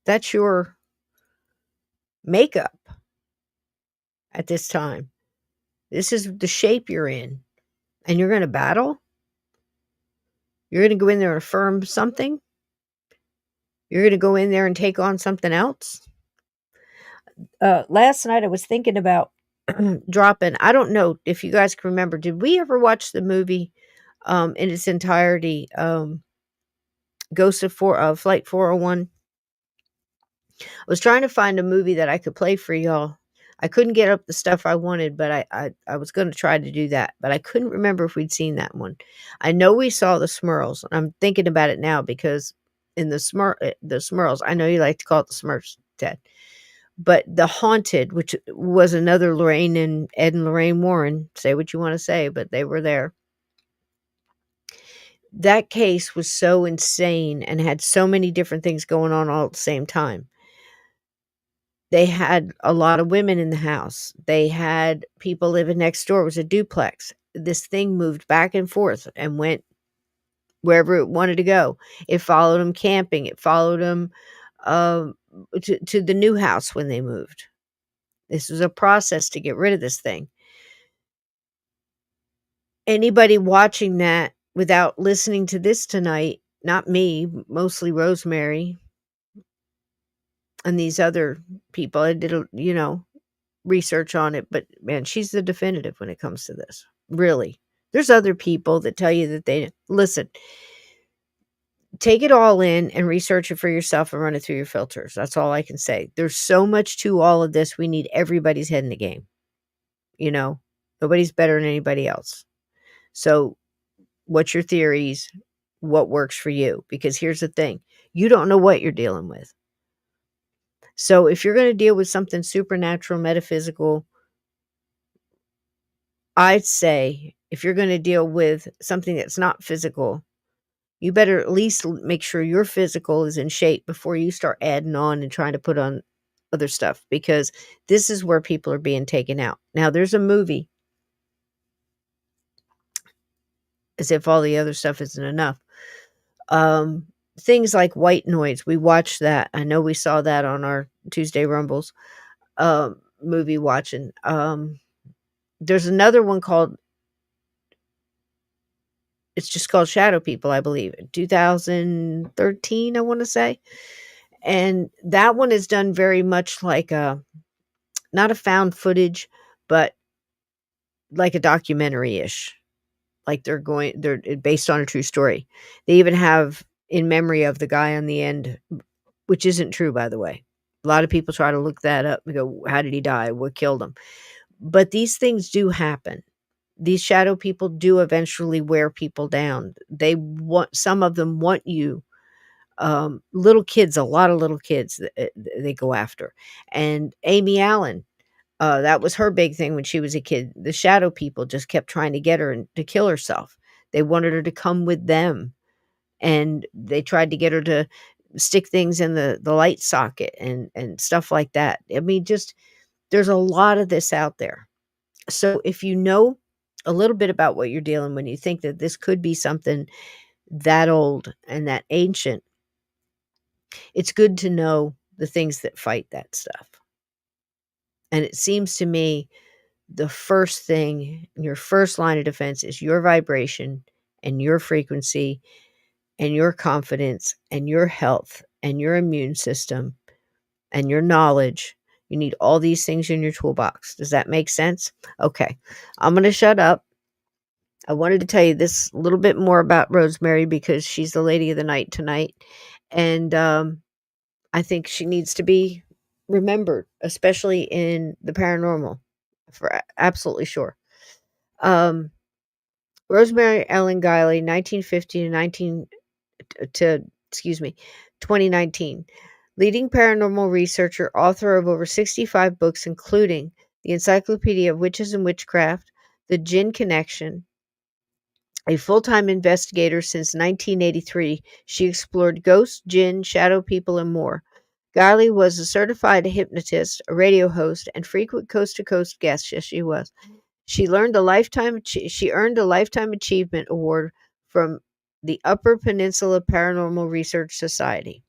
that's your makeup at this time. This is the shape you're in, and you're going to battle. You're going to go in there and affirm something. You're going to go in there and take on something else. Last night I was thinking about dropping. I don't know if you guys can remember. Did we ever watch the movie in its entirety? Ghost of Flight 401. I was trying to find a movie that I could play for y'all. I couldn't get up the stuff I wanted, but I was going to try to do that, but I couldn't remember if we'd seen that one. I know we saw the Smurls. I'm thinking about it now because in the Smurls, I know you like to call it the Smurfs, Ted, but the Haunted, which was another Ed and Lorraine Warren, say what you want to say, but they were there. That case was so insane and had so many different things going on all at the same time. They had a lot of women in the house. They had people living next door. It was a duplex. This thing moved back and forth and went wherever it wanted to go. It followed them camping. It followed them to the new house when they moved. This was a process to get rid of this thing. Anybody watching that without listening to this tonight, not me, mostly Rosemary and these other people, I did, research on it, but man, she's the definitive when it comes to this. Really. There's other people that tell you that they listen. Take it all in and research it for yourself and run it through your filters. That's all I can say. There's so much to all of this. We need everybody's head in the game. Nobody's better than anybody else. So what's your theories? What works for you? Because here's the thing. You don't know what you're dealing with. So if you're going to deal with something supernatural, metaphysical, I'd say if you're going to deal with something that's not physical, you better at least make sure your physical is in shape before you start adding on and trying to put on other stuff, because this is where people are being taken out. Now, there's a movie, as if all the other stuff isn't enough. Things like White Noise, we watched that. I know we saw that on our Tuesday Rumbles movie watching. There's another one called, it's just called Shadow People, I believe, 2013, I want to say. And that one is done very much like not a found footage, but like a documentary-ish. Like they're based on a true story. They even have in memory of the guy on the end, which isn't true, by the way. A lot of people try to look that up and go, how did he die? What killed him? But these things do happen. These shadow people do eventually wear people down. Some of them want you. Little kids, a lot of little kids they go after. And Amy Allen, that was her big thing when she was a kid. The shadow people just kept trying to get her to kill herself. They wanted her to come with them. And they tried to get her to stick things in the light socket and stuff like that. I mean, just there's a lot of this out there. So if you know a little bit about what you're dealing when you think that this could be something that old and that ancient, it's good to know the things that fight that stuff. And it seems to me the first thing, your first line of defense is your vibration and your frequency and your confidence and your health and your immune system and your knowledge. You need all these things in your toolbox. Does that make sense? Okay. I'm going to shut up. I wanted to tell you this a little bit more about Rosemary because she's the lady of the night tonight. And I think she needs to be remembered, especially in the paranormal, for absolutely sure. Rosemary Ellen Guiley, 1950 to 2019. Leading paranormal researcher, author of over 65 books, including The Encyclopedia of Witches and Witchcraft, The Djinn Connection. A full-time investigator since 1983, she explored ghosts, djinn, shadow people, and more. Guiley was a certified hypnotist, a radio host, and frequent coast-to-coast guest. Yes, she was. She earned a Lifetime Achievement Award from the Upper Peninsula Paranormal Research Society.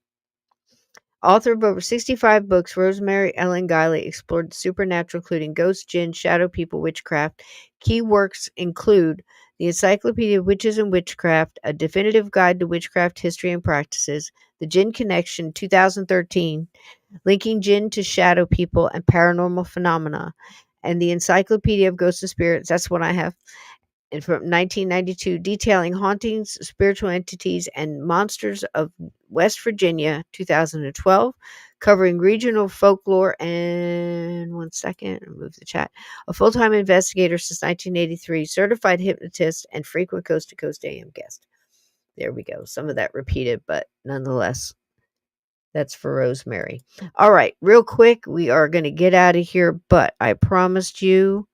Author of over 65 books, Rosemary Ellen Guiley explored the supernatural, including ghosts, djinn, shadow people, witchcraft. Key works include The Encyclopedia of Witches and Witchcraft, A Definitive Guide to Witchcraft History and Practices, The Djinn Connection, 2013, Linking Djinn to Shadow People and Paranormal Phenomena, and The Encyclopedia of Ghosts and Spirits, that's what I have, and from 1992, detailing hauntings, spiritual entities, and monsters of West Virginia, 2012, covering regional folklore and, one second, remove the chat, a full-time investigator since 1983, certified hypnotist, and frequent coast-to-coast AM guest. There we go. Some of that repeated, but nonetheless, that's for Rosemary. All right, real quick, we are going to get out of here, but I promised you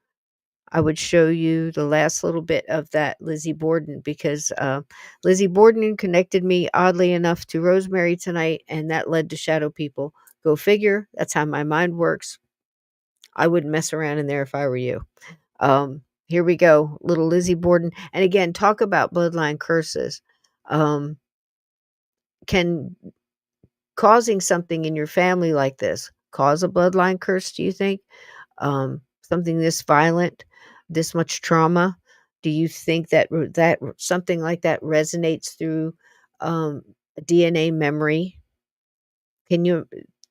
I would show you the last little bit of that Lizzie Borden, because Lizzie Borden connected me, oddly enough, to Rosemary tonight, and that led to shadow people. Go figure. That's how my mind works. I wouldn't mess around in there if I were you. Here we go. Little Lizzie Borden. And again, talk about bloodline curses. Can causing something in your family like this cause a bloodline curse, do you think? Something this violent, this much trauma? Do you think that something like that resonates through DNA memory?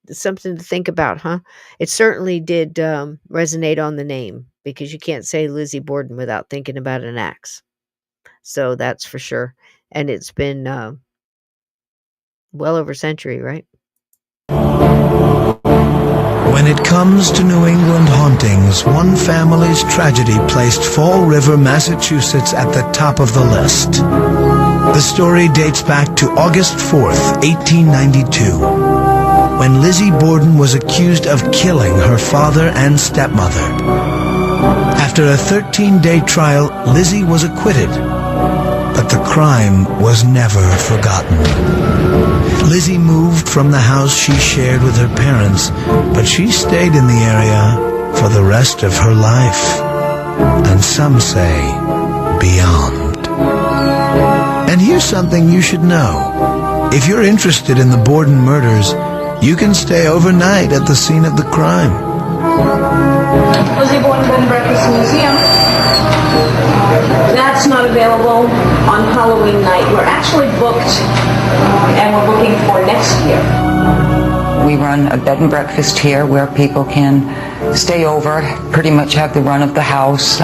Something to think about, huh? It certainly did resonate on the name, because you can't say Lizzie Borden without thinking about an axe. So that's for sure. And it's been well over a century, right? When it comes to New England hauntings, one family's tragedy placed Fall River, Massachusetts at the top of the list. The story dates back to August 4th, 1892, when Lizzie Borden was accused of killing her father and stepmother. After a 13-day trial, Lizzie was acquitted, but the crime was never forgotten. Lizzie moved from the house she shared with her parents, but she stayed in the area for the rest of her life, and some say beyond. And here's something you should know. If you're interested in the Borden murders, you can stay overnight at the scene of the crime. Lizzie Borden Bed and Breakfast Museum. That's not available on Halloween night. We're actually booked, and we're booking for next year. We run a bed and breakfast here where people can stay over, pretty much have the run of the house,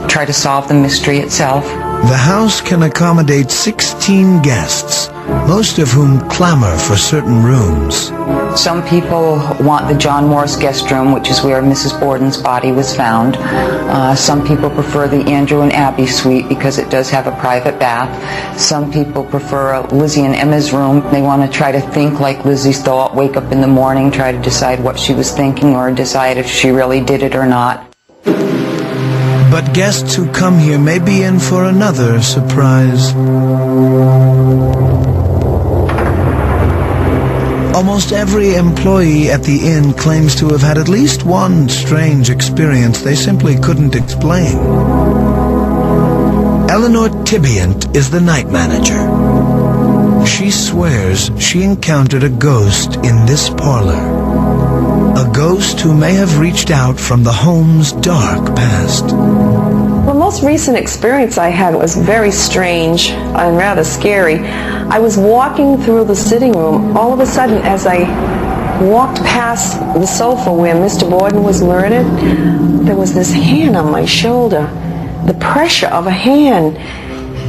try to solve the mystery itself. The house can accommodate 16 guests, most of whom clamor for certain rooms. Some people want the John Morris guest room, which is where Mrs. Borden's body was found. Some people prefer the Andrew and Abby suite because it does have a private bath. Some people prefer Lizzie and Emma's room. They want to try to think like Lizzie's thought, wake up in the morning, try to decide what she was thinking or decide if she really did it or not. But guests who come here may be in for another surprise. Almost every employee at the inn claims to have had at least one strange experience they simply couldn't explain. Eleanor Tibbiant is the night manager. She swears she encountered a ghost in this parlor. A ghost who may have reached out from the home's dark past. The most recent experience I had was very strange and rather scary. I was walking through the sitting room. All of a sudden, as I walked past the sofa where Mr. Borden was murdered, there was this hand on my shoulder, the pressure of a hand.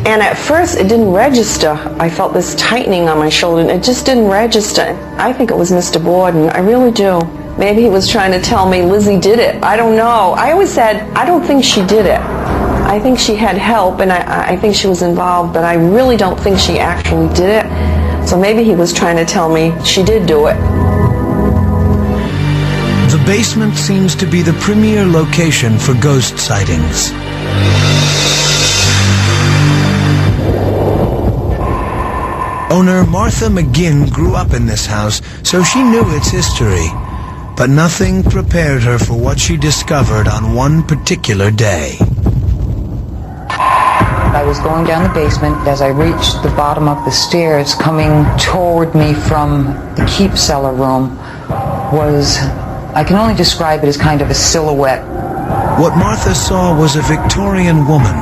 And at first it didn't register. I felt this tightening on my shoulder and it just didn't register. I think it was Mr. Borden. I really do. Maybe he was trying to tell me Lizzie did it. I don't know. I always said, I don't think she did it. I think she had help and I think she was involved, but I really don't think she actually did it. So maybe he was trying to tell me she did do it. The basement seems to be the premier location for ghost sightings. Owner Martha McGinn grew up in this house, so she knew its history. But nothing prepared her for what she discovered on one particular day. I was going down the basement. As I reached the bottom of the stairs, coming toward me from the keep cellar room was, I can only describe it as kind of a silhouette. What Martha saw was a Victorian woman.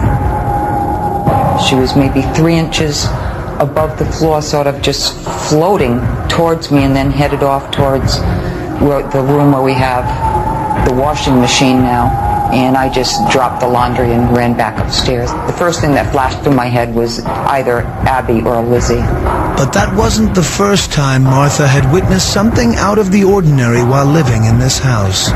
She was maybe 3 inches above the floor, sort of just floating towards me, and then headed off towards the room where we have the washing machine now. And I just dropped the laundry and ran back upstairs. The first thing that flashed through my head was either Abby or Lizzie. But that wasn't the first time Martha had witnessed something out of the ordinary while living in this house.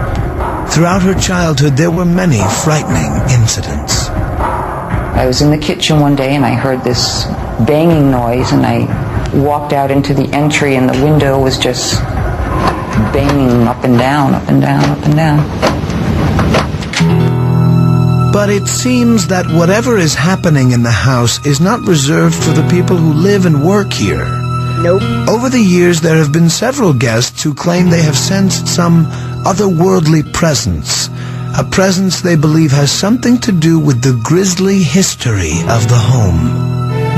Throughout her childhood, there were many frightening incidents. I was in the kitchen one day and I heard this banging noise, and I walked out into the entry and the window was just banging up and down, up and down, up and down. But it seems that whatever is happening in the house is not reserved for the people who live and work here. Nope. Over the years, there have been several guests who claim they have sensed some otherworldly presence, a presence they believe has something to do with the grisly history of the home.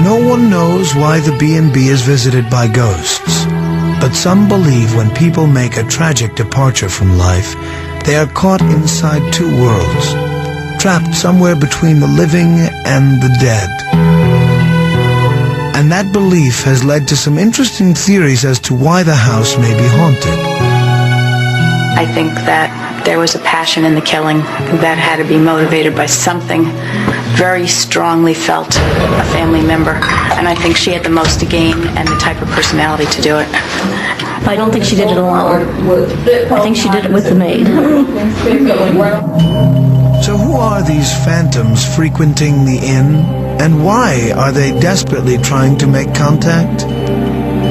No one knows why the B&B is visited by ghosts, but some believe when people make a tragic departure from life, they are caught inside two worlds, trapped somewhere between the living and the dead. And that belief has led to some interesting theories as to why the house may be haunted. I think that there was a passion in the killing that had to be motivated by something very strongly felt, a family member. And I think she had the most to gain and the type of personality to do it. I don't think she did it alone. I think she did it with the maid. So who are these phantoms frequenting the inn? And why are they desperately trying to make contact?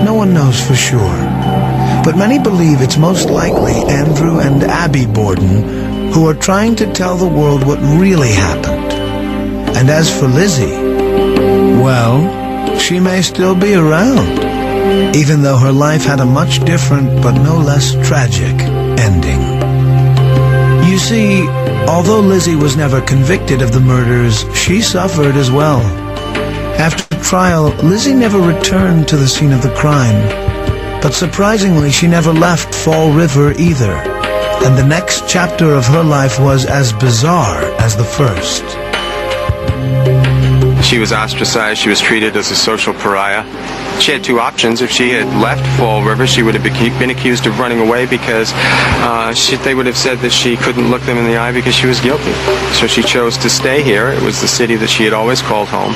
No one knows for sure. But many believe it's most likely Andrew and Abby Borden who are trying to tell the world what really happened. And as for Lizzie, well, she may still be around, even though her life had a much different but no less tragic ending. You see, although Lizzie was never convicted of the murders, she suffered as well. After trial, Lizzie never returned to the scene of the crime. But surprisingly, she never left Fall River either, and the next chapter of her life was as bizarre as the first. She was ostracized. She was treated as a social pariah. She had two options. If she had left Fall River, she would have been accused of running away because they would have said that she couldn't look them in the eye because she was guilty. So she chose to stay here. It was the city that she had always called home.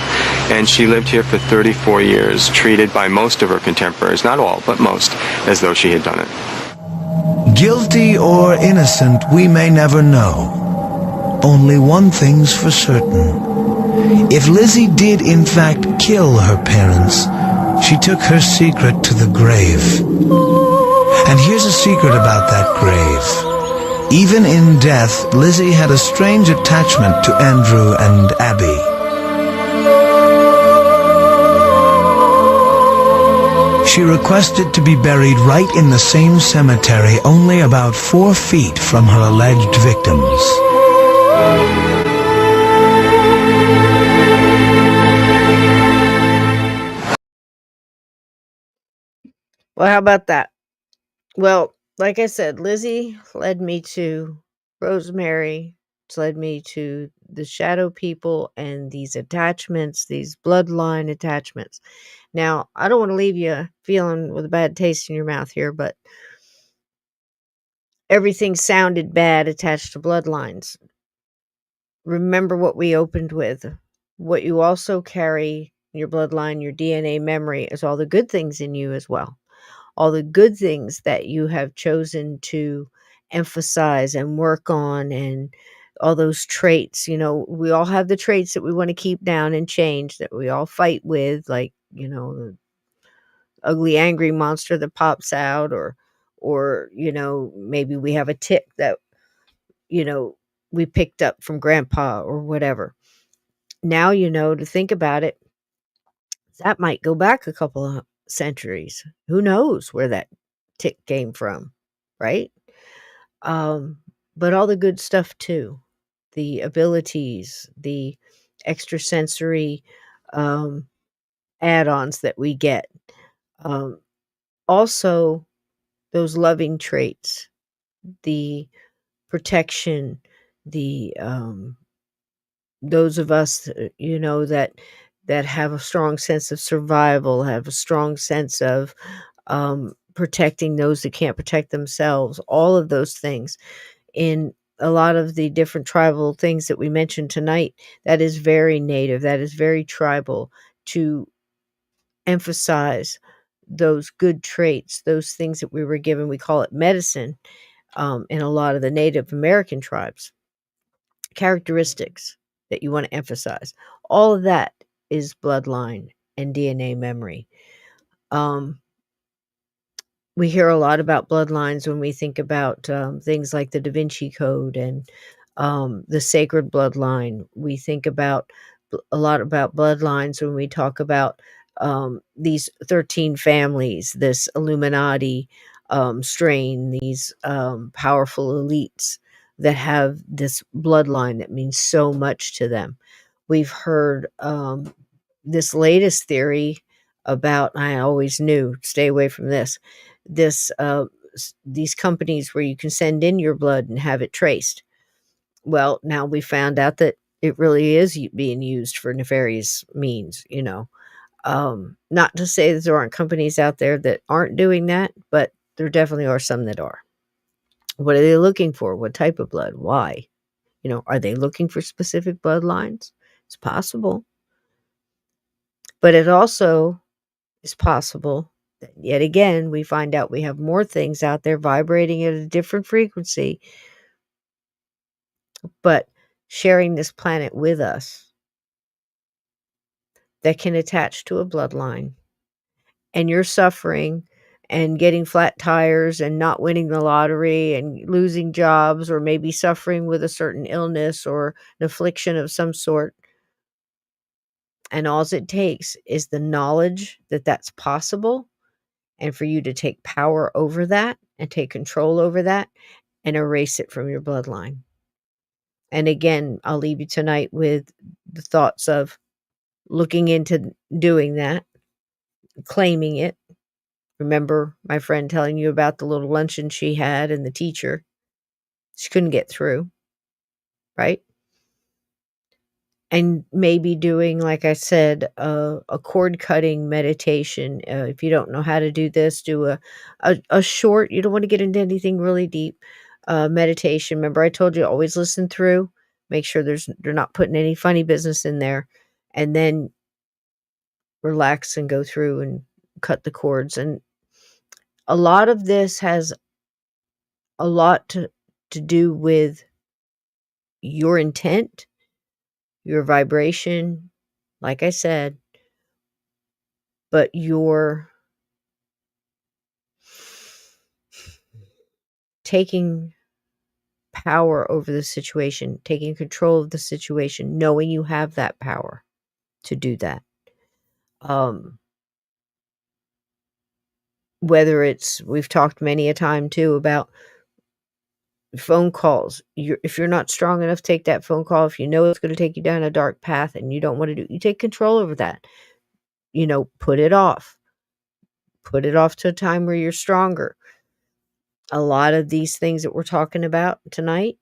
And she lived here for 34 years, treated by most of her contemporaries, not all, but most, as though she had done it. Guilty or innocent, we may never know. Only one thing's for certain. If Lizzie did in fact kill her parents, she took her secret to the grave. And here's a secret about that grave. Even in death, Lizzie had a strange attachment to Andrew and Abby. She requested to be buried right in the same cemetery, only about 4 feet from her alleged victims. Well, how about that? Well, like I said, Lizzie led me to Rosemary. It's led me to the shadow people and these attachments, these bloodline attachments. Now, I don't want to leave you feeling with a bad taste in your mouth here, but everything sounded bad attached to bloodlines. Remember what we opened with. what you also carry in your bloodline, your DNA memory, is all the good things in you as well. All the good things that you have chosen to emphasize and work on, and all those traits. We all have the traits that we want to keep down and change, that we all fight with, like, the ugly, angry monster that pops out, or maybe we have a tick that, we picked up from grandpa or whatever. Now, to think about it, that might go back a couple of centuries. Who knows where that tick came from, right? But all the good stuff too, the abilities, the extrasensory add-ons that we get. Also, those loving traits, the protection, the those of us, that have a strong sense of survival, have a strong sense of protecting those that can't protect themselves. All of those things in a lot of the different tribal things that we mentioned tonight, that is very native, that is very tribal, to emphasize those good traits, those things that we were given. We call it medicine in a lot of the Native American tribes. Characteristics that you want to emphasize. All of that is bloodline and DNA memory. We hear a lot about bloodlines when we think about things like the Da Vinci Code and the sacred bloodline. We think a lot about bloodlines when we talk about these 13 families, this Illuminati strain, these powerful elites that have this bloodline that means so much to them. We've heard this latest theory about, I always knew, stay away from these companies where you can send in your blood and have it traced. Well, now we found out that it really is being used for nefarious means. Not to say that there aren't companies out there that aren't doing that, but there definitely are some that are. What are they looking for? What type of blood? Why? Are they looking for specific bloodlines? It's possible. But it also is possible that, yet again, we find out we have more things out there vibrating at a different frequency, but sharing this planet with us, that can attach to a bloodline. And you're suffering and getting flat tires and not winning the lottery and losing jobs, or maybe suffering with a certain illness or an affliction of some sort. And all it takes is the knowledge that that's possible, and for you to take power over that and take control over that and erase it from your bloodline. And again, I'll leave you tonight with the thoughts of looking into doing that, claiming it. Remember my friend telling you about the little luncheon she had and the teacher? She couldn't get through, right? And maybe doing, like I said, a cord cutting meditation. If you don't know how to do this, do a short, you don't want to get into anything really deep, meditation. Remember I told you, always listen through, make sure they're not putting any funny business in there, and then relax and go through and cut the cords. And a lot of this has a lot to do with your intent, your vibration, like I said, but your taking power over the situation, taking control of the situation, knowing you have that power to do that. Whether it's, we've talked many a time too about phone calls. If you're not strong enough to take that phone call, if you know it's going to take you down a dark path and you don't want to do, you take control over that. Put it off. Put it off to a time where you're stronger. A lot of these things that we're talking about tonight,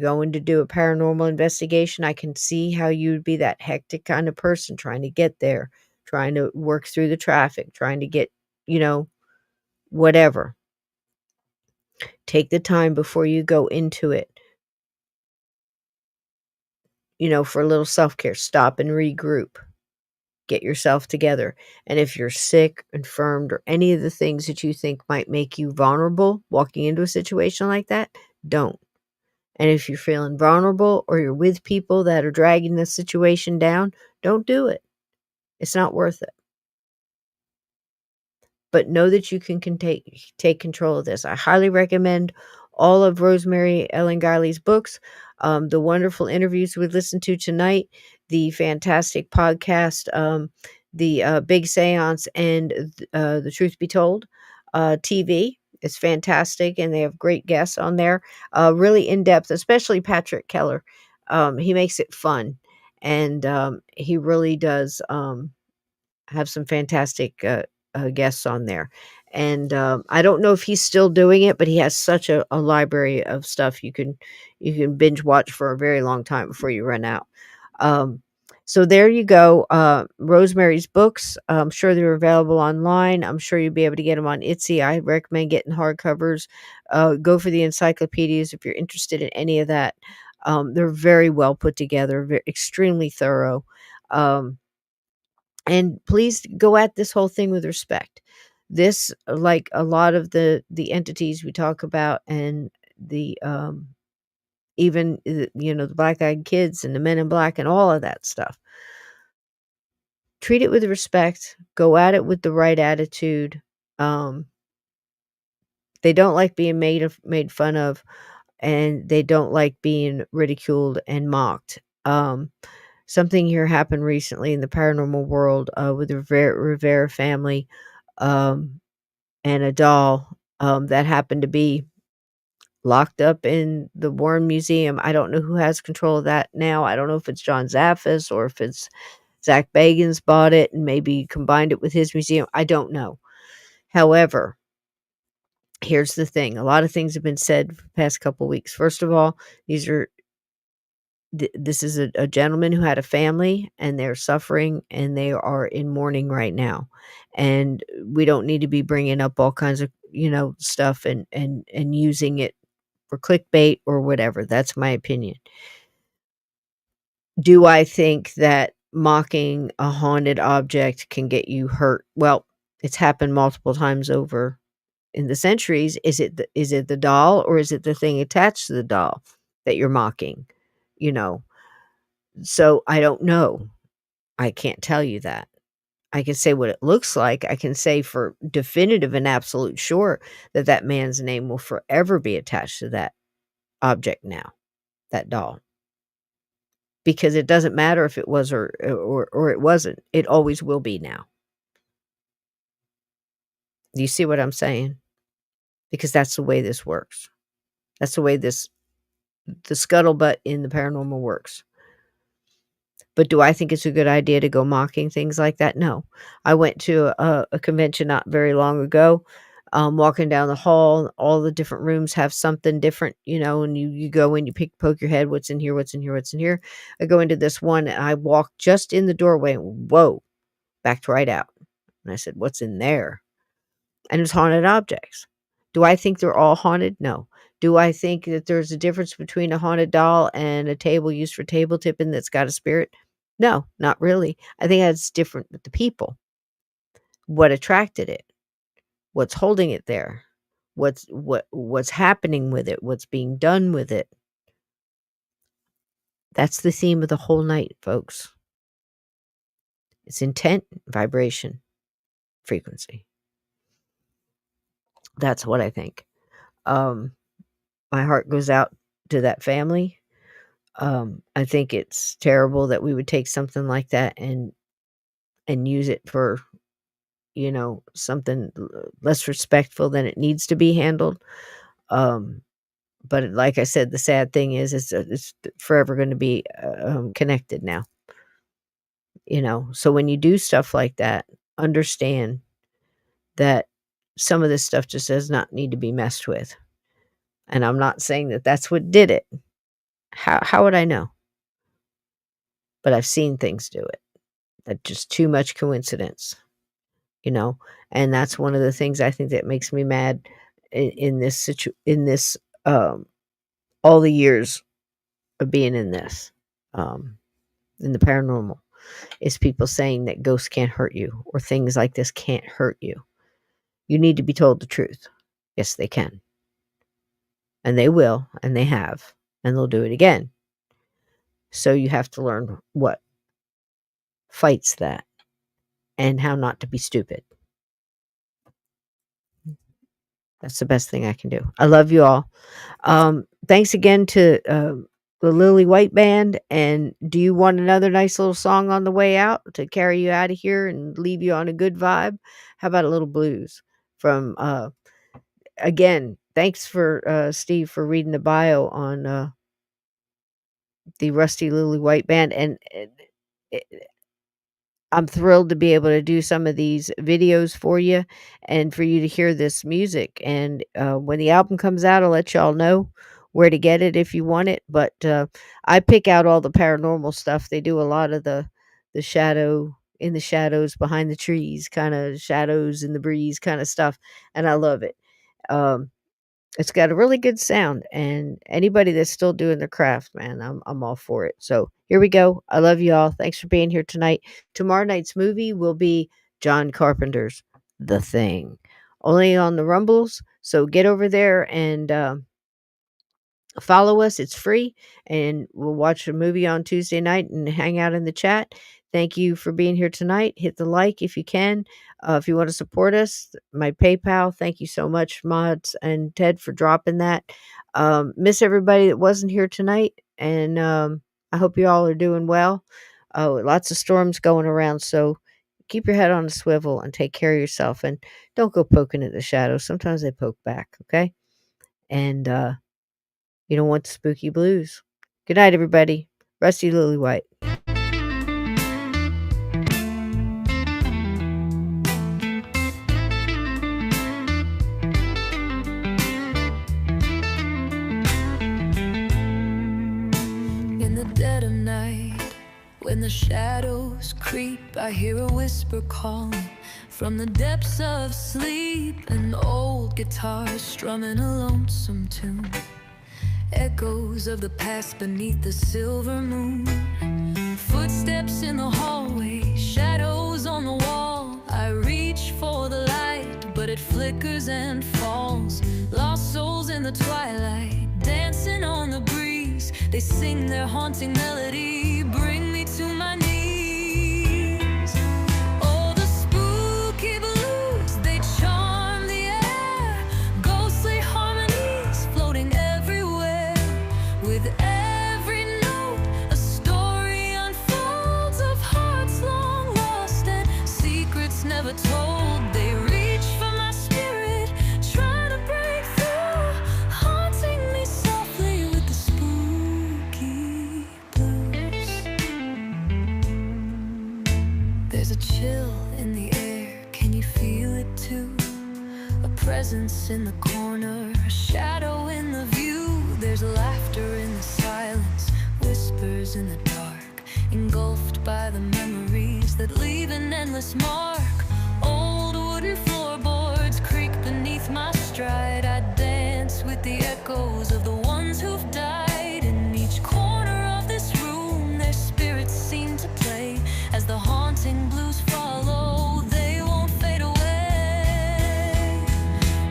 going to do a paranormal investigation, I can see how you'd be that hectic kind of person trying to get there, trying to work through the traffic, trying to get, whatever. Take the time before you go into it. for a little self-care. Stop and regroup. Get yourself together. And if you're sick, infirmed, or any of the things that you think might make you vulnerable walking into a situation like that, don't. And if you're feeling vulnerable or you're with people that are dragging the situation down, don't do it. It's not worth it. But know that you can take control of this. I highly recommend all of Rosemary Ellen Guiley's books, the wonderful interviews we listened to tonight, the fantastic podcast, the Big Seance, and The Truth Be Told TV. It's fantastic, and they have great guests on there, really in-depth, especially Patrick Keller. He makes it fun, and he really does have some fantastic guests on there. And I don't know if he's still doing it, but he has such a library of stuff you can binge watch for a very long time before you run out. So there you go. Rosemary's books. I'm sure they're available online. I'm sure you'll be able to get them on Etsy. I recommend getting hardcovers. Go for the encyclopedias if you're interested in any of that. They're very well put together, extremely thorough. And please go at this whole thing with respect. This, like a lot of the entities we talk about, and the even the black-eyed kids and the men in black and all of that stuff, treat it with respect. Go at it with the right attitude. They don't like being made fun of, and they don't like being ridiculed and mocked. Something here happened recently in the paranormal world with the Rivera family and a doll that happened to be locked up in the Warren Museum. I don't know who has control of that now. I don't know if it's John Zaffis or if it's Zach Bagans bought it and maybe combined it with his museum. I don't know. However, here's the thing. A lot of things have been said for the past couple weeks. First of all, this is a gentleman who had a family, and they're suffering, and they are in mourning right now. And we don't need to be bringing up all kinds of stuff and using it for clickbait or whatever. That's my opinion. Do I think that mocking a haunted object can get you hurt? Well, it's happened multiple times over in the centuries. Is it the doll, or is it the thing attached to the doll that you're mocking? So I don't know. I can't tell you that. I can say what it looks like. I can say for definitive and absolute sure that man's name will forever be attached to that object now, that doll. Because it doesn't matter if it was or it wasn't. It always will be now. Do you see what I'm saying? Because that's the way this works. That's the way the scuttlebutt in the paranormal works. But do I think it's a good idea to go mocking things like that? No. I went to a convention not very long ago. Walking down the hall, all the different rooms have something different, and you go in, you poke your head, what's in here, what's in here, what's in here. I go into this one, and I walk just in the doorway, and whoa, backed right out. And I said, what's in there? And it's haunted objects. Do I think they're all haunted? No. Do I think that there's a difference between a haunted doll and a table used for table tipping that's got a spirit? No, not really. I think that's different with the people. What attracted it? What's holding it there? What's happening with it? What's being done with it? That's the theme of the whole night, folks. It's intent, vibration, frequency. That's what I think. My heart goes out to that family. I think it's terrible that we would take something like that and use it for something less respectful than it needs to be handled. But like I said, the sad thing is it's forever going to be connected now. So when you do stuff like that, understand that some of this stuff just does not need to be messed with. And I'm not saying that that's what did it. How would I know? But I've seen things do it. That's just too much coincidence. And that's one of the things I think that makes me mad in this all the years of being in this. in the paranormal is people saying that ghosts can't hurt you or things like this can't hurt you. You need to be told the truth. Yes, they can. And they will, and they have, and they'll do it again. So you have to learn what fights that and how not to be stupid. That's the best thing I can do. I love you all. Thanks again to the Lily White Band. And do you want another nice little song on the way out to carry you out of here and leave you on a good vibe? How about a little blues from, again, thanks for Steve for reading the bio on the Rusty Lily White Band. And I'm thrilled to be able to do some of these videos for you and for you to hear this music. And when the album comes out, I'll let y'all know where to get it if you want it. But I pick out all the paranormal stuff. They do a lot of the shadow in the shadows behind the trees, kind of shadows in the breeze kind of stuff. And I love it. It's got a really good sound, and anybody that's still doing their craft, man, I'm all for it. So here we go. I love you all. Thanks for being here tonight. Tomorrow night's movie will be John Carpenter's The Thing, only on the Rumbles. So get over there and follow us. It's free, and we'll watch a movie on Tuesday night and hang out in the chat. Thank you for being here tonight. Hit the like if you can. If you want to support us, my PayPal. Thank you so much, Mods and Ted, for dropping that. Miss everybody that wasn't here tonight, and I hope you all are doing well. Lots of storms going around, so keep your head on a swivel and take care of yourself, and don't go poking at the shadows. Sometimes they poke back, okay? And you don't want the spooky blues. Good night, everybody. Rusty Lily White. In the dead of night, when the shadows creep, I hear a whisper calling from the depths of sleep. An old guitar strumming a lonesome tune, echoes of the past beneath the silver moon. Footsteps in the hallway, shadows on the wall. I reach for the light, but it flickers and falls. Lost souls in the twilight, dancing on the breeze. They sing their haunting melody, bring me to my knees. Oh, the spooky blues, they charm the air. Ghostly harmonies floating everywhere. With every note, a story unfolds of hearts long lost and secrets never told. They reach for my spirit, try to break through, haunting me softly with the spooky blues. There's a chill in the air, can you feel it too? A presence in the corner, a shadow in the view. There's laughter in the silence, whispers in the dark, engulfed by the memories that leave an endless mark. Old wooden floorboards creak beneath my stride. I dance with the echoes of the ones who've died. In each corner of this room, their spirits seem to play. As the haunting blues follow, they won't fade away.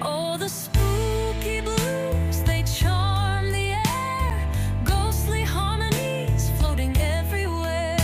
Oh, the spooky blues, they charm the air. Ghostly harmonies floating everywhere.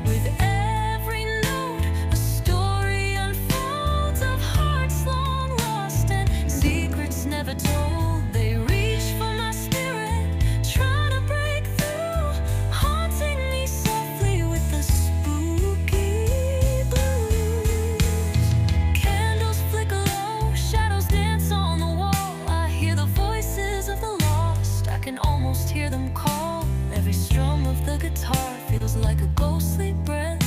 With every note, a story unfolds of hearts long lost and secrets never told. They reach for my spirit, try to break through, haunting me softly with the spooky blues. Candles flicker low, shadows dance on the wall. I hear the voices of the lost, I can almost hear them call. Every strum of the guitar feels like a ghostly breath,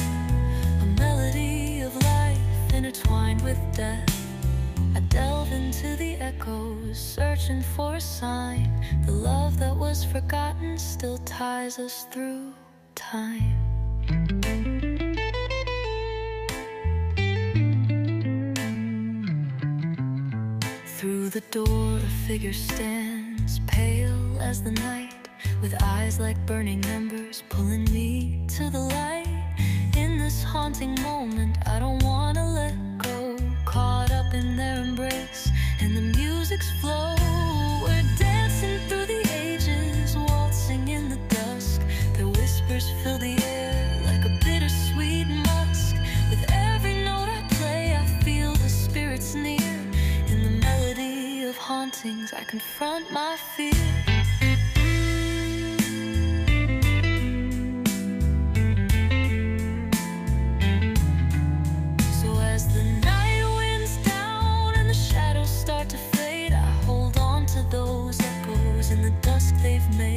a melody of life intertwined with death. I delve into the echoes, searching for a sign. The love that was forgotten still ties us through time. Through the door, a figure stands, pale as the night. with eyes like burning embers pulling me to the light. In this haunting moment, I don't wanna let go, caught up in their embrace and the music's flow. We're dancing through the ages, waltzing in the dusk. Their whispers fill the air like a bittersweet musk. With every note I play, I feel the spirits near. In the melody of hauntings, I confront my fear. Those echoes in the dusk they've made.